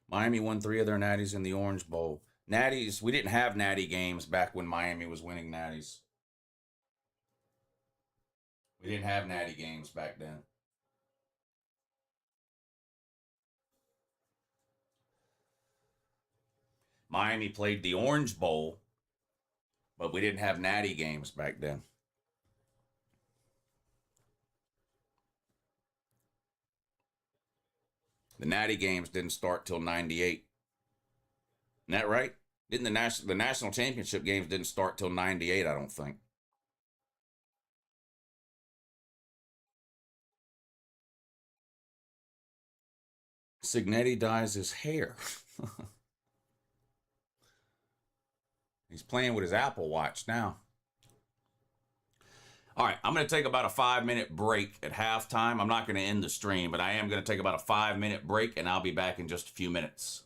S1: Miami won 3 of their natties in the Orange Bowl. Natties, we didn't have natty games back when Miami was winning natties. We didn't have natty games back then. Miami played the Orange Bowl, but we didn't have natty games back then. The natty games didn't start till 98. Isn't that right? Didn't the national championship games didn't start till 98, I don't think. Signetti dyes his hair. He's playing with his Apple Watch now. All right, I'm going to take about a 5-minute break at halftime. I'm not going to end the stream, but I am going to take about a 5-minute break, and I'll be back in just a few minutes.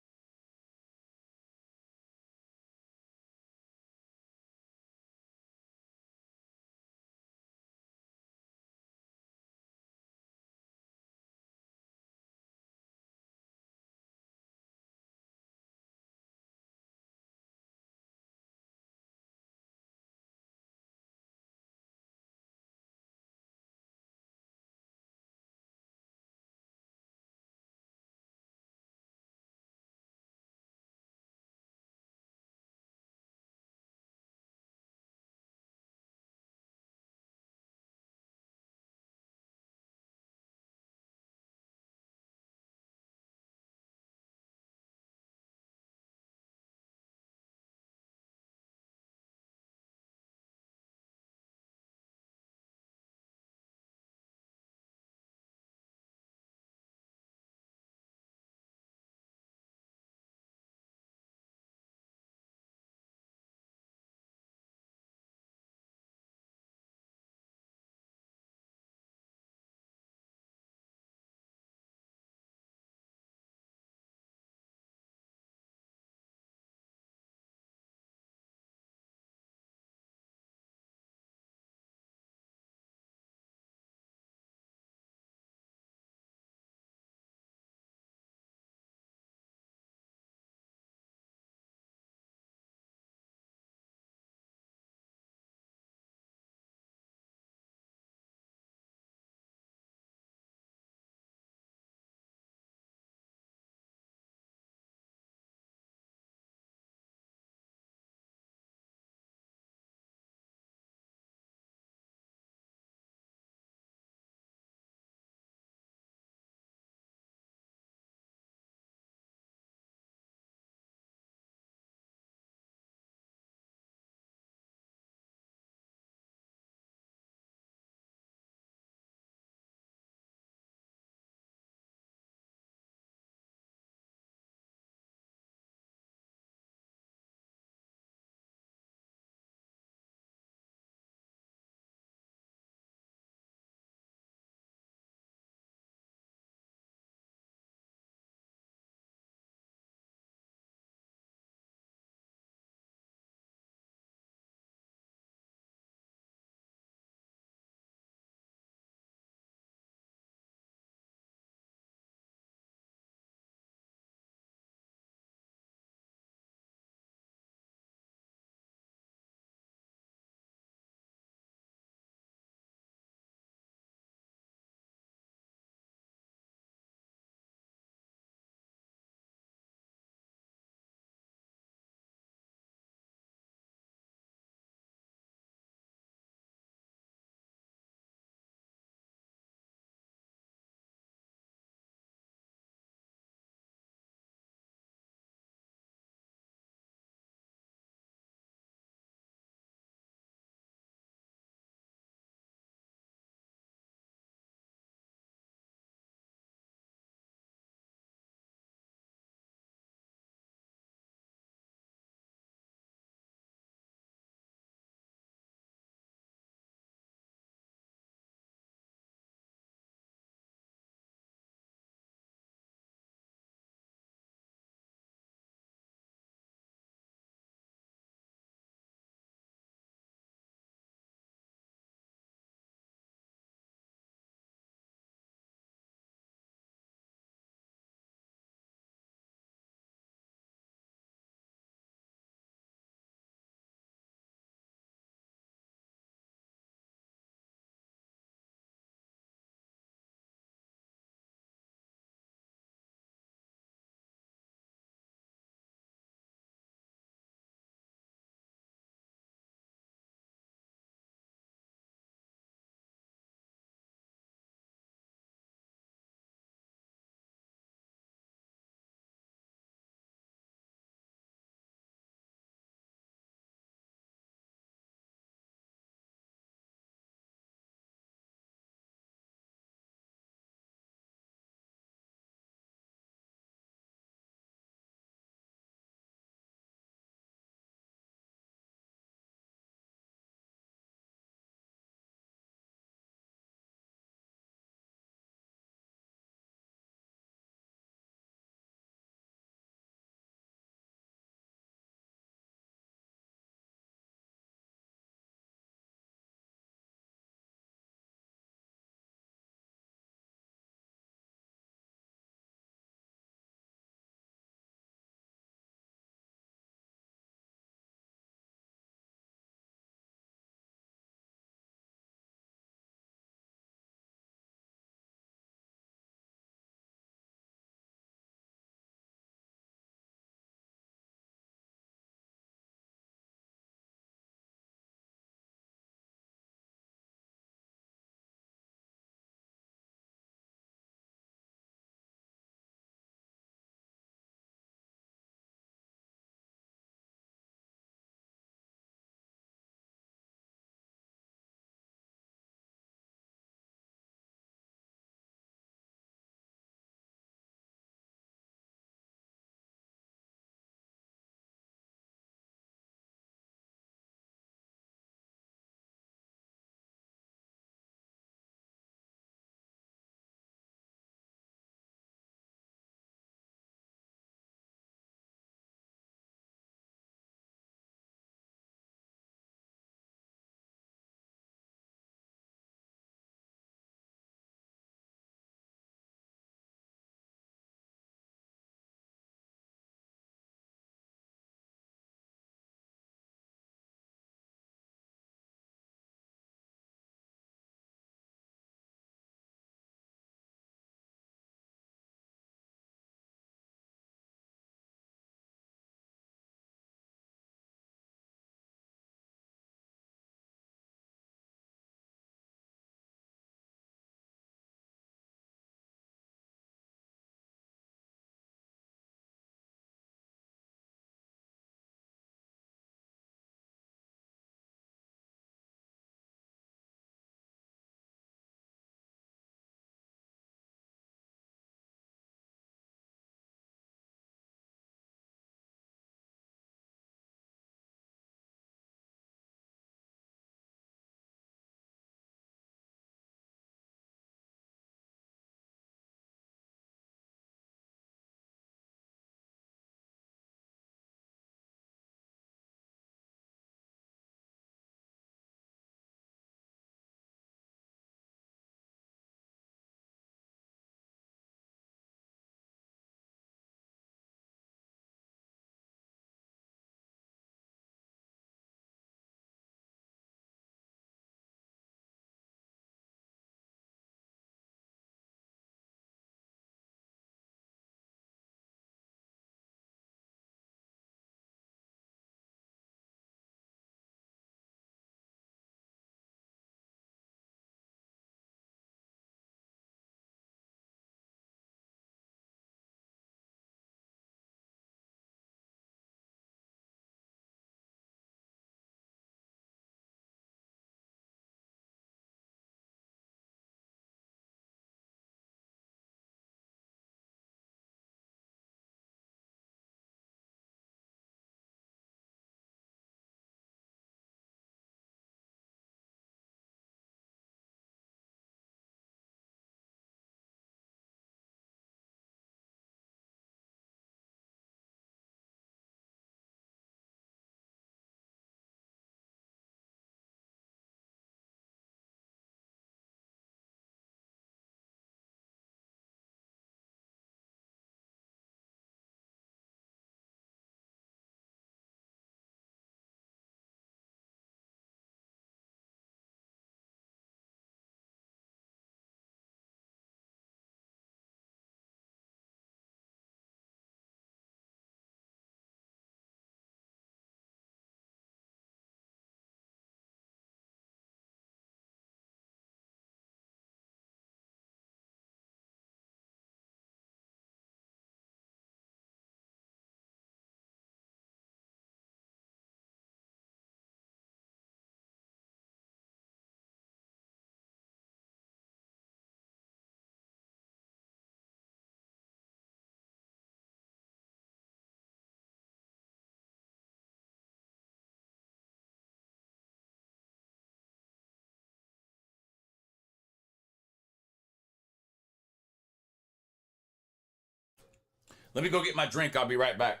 S1: Let me go get my drink. I'll be right back.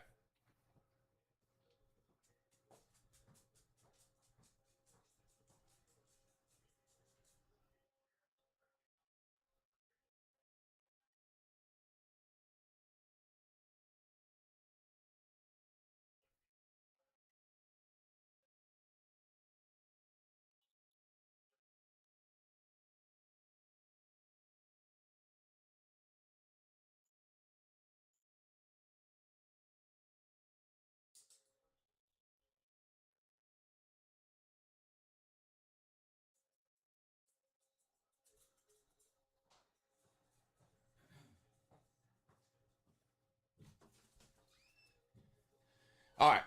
S1: All right.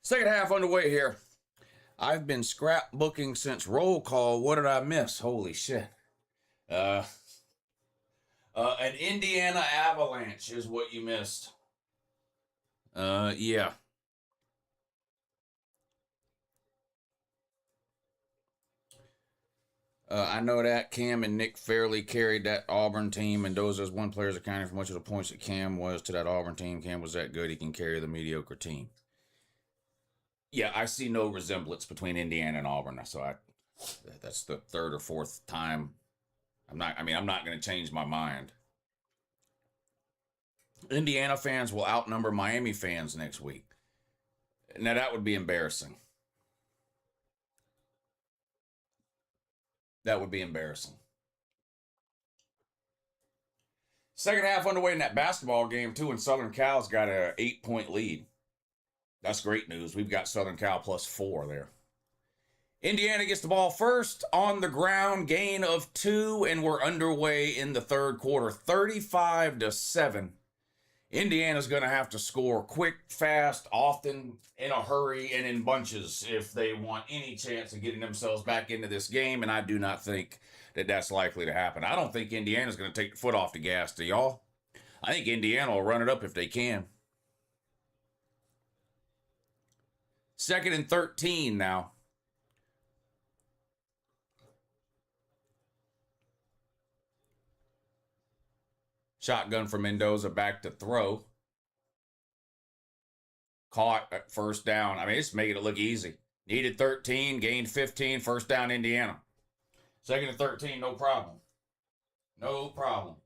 S1: Second half underway here. I've been scrapbooking since roll call. What did I miss? Holy shit. An Indiana Avalanche is what you missed. Yeah. I know that Cam and Nick Fairley carried that Auburn team. Mendoza's one player's accounting for much of the points that Cam was to that Auburn team. Cam was that good. He can carry the mediocre team. Yeah, I see no resemblance between Indiana and Auburn. So that's the third or fourth time. I'm not going to change my mind. Indiana fans will outnumber Miami fans next week. Now that would be embarrassing. That would be embarrassing. Second half underway in that basketball game, too, and Southern Cal's got an 8-point lead. That's great news. We've got Southern Cal +4 there. Indiana gets the ball first on the ground, gain of 2, and we're underway in the third quarter, 35-7. Indiana's going to have to score quick, fast, often, in a hurry, and in bunches if they want any chance of getting themselves back into this game, and I do not think that that's likely to happen. I don't think Indiana's going to take the foot off the gas, do y'all? I think Indiana will run it up if they can. 2nd and 13 now. Shotgun for Mendoza, back to throw. Caught at first down. I mean, it's making it look easy. Needed 13, gained 15, first down Indiana. 2nd and 13, no problem. No problem.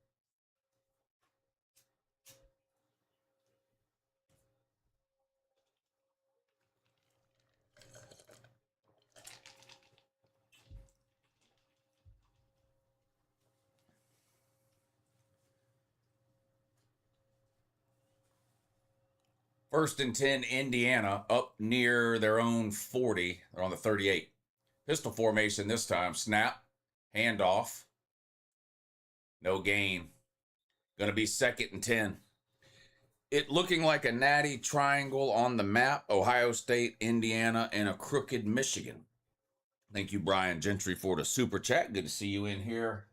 S1: First and 10, Indiana, up near their own 40. They're on the 38. Pistol formation this time. Snap, handoff. No gain. Going to be 2nd and 10. It looking like a natty triangle on the map. Ohio State, Indiana, and a crooked Michigan. Thank you, Brian Gentry, for the super chat. Good to see you in here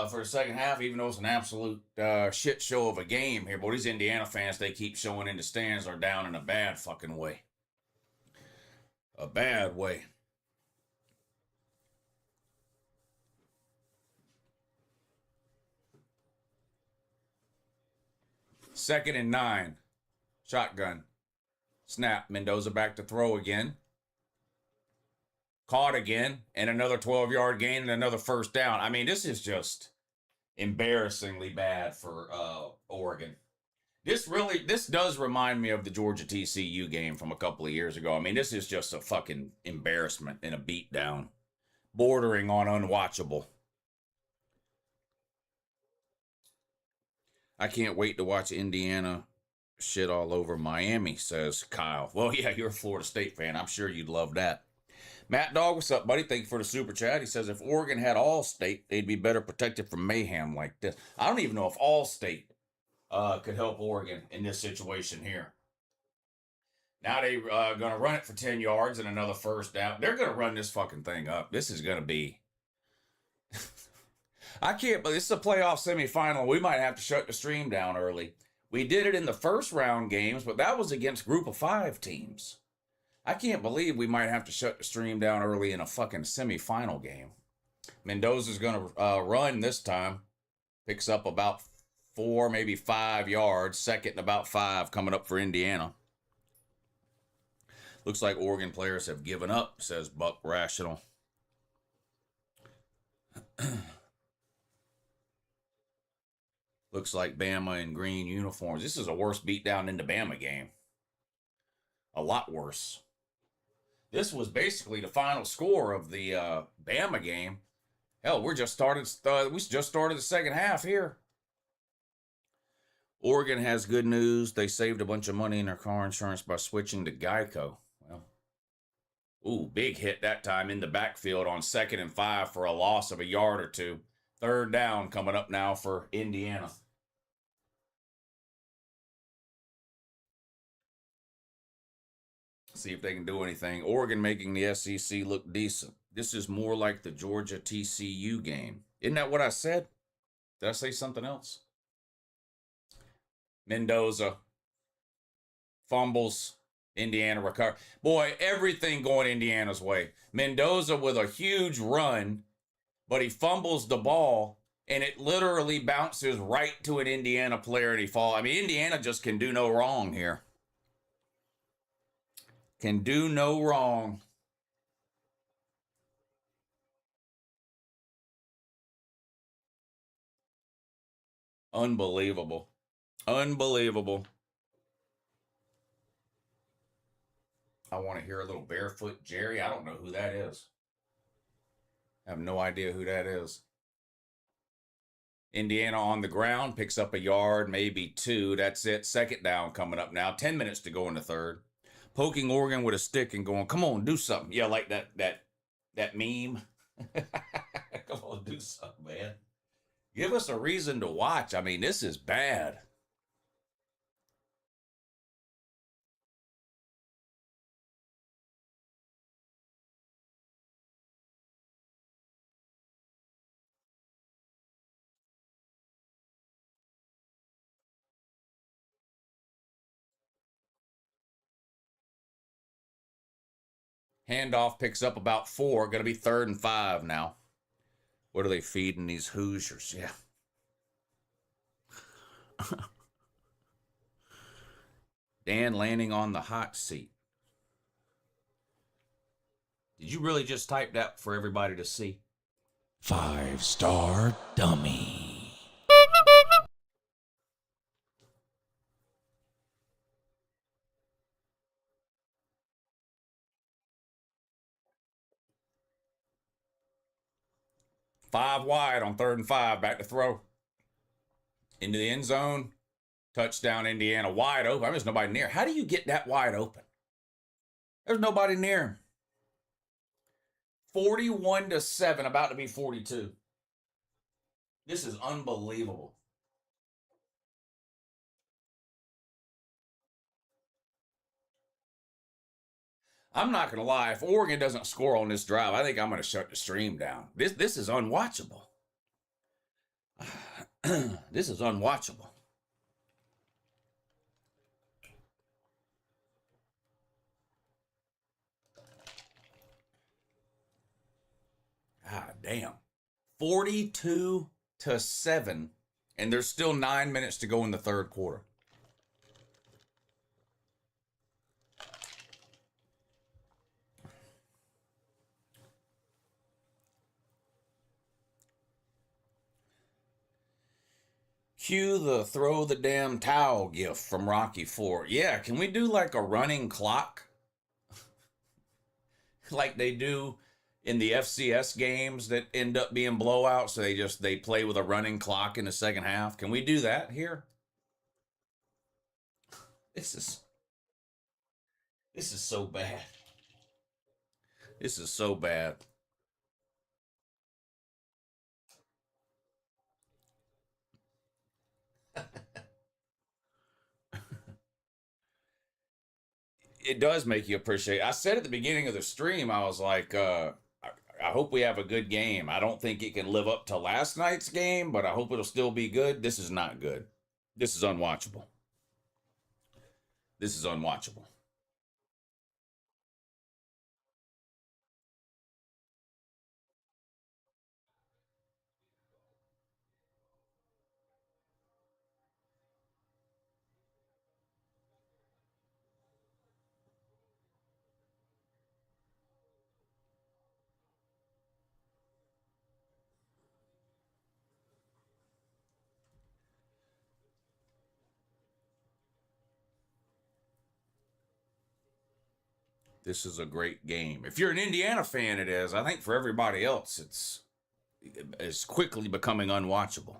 S1: for the second half, even though it's an absolute shit show of a game here. Boy, these Indiana fans, they keep showing in the stands, are down in a bad fucking way. A bad way. Second and 9. Shotgun. Snap. Mendoza back to throw again. Caught again, and another 12-yard gain and another first down. I mean, this is just embarrassingly bad for Oregon. This does remind me of the Georgia TCU game from a couple of years ago. I mean, this is just a fucking embarrassment and a beatdown, bordering on unwatchable. I can't wait to watch Indiana shit all over Miami, says Kyle. Well, yeah, you're a Florida State fan. I'm sure you'd love that. Matt Dog, what's up, buddy? Thank you for the super chat. He says, if Oregon had All-State, they'd be better protected from mayhem like this. I don't even know if All-State could help Oregon in this situation here. Now they're going to run it for 10 yards and another first down. They're going to run this fucking thing up. This is going to be... I can't believe this is a playoff semifinal. We might have to shut the stream down early. We did it in the first round games, but that was against group of 5 teams. I can't believe we might have to shut the stream down early in a fucking semifinal game. Mendoza's going to run this time. Picks up about 4, maybe 5 yards. Second and about 5 coming up for Indiana. Looks like Oregon players have given up, says Buck Rational. Looks like Bama in green uniforms. This is a worse beatdown in the Bama game. A lot worse. This was basically the final score of the Bama game. Hell, we just started the second half here. Oregon has good news. They saved a bunch of money in their car insurance by switching to Geico. Well, ooh, big hit that time in the backfield on 2nd and 5 for a loss of a yard or 2. 3rd down coming up now for Indiana. See if they can do anything. Oregon making the SEC look decent. This is more like the Georgia TCU game. Isn't that what I said? Did I say something else? Mendoza fumbles. Indiana recover. Boy, everything going Indiana's way. Mendoza with a huge run, but he fumbles the ball, and it literally bounces right to an Indiana player, and he falls. I mean, Indiana just can do no wrong here. Can do no wrong. Unbelievable. Unbelievable. I want to hear a little Barefoot Jerry. I don't know who that is. I have no idea who that is. Indiana on the ground, picks up a yard, maybe 2. That's it. 2nd down coming up now. 10 minutes to go in the 3rd. Poking Oregon with a stick and going, come on, do something. Yeah, like that meme. Come on, do something, man. Give us a reason to watch. I mean, this is bad. Handoff picks up about 4. Going to be 3rd and 5 now. What are they feeding these Hoosiers? Yeah. Dan landing on the hot seat. Did you really just type that for everybody to see? 5-star dummy. Five wide on 3rd and 5. Back to throw. Into the end zone. Touchdown, Indiana. Wide open. I mean, there's nobody near. How do you get that wide open? There's nobody near. 41-7, about to be 42. This is unbelievable. I'm not going to lie. If Oregon doesn't score on this drive, I think I'm going to shut the stream down. This is unwatchable. This is unwatchable. God damn. 42-7, and there's still 9 minutes to go in the 3rd quarter. Cue the throw the damn towel gif from Rocky IV. Yeah, can we do like a running clock? Like they do in the FCS games that end up being blowouts, so they play with a running clock in the second half. Can we do that here? This is so bad. This is so bad. It does make you appreciate. I said at the beginning of the stream, I was like, I hope we have a good game. I don't think it can live up to last night's game, but I hope it'll still be good. This is not good. This is unwatchable. This is unwatchable. This is a great game. If you're an Indiana fan, it is. I think for everybody else, it's quickly becoming unwatchable.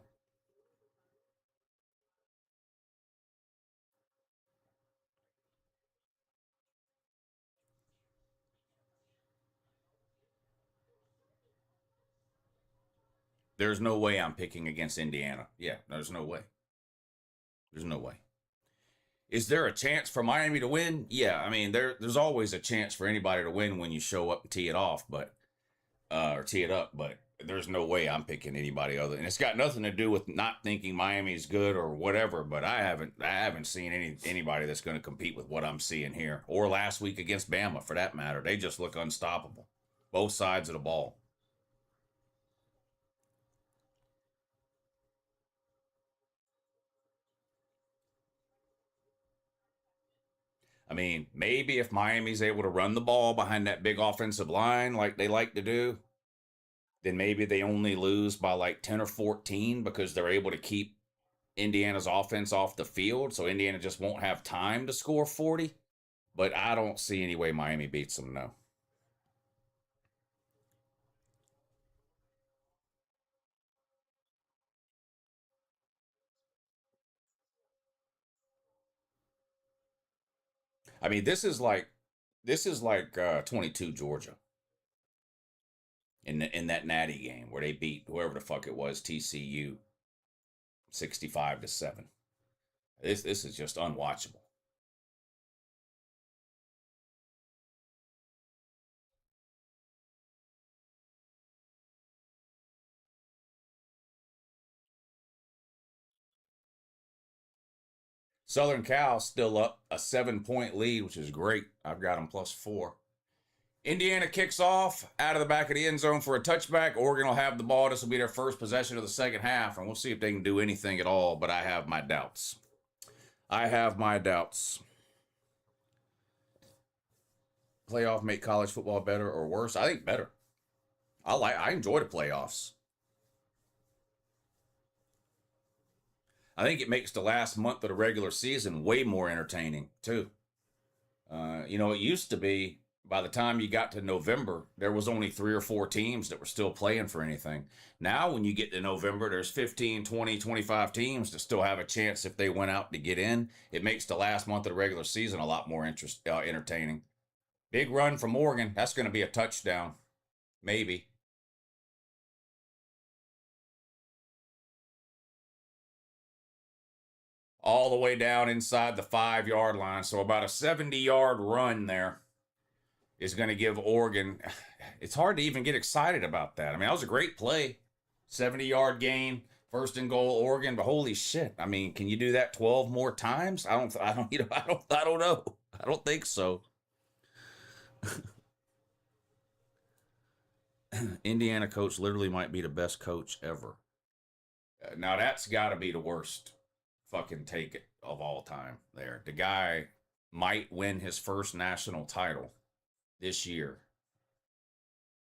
S1: There's no way I'm picking against Indiana. Yeah, there's no way. There's no way. Is there a chance for Miami to win? Yeah, I mean there's always a chance for anybody to win when you show up and tee it off, but or tee it up, but there's no way I'm picking anybody other. And it's got nothing to do with not thinking Miami's good or whatever, but I haven't seen anybody that's going to compete with what I'm seeing here or last week against Bama for that matter. They just look unstoppable. Both sides of the ball. I mean, maybe if Miami's able to run the ball behind that big offensive line like they like to do, then maybe they only lose by like 10 or 14 because they're able to keep Indiana's offense off the field. So Indiana just won't have time to score 40. But I don't see any way Miami beats them, no. I mean, this is like 22 Georgia in that Natty game where they beat whoever the fuck it was, TCU 65-7. This is just unwatchable. Southern Cal still up a 7-point lead, which is great. I've got them +4. Indiana kicks off out of the back of the end zone for a touchback. Oregon will have the ball. This will be their first possession of the second half, and we'll see if they can do anything at all, but I have my doubts. I have my doubts. Playoff make college football better or worse? I think better. I enjoy the playoffs. I think it makes the last month of the regular season way more entertaining, too. It used to be by the time you got to November, there was only 3 or 4 teams that were still playing for anything. Now, when you get to November, there's 15, 20, 25 teams that still have a chance if they went out to get in. It makes the last month of the regular season a lot more entertaining. Big run from Oregon. That's going to be a touchdown. Maybe. All the way down inside the 5-yard line. So about a 70-yard run there is going to give Oregon. It's hard to even get excited about that. I mean, that was a great play. 70-yard gain, first and goal, Oregon. But holy shit! I mean, can you do that 12 more times? I don't know. I don't think so. Indiana coach literally might be the best coach ever. Now that's got to be the worst fucking take it of all time there. The guy might win his first national title this year,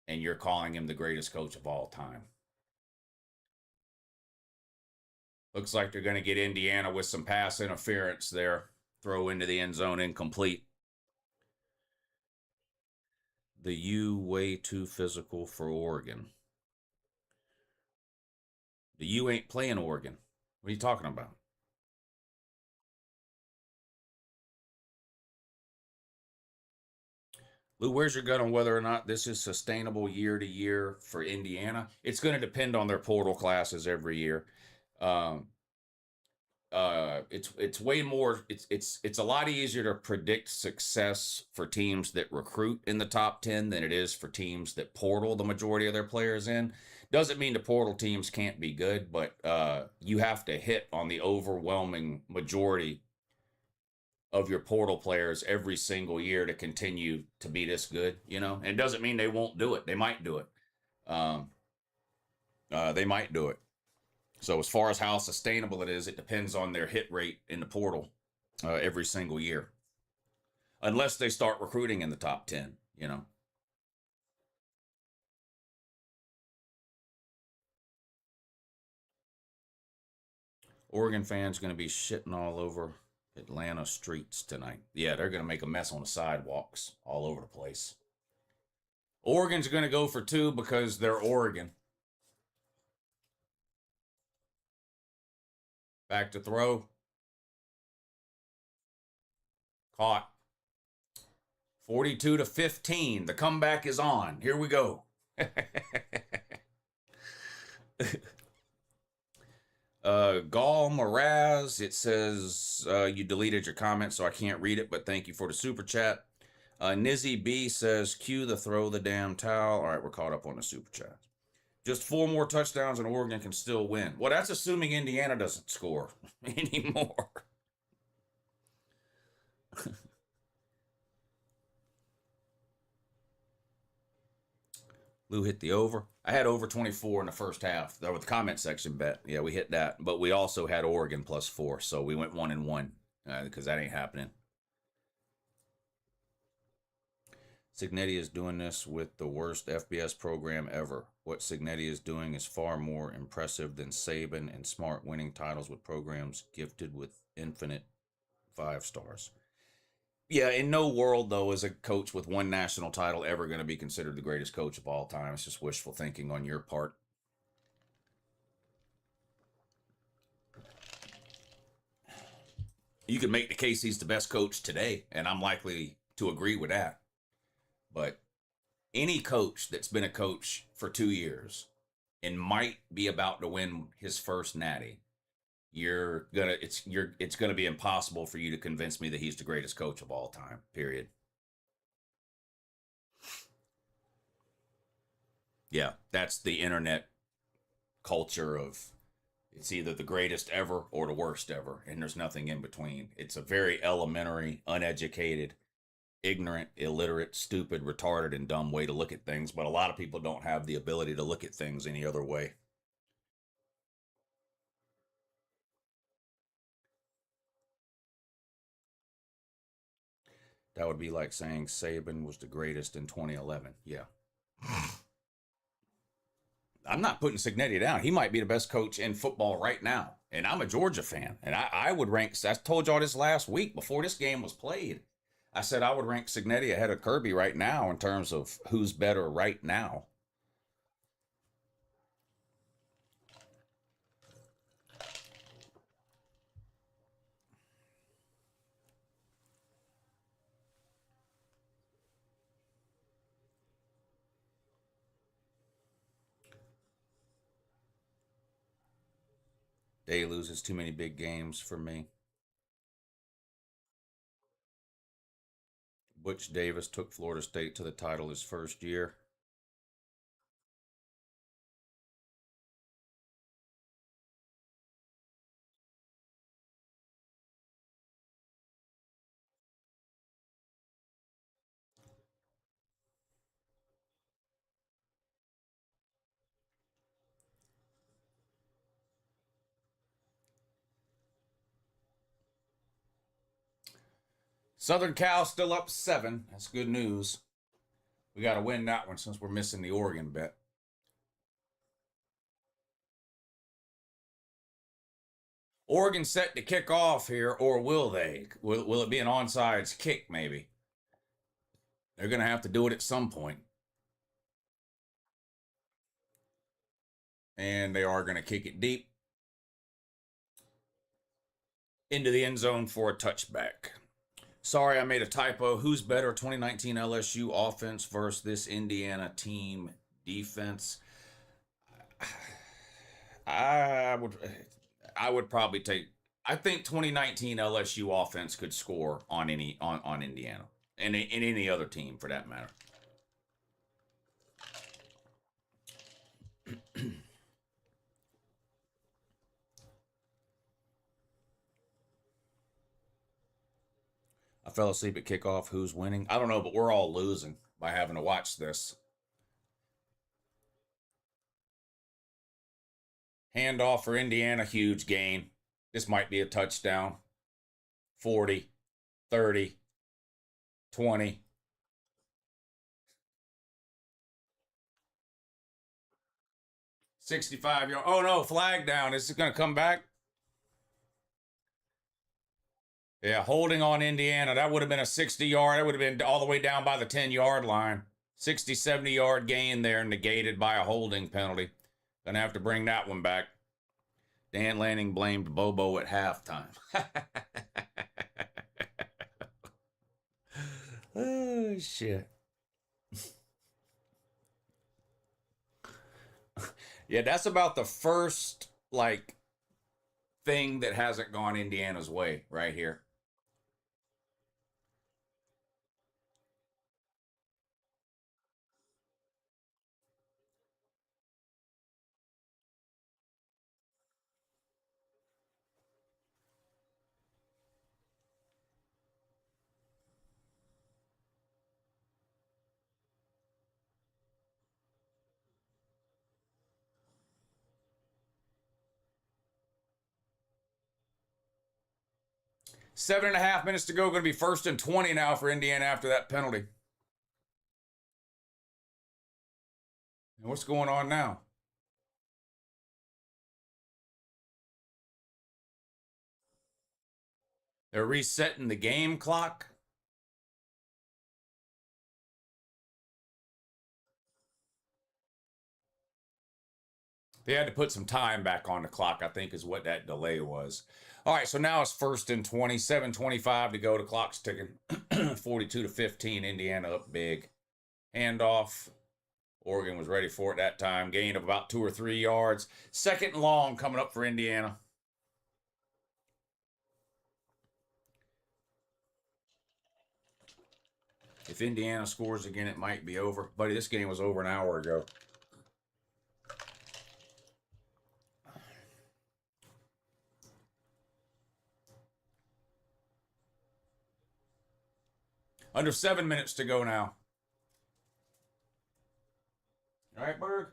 S1: and you're calling him the greatest coach of all time. Looks like they're going to get Indiana with some pass interference there. Throw into the end zone, incomplete. The U way too physical for Oregon. The U ain't playing Oregon. What are you talking about? Lou, where's your gut on whether or not this is sustainable year to year for Indiana? It's going to depend on their portal classes every year. Um, it's way more. It's a lot easier to predict success for teams that recruit in the top 10 than it is for teams that portal the majority of their players in. Doesn't mean the portal teams can't be good, but you have to hit on the overwhelming majority of your portal players every single year to continue to be this good, And it doesn't mean they won't do it. They might do it. They might do it. So as far as how sustainable it is, it depends on their hit rate in the portal every single year. Unless they start recruiting in the top 10, Oregon fans going to be shitting all over Atlanta streets tonight. Yeah, they're going to make a mess on the sidewalks all over the place. Oregon's going to go for 2 because they're Oregon. Back to throw. Caught. 42-15. The comeback is on. Here we go. Gall Moraz, it says you deleted your comment, so I can't read it, but thank you for the super chat. Nizzy B says, cue the throw the damn towel. All right, we're caught up on the super chat. Just 4 more touchdowns and Oregon can still win. Well, that's assuming Indiana doesn't score anymore. Lou hit the over. I had over 24 in the first half. That was the comment section bet. Yeah, we hit that. But we also had Oregon +4, so we went 1-1 because that ain't happening. Signetti is doing this with the worst FBS program ever. What Signetti is doing is far more impressive than Saban and Smart winning titles with programs gifted with infinite 5 stars. Yeah, in no world, though, is a coach with 1 national title ever going to be considered the greatest coach of all time. It's just wishful thinking on your part. You can make the case he's the best coach today, and I'm likely to agree with that. But any coach that's been a coach for 2 years and might be about to win his first natty, it's gonna be impossible for you to convince me that he's the greatest coach of all time. Period. Yeah, that's the internet culture of it's either the greatest ever or the worst ever, and there's nothing in between. It's a very elementary, uneducated, ignorant, illiterate, stupid, retarded, and dumb way to look at things, but a lot of people don't have the ability to look at things any other way. That would be like saying Saban was the greatest in 2011. Yeah. I'm not putting Signetti down. He might be the best coach in football right now. And I'm a Georgia fan. And I would rank, I told y'all this last week before this game was played. I said I would rank Signetti ahead of Kirby right now in terms of who's better right now. Day loses too many big games for me. Butch Davis took Florida State to the title his first year. Southern Cal still up 7. That's good news. We got to win that one since we're missing the Oregon bet. Oregon set to kick off here, or will they? Will it be an onside kick, maybe? They're going to have to do it at some point. And they are going to kick it deep into the end zone for a touchback. Sorry, I made a typo. Who's better, 2019 LSU offense versus this Indiana team defense? I would probably take. I think 2019 LSU offense could score on Indiana and any other team for that matter. I fell asleep at kickoff. Who's winning? I don't know, but we're all losing by having to watch this. Handoff for Indiana, huge gain. This might be a touchdown. 40, 30, 20. 65 yard. Oh no, flag down. Is it going to come back? Yeah, holding on Indiana. That would have been a 60-yard. That would have been all the way down by the 10-yard line. 60, 70-yard gain there, negated by a holding penalty. Gonna have to bring that one back. Dan Lanning blamed Bobo at halftime. Oh, shit. Yeah, that's about the first, like, thing that hasn't gone Indiana's way right here. Seven and a half minutes to go. Going to be 1st and 20 now for Indiana after that penalty. And what's going on now? They're resetting the game clock. They had to put some time back on the clock, I think, is what that delay was. All right, so now it's 1st and 20, 7:25 to go. The clock's ticking. 42-15, Indiana up big. Handoff. Oregon was ready for it that time. Gain of about 2 or 3 yards. 2nd and long coming up for Indiana. If Indiana scores again, it might be over. Buddy, this game was over an hour ago. Under 7 minutes to go now. All right, Berg.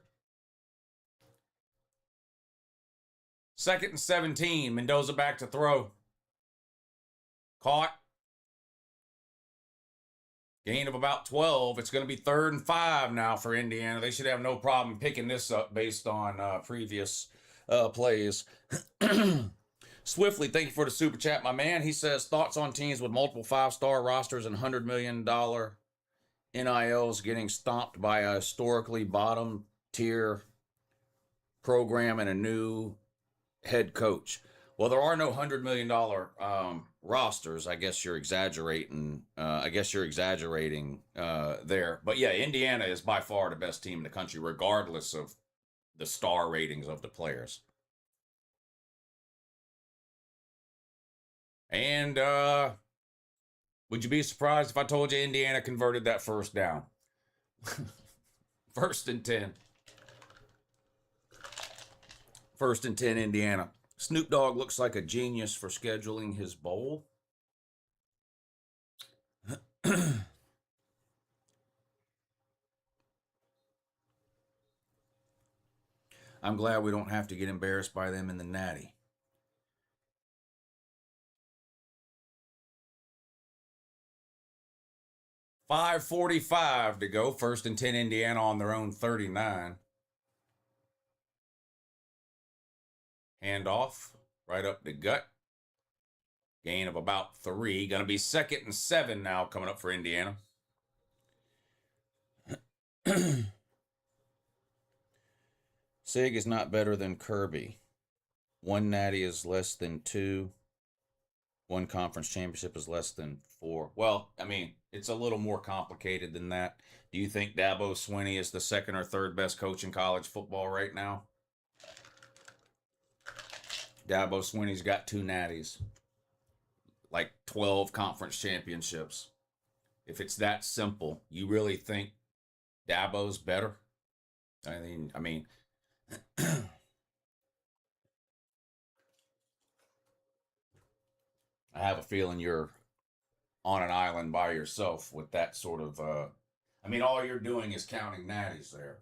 S1: 2nd and 17. Mendoza back to throw. Caught. Gain of about 12. It's going to be 3rd and 5 now for Indiana. They should have no problem picking this up based on previous plays. Swiftly, thank you for the super chat, my man. He says, thoughts on teams with multiple 5-star rosters and $100 million NILs getting stomped by a historically bottom tier program and a new head coach. Well, there are no $100 million rosters. I guess you're exaggerating. There. But yeah, Indiana is by far the best team in the country, regardless of the star ratings of the players. And would you be surprised if I told you Indiana converted that 1st down? 1st and 10. 1st and 10, Indiana. Snoop Dogg looks like a genius for scheduling his bowl. I'm glad we don't have to get embarrassed by them in the Natty. $5:45 to go. 1st and 10, Indiana on their own 39. Handoff right up the gut. Gain of about 3. Going to be 2nd and 7 now coming up for Indiana. Sig is not better than Kirby. 1 natty is less than 2. 1 conference championship is less than 4. Well, I mean, it's a little more complicated than that. Do you think Dabo Swinney is the 2nd or 3rd best coach in college football right now? Dabo Swinney's got 2 natties. Like 12 conference championships. If it's that simple, you really think Dabo's better? I mean, I have a feeling you're on an island by yourself with that sort of, all you're doing is counting natties there.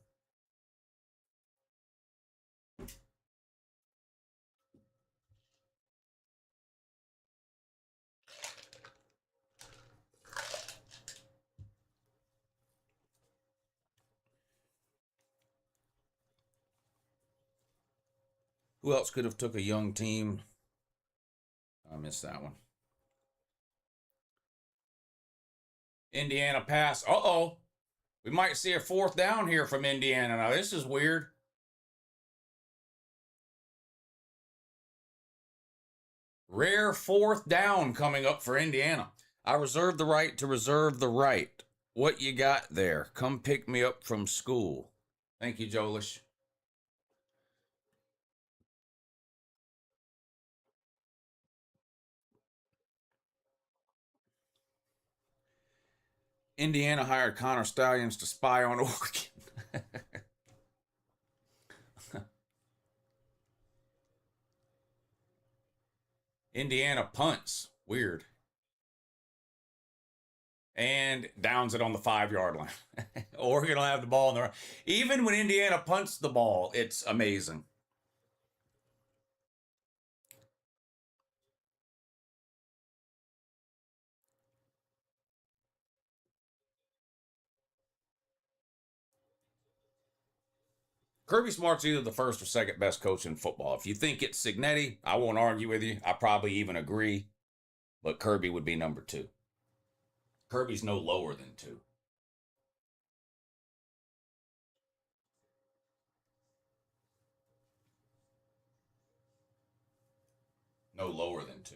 S1: Who else could have took a young team? I missed that one. Indiana pass. Uh-oh. We might see a 4th down here from Indiana. Now, this is weird. Rare 4th down coming up for Indiana. I reserve the right to reserve the right. What you got there? Come pick me up from school. Thank you, Jolish. Indiana hired Connor Stallions to spy on Oregon. Indiana punts. Weird. And downs it on the 5-yard line. Oregon will have the ball in the... Even when Indiana punts the ball, it's amazing. Kirby Smart's either the first or second best coach in football. If you think it's Cignetti, I won't argue with you. I probably even agree. But Kirby would be number 2. Kirby's no lower than 2. No lower than 2.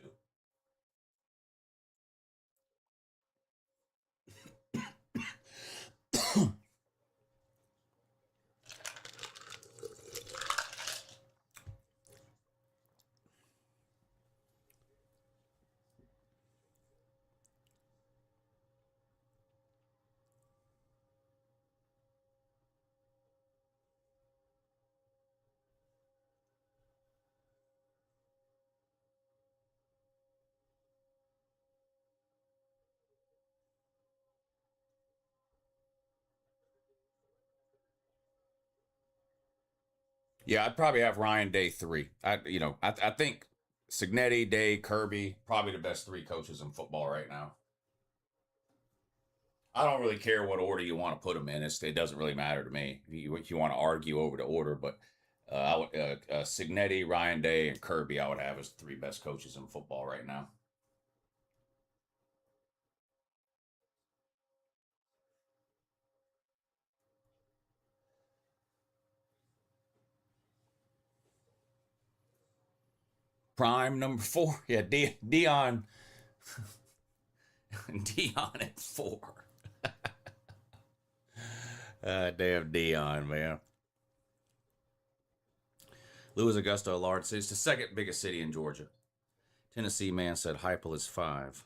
S1: Yeah, I'd probably have Ryan Day 3. I think Cignetti, Day, Kirby, probably the best 3 coaches in football right now. I don't really care what order you want to put them in. It doesn't really matter to me. If you want to argue over the order, but Cignetti, Ryan Day, and Kirby, I would have as 3 best coaches in football right now. Prime number 4. Yeah, Dion. Dion at 4. Damn Dion, man. Louis Augusta, a large city. It's the 2nd biggest city in Georgia. Tennessee man said Heupel is 5.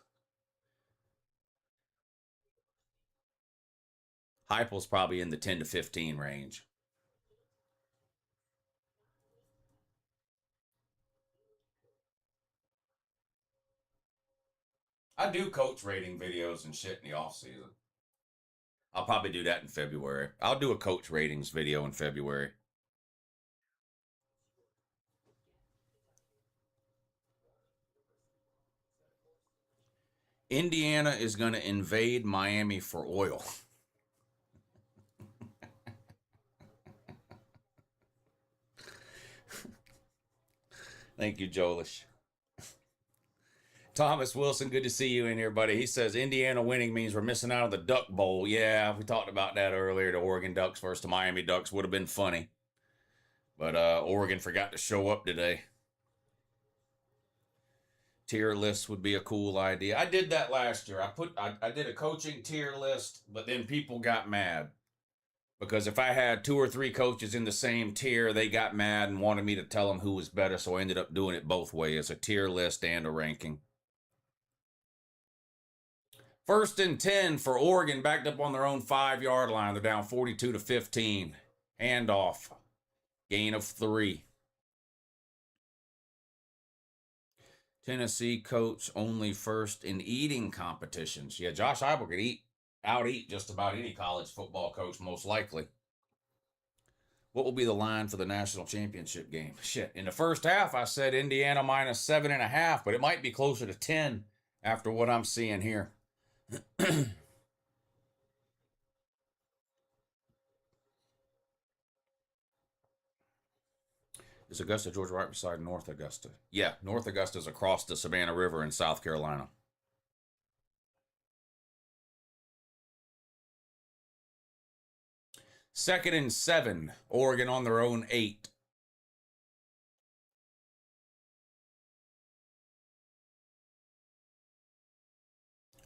S1: Heupel's probably in the 10 to 15 range. I do coach rating videos and shit in the off season. I'll probably do that in February. I'll do a coach ratings video in February. Indiana is going to invade Miami for oil. Thank you, Jolish. Thomas Wilson, good to see you in here, buddy. He says Indiana winning means we're missing out on the Duck Bowl. Yeah, we talked about that earlier. The Oregon Ducks versus the Miami Ducks would have been funny. But Oregon forgot to show up today. Tier list would be a cool idea. I did that last year. I did a coaching tier list, but then people got mad. Because if I had 2 or 3 coaches in the same tier, they got mad and wanted me to tell them who was better. So I ended up doing it both ways, a tier list and a ranking. 1st and 10 for Oregon, backed up on their own 5-yard line. They're down 42 to 15. Handoff. Gain of 3. Tennessee coach only 1st in eating competitions. Yeah, Josh Heupel could out-eat just about any college football coach, most likely. What will be the line for the national championship game? Shit, in the first half, I said Indiana minus 7.5, but it might be closer to 10 after what I'm seeing here. Is Augusta, Georgia right beside North Augusta? Yeah, North Augusta is across the Savannah River in South Carolina. 2nd and 7. Oregon on their own 8.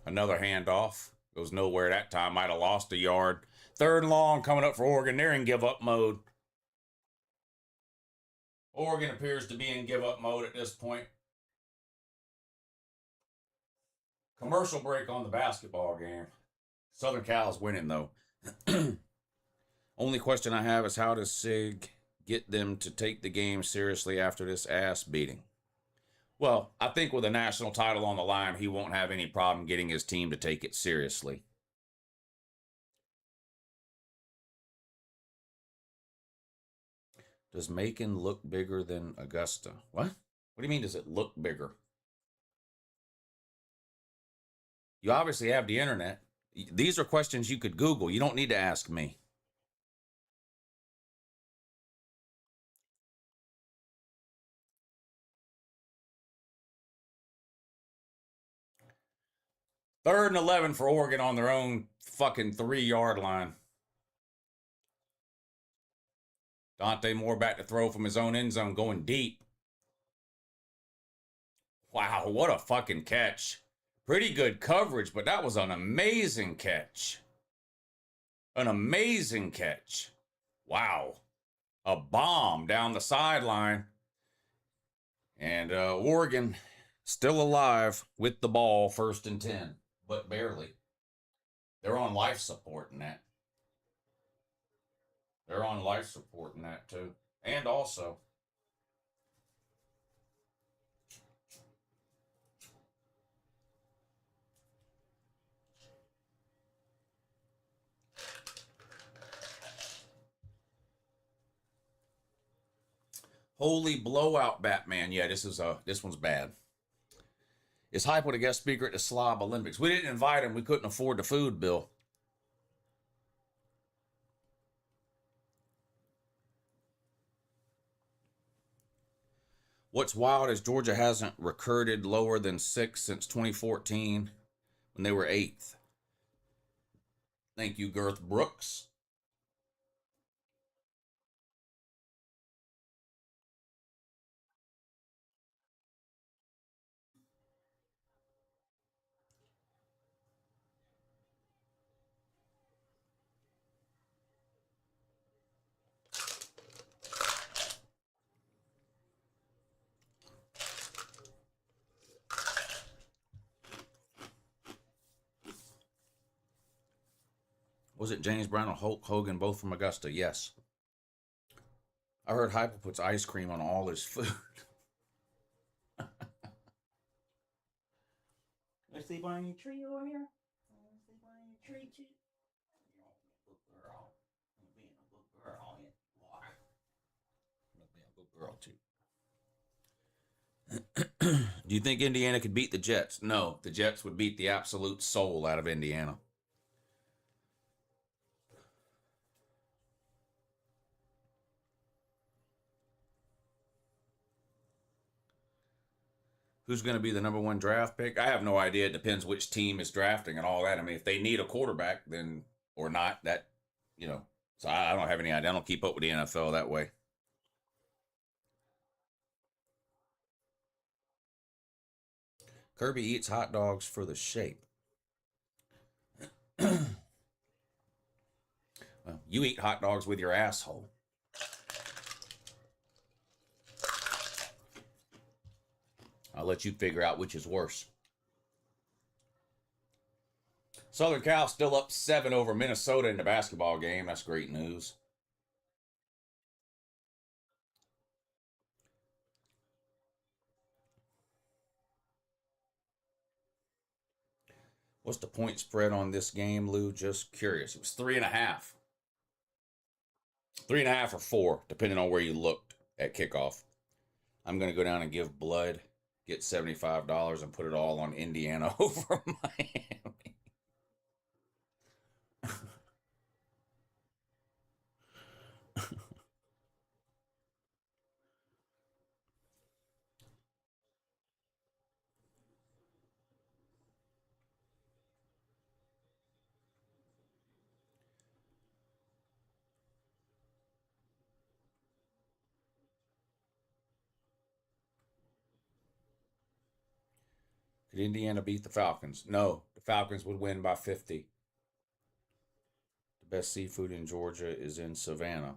S1: Another handoff. Goes nowhere that time. Might have lost a yard. 3rd and long coming up for Oregon. They're in give-up mode. Oregon appears to be in give-up mode at this point. Commercial break on the basketball game. Southern Cal's winning, though. Only question I have is how does Sig get them to take the game seriously after this ass beating? Well, I think with a national title on the line, he won't have any problem getting his team to take it seriously. Does Macon look bigger than Augusta? What? What do you mean, does it look bigger? You obviously have the internet. These are questions you could Google. You don't need to ask me. Third and 11 for Oregon on their own fucking 3-yard line. Dante Moore back to throw from his own end zone, going deep. Wow, what a fucking catch. Pretty good coverage, but that was an amazing catch. An amazing catch. Wow. A bomb down the sideline. And Oregon still alive with the ball, 1st and 10, but barely. They're on life support in that. They're on life support in that too. And also, holy blowout, Batman. Yeah, this one's bad. Is Hype a guest speaker at the Slob Olympics? We didn't invite him. We couldn't afford the food bill. What's wild is Georgia hasn't recruited lower than 6th since 2014 when they were 8th. Thank you, Girth Brooks. Was it James Brown and Hulk Hogan, both from Augusta? Yes. I heard Hyper puts ice cream on all his food. Let's sleep on your tree over here. Let's sleep on your tree too. You're a good girl. You're being a good girl. You are. You're being a good girl too. Do you think Indiana could beat the Jets? No, the Jets would beat the absolute soul out of Indiana. Who's going to be the number 1 draft pick? I have no idea. It depends which team is drafting and all that. I mean, if they need a quarterback, then or not, that, you know. So I don't have any idea. I don't keep up with the NFL that way. Kirby eats hot dogs for the shape. Well, you eat hot dogs with your asshole. I'll let you figure out which is worse. Southern Cal still up 7 over Minnesota in the basketball game. That's great news. What's the point spread on this game, Lou? Just curious. It was 3.5. 3.5 or 4, depending on where you looked at kickoff. I'm going to go down and give blood, get $75, and put it all on Indiana over Miami. Could Indiana beat the Falcons? No, the Falcons would win by 50. The best seafood in Georgia is in Savannah.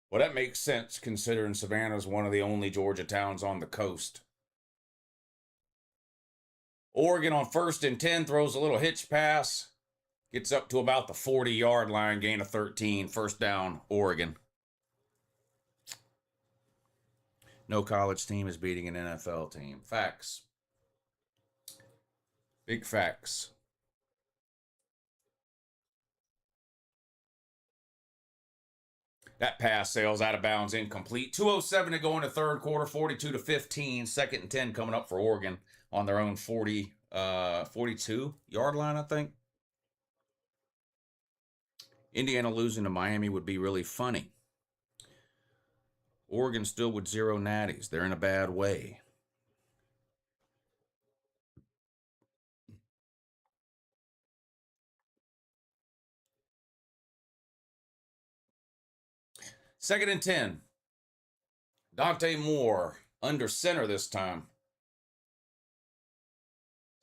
S1: Well, that makes sense considering Savannah is one of the only Georgia towns on the coast. Oregon on 1st and 10 throws a little hitch pass. Gets up to about the 40-yard line, gain of 13. First down, Oregon. No college team is beating an NFL team. Facts. Big facts. That pass sails out of bounds, incomplete. 2:07 to go in the third quarter, 42-15. 2nd and 10 coming up for Oregon on their own 42-yard line, I think. Indiana losing to Miami would be really funny. Oregon still with 0 natties. They're in a bad way. Second and 10. Dante Moore under center this time.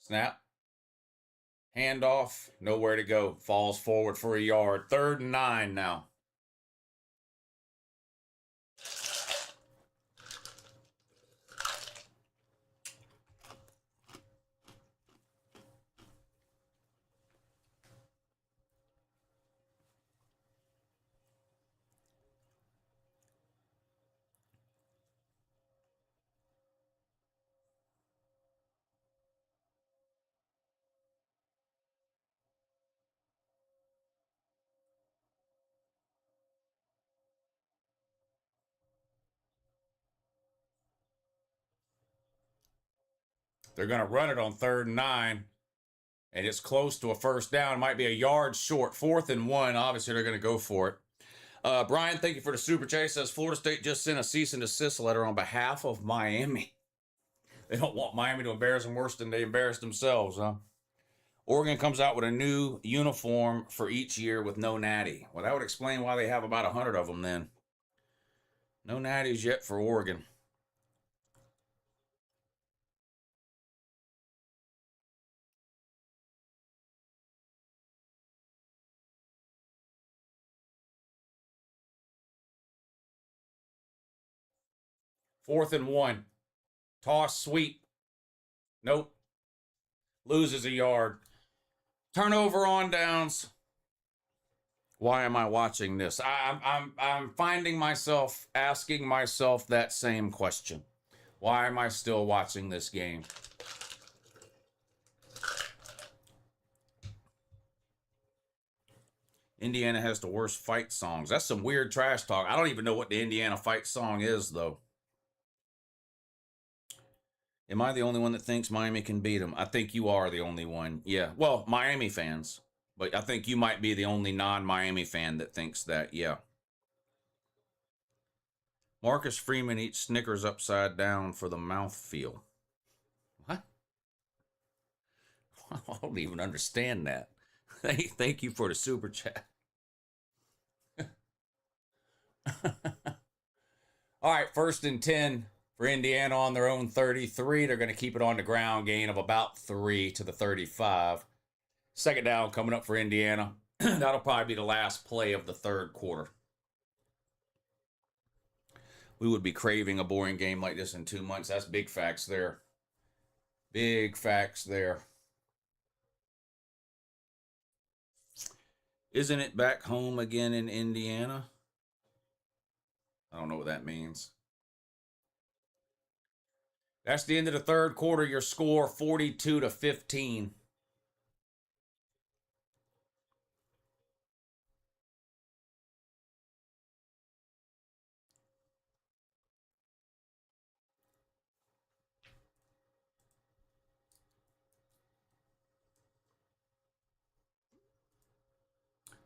S1: Snap. Handoff. Nowhere to go. Falls forward for a yard. 3rd and 9 now. They're going to run it on 3rd and 9. And it's close to a first down. Might be a yard short. 4th and 1. Obviously, they're going to go for it. Brian, thank you for the super chat. Says Florida State just sent a cease and desist letter on behalf of Miami. They don't want Miami to embarrass them worse than they embarrassed themselves, huh? Oregon comes out with a new uniform for each year with no natty. Well, that would explain why they have about 100 of them then. No natties yet for Oregon. Fourth and 1. Toss, sweep. Nope. Loses a yard. Turnover on downs. Why am I watching this? I'm finding myself asking myself that same question. Why am I still watching this game? Indiana has the worst fight songs. That's some weird trash talk. I don't even know what the Indiana fight song is, though. Am I the only one that thinks Miami can beat them? I think you are the only one. Yeah. Well, Miami fans. But I think you might be the only non-Miami fan that thinks that. Yeah. Marcus Freeman eats Snickers upside down for the mouthfeel. What? I don't even understand that. Thank you for the super chat. All right, 1st and 10 for Indiana on their own 33. They're going to keep it on the ground, gain of about 3 to the 35. 2nd down coming up for Indiana. That'll probably be the last play of the 3rd quarter. We would be craving a boring game like this in 2 months. That's big facts there. Big facts there. Isn't it back home again in Indiana? I don't know what that means. That's the end of the 3rd quarter. Your score 42-15.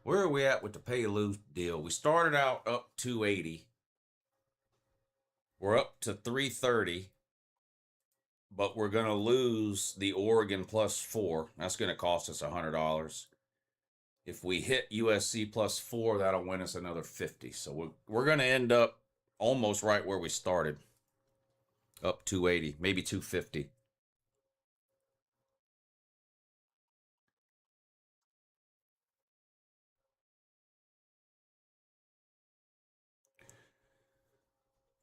S1: Where are we at with the pay-lose deal? We started out up 280. We're up to 330. But we're going to lose the Oregon +4. That's going to cost us $100. If we hit USC +4, that'll win us another 50. So we're going to end up almost right where we started. Up 280, maybe 250.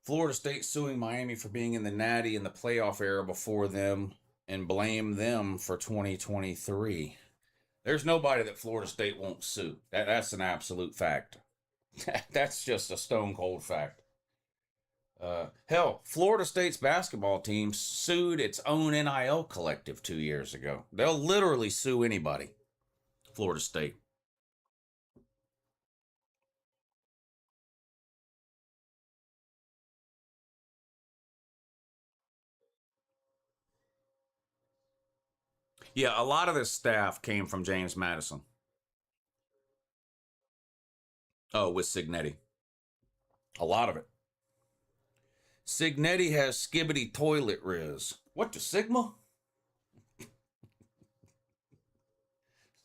S1: Florida State suing Miami for being in the Natty in the playoff era before them and blame them for 2023. There's nobody that Florida State won't sue. That's an absolute fact. That's just a stone cold fact. Hell, Florida State's basketball team sued its own NIL collective 2 years ago. They'll literally sue anybody. Florida State. Yeah, a lot of this staff came from James Madison. Oh, with Signetti. A lot of it. Signetti has skibbity toilet riz. What the Sigma?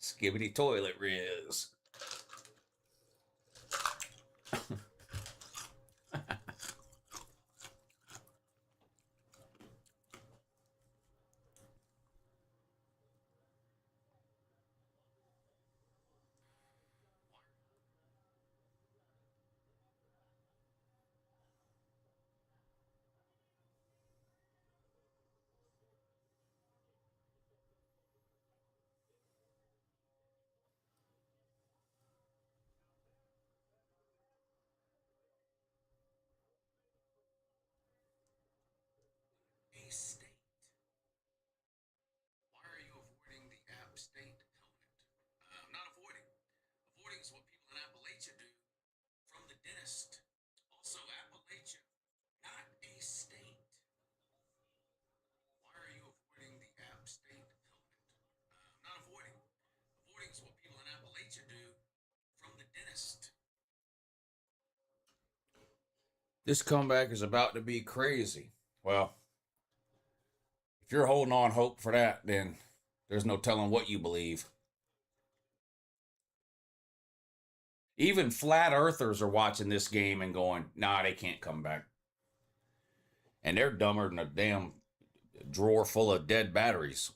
S1: Skibbity toilet riz. State. Why are you avoiding the App State helmet? I'm not avoiding. Avoiding is what people in Appalachia do from the dentist. Also, Appalachia, not a state. Why are you avoiding the App State helmet? I'm not avoiding. Avoiding is what people in Appalachia do from the dentist. This comeback is about to be crazy. Well, if you're holding on hope for that, then there's no telling what you believe. Even flat earthers are watching this game and going, nah, they can't come back. And they're dumber than a damn drawer full of dead batteries.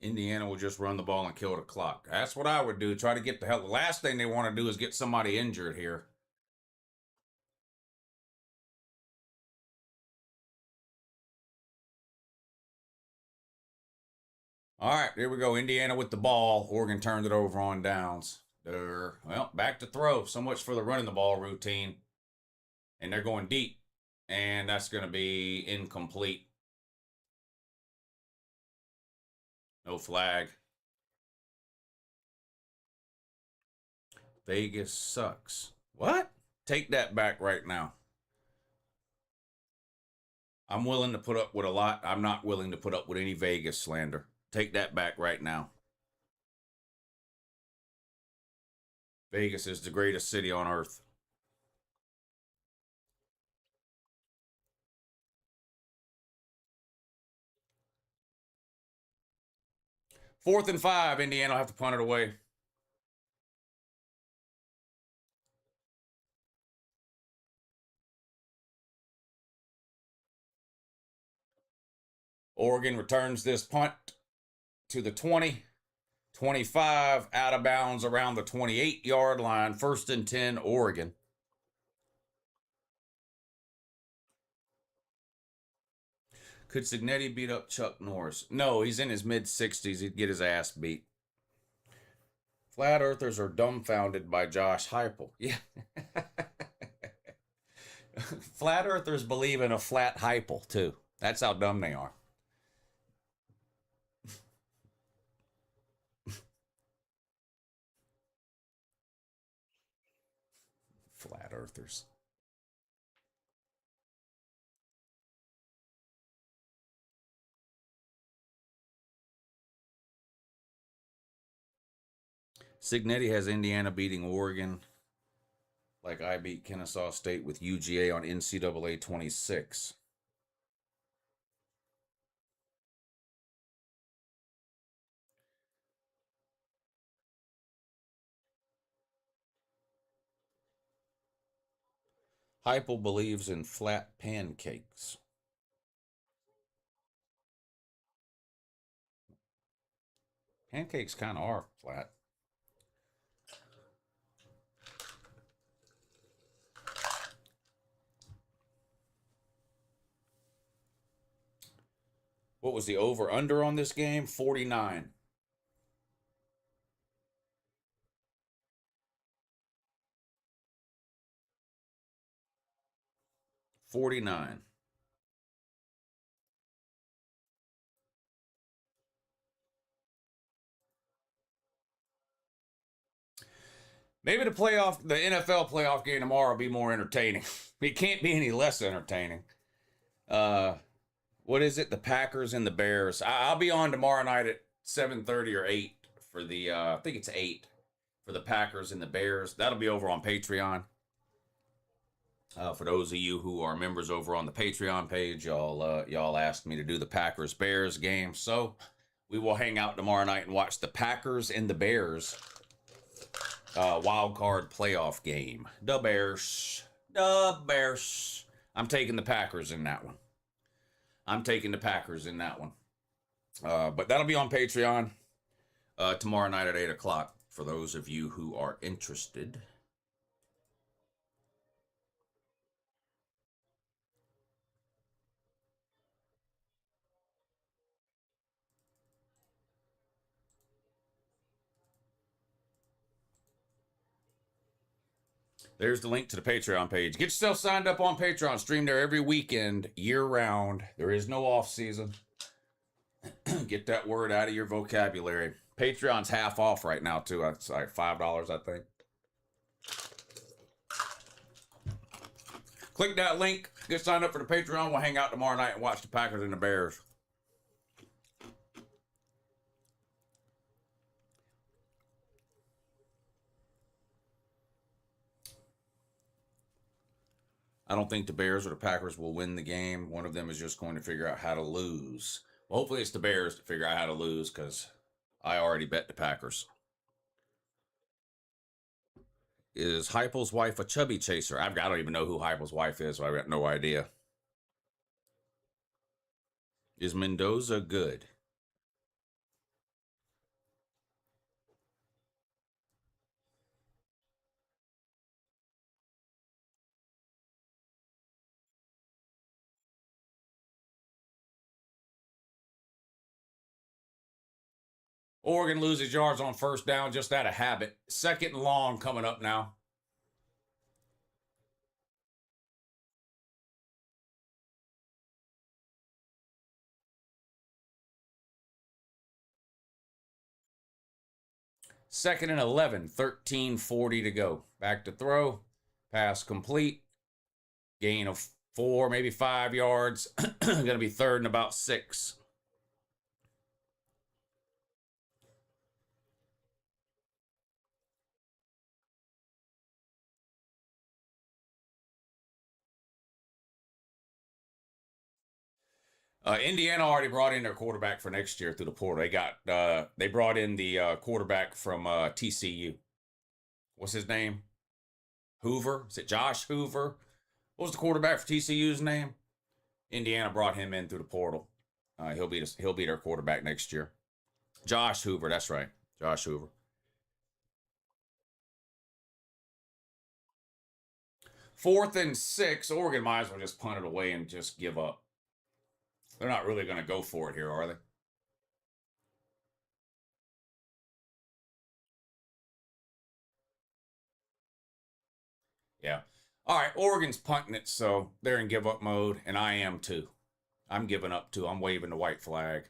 S1: Indiana will just run the ball and kill the clock. That's what I would do. Try to get the hell. The last thing they want to do is get somebody injured here. All right, here we go. Indiana with the ball. Oregon turned it over on downs. Well, back to throw. So much for the running the ball routine. And they're going deep. And that's going to be incomplete. No flag. Vegas sucks. What? Take that back right now. I'm willing to put up with a lot. I'm not willing to put up with any Vegas slander. Take that back right now. Vegas is the greatest city on earth. Fourth and 5. Indiana will have to punt it away. Oregon returns this punt to the 20. 25 out of bounds around the 28-yard line. First and 10, Oregon. Could Signetti beat up Chuck Norris? No, he's in his mid-60s. He'd get his ass beat. Flat Earthers are dumbfounded by Josh Heupel. Yeah. Flat Earthers believe in a flat Heupel, too. That's how dumb they are. Flat Earthers. Signetti has Indiana beating Oregon, like I beat Kennesaw State with UGA on NCAA 26. Heupel believes in flat pancakes. Pancakes kind of are flat. What was the over-under on this game? 49. $49. Maybe the NFL playoff game tomorrow will be more entertaining. It can't be any less entertaining. What is it? The Packers and the Bears. I'll be on tomorrow night at 7:30 or 8 for the, I think it's 8 for the Packers and the Bears. That'll be over on Patreon. For those of you who are members over on the Patreon page, y'all asked me to do the Packers-Bears game. So we will hang out tomorrow night and watch the Packers and the Bears wild card playoff game. The Bears. I'm taking the Packers in that one. But that'll be on Patreon tomorrow night at 8 o'clock for those of you who are interested. There's the link to the Patreon page. Get yourself signed up on Patreon. Stream there every weekend, year-round. There is no off-season. Get that word out of your vocabulary. Patreon's half off right now, too. It's like $5, I think. Click that link. Get signed up for the Patreon. We'll hang out tomorrow night and watch the Packers and the Bears. I don't think the Bears or the Packers will win the game. One of them is just going to figure out how to lose. Well, hopefully it's the Bears to figure out how to lose because I already bet the Packers. Is Heupel's wife a chubby chaser? I don't even know who Heupel's wife is, so I've got no idea. Is Mendoza good? Oregon loses yards on first down just out of habit. Second and long coming up now. Second and 11, 13:40 to go. Back to throw. Pass complete. Gain of 4, maybe 5 yards. Going to be third and about 6. Indiana already brought in their quarterback for next year through the portal. They brought in the quarterback from TCU. What's his name? Hoover? Is it Josh Hoover? What was the quarterback for TCU's name? Indiana brought him in through the portal. He'll be their quarterback next year. Josh Hoover, that's right. Josh Hoover. 4th and 6. Oregon might as well just punt it away and just give up. They're not really going to go for it here, are they? Yeah. All right, Oregon's punting it, so they're in give-up mode, and I am too. I'm giving up too. I'm waving the white flag.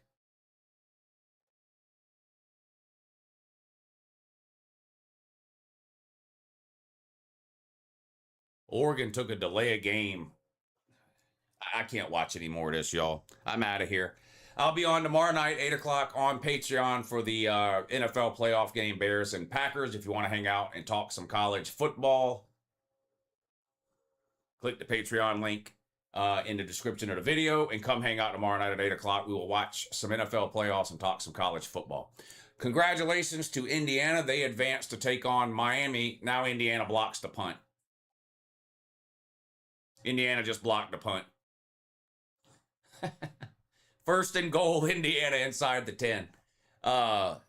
S1: Oregon took a delay of game. I can't watch any more of this, y'all. I'm out of here. I'll be on tomorrow night, 8 o'clock on Patreon for the NFL playoff game, Bears and Packers. If you want to hang out and talk some college football, click the Patreon link in the description of the video and come hang out tomorrow night at 8 o'clock. We will watch some NFL playoffs and talk some college football. Congratulations to Indiana. They advanced to take on Miami. Now Indiana blocks the punt. Indiana just blocked the punt. First and goal, Indiana inside the 10.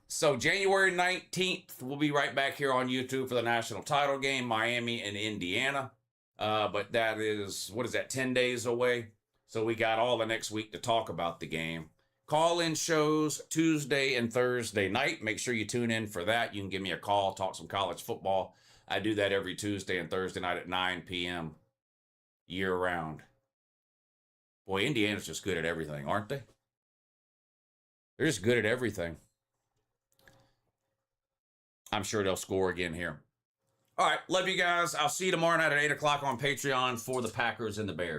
S1: So January 19th, we'll be right back here on YouTube for the national title game, Miami and Indiana. But that is, 10 days away? So we got all the next week to talk about the game. Call-in shows Tuesday and Thursday night. Make sure you tune in for that. You can give me a call, talk some college football. I do that every Tuesday and Thursday night at 9 p.m. year-round. Boy, Indiana's just good at everything, aren't they? They're just good at everything. I'm sure they'll score again here. All right, love you guys. I'll see you tomorrow night at 8 o'clock on Patreon for the Packers and the Bears.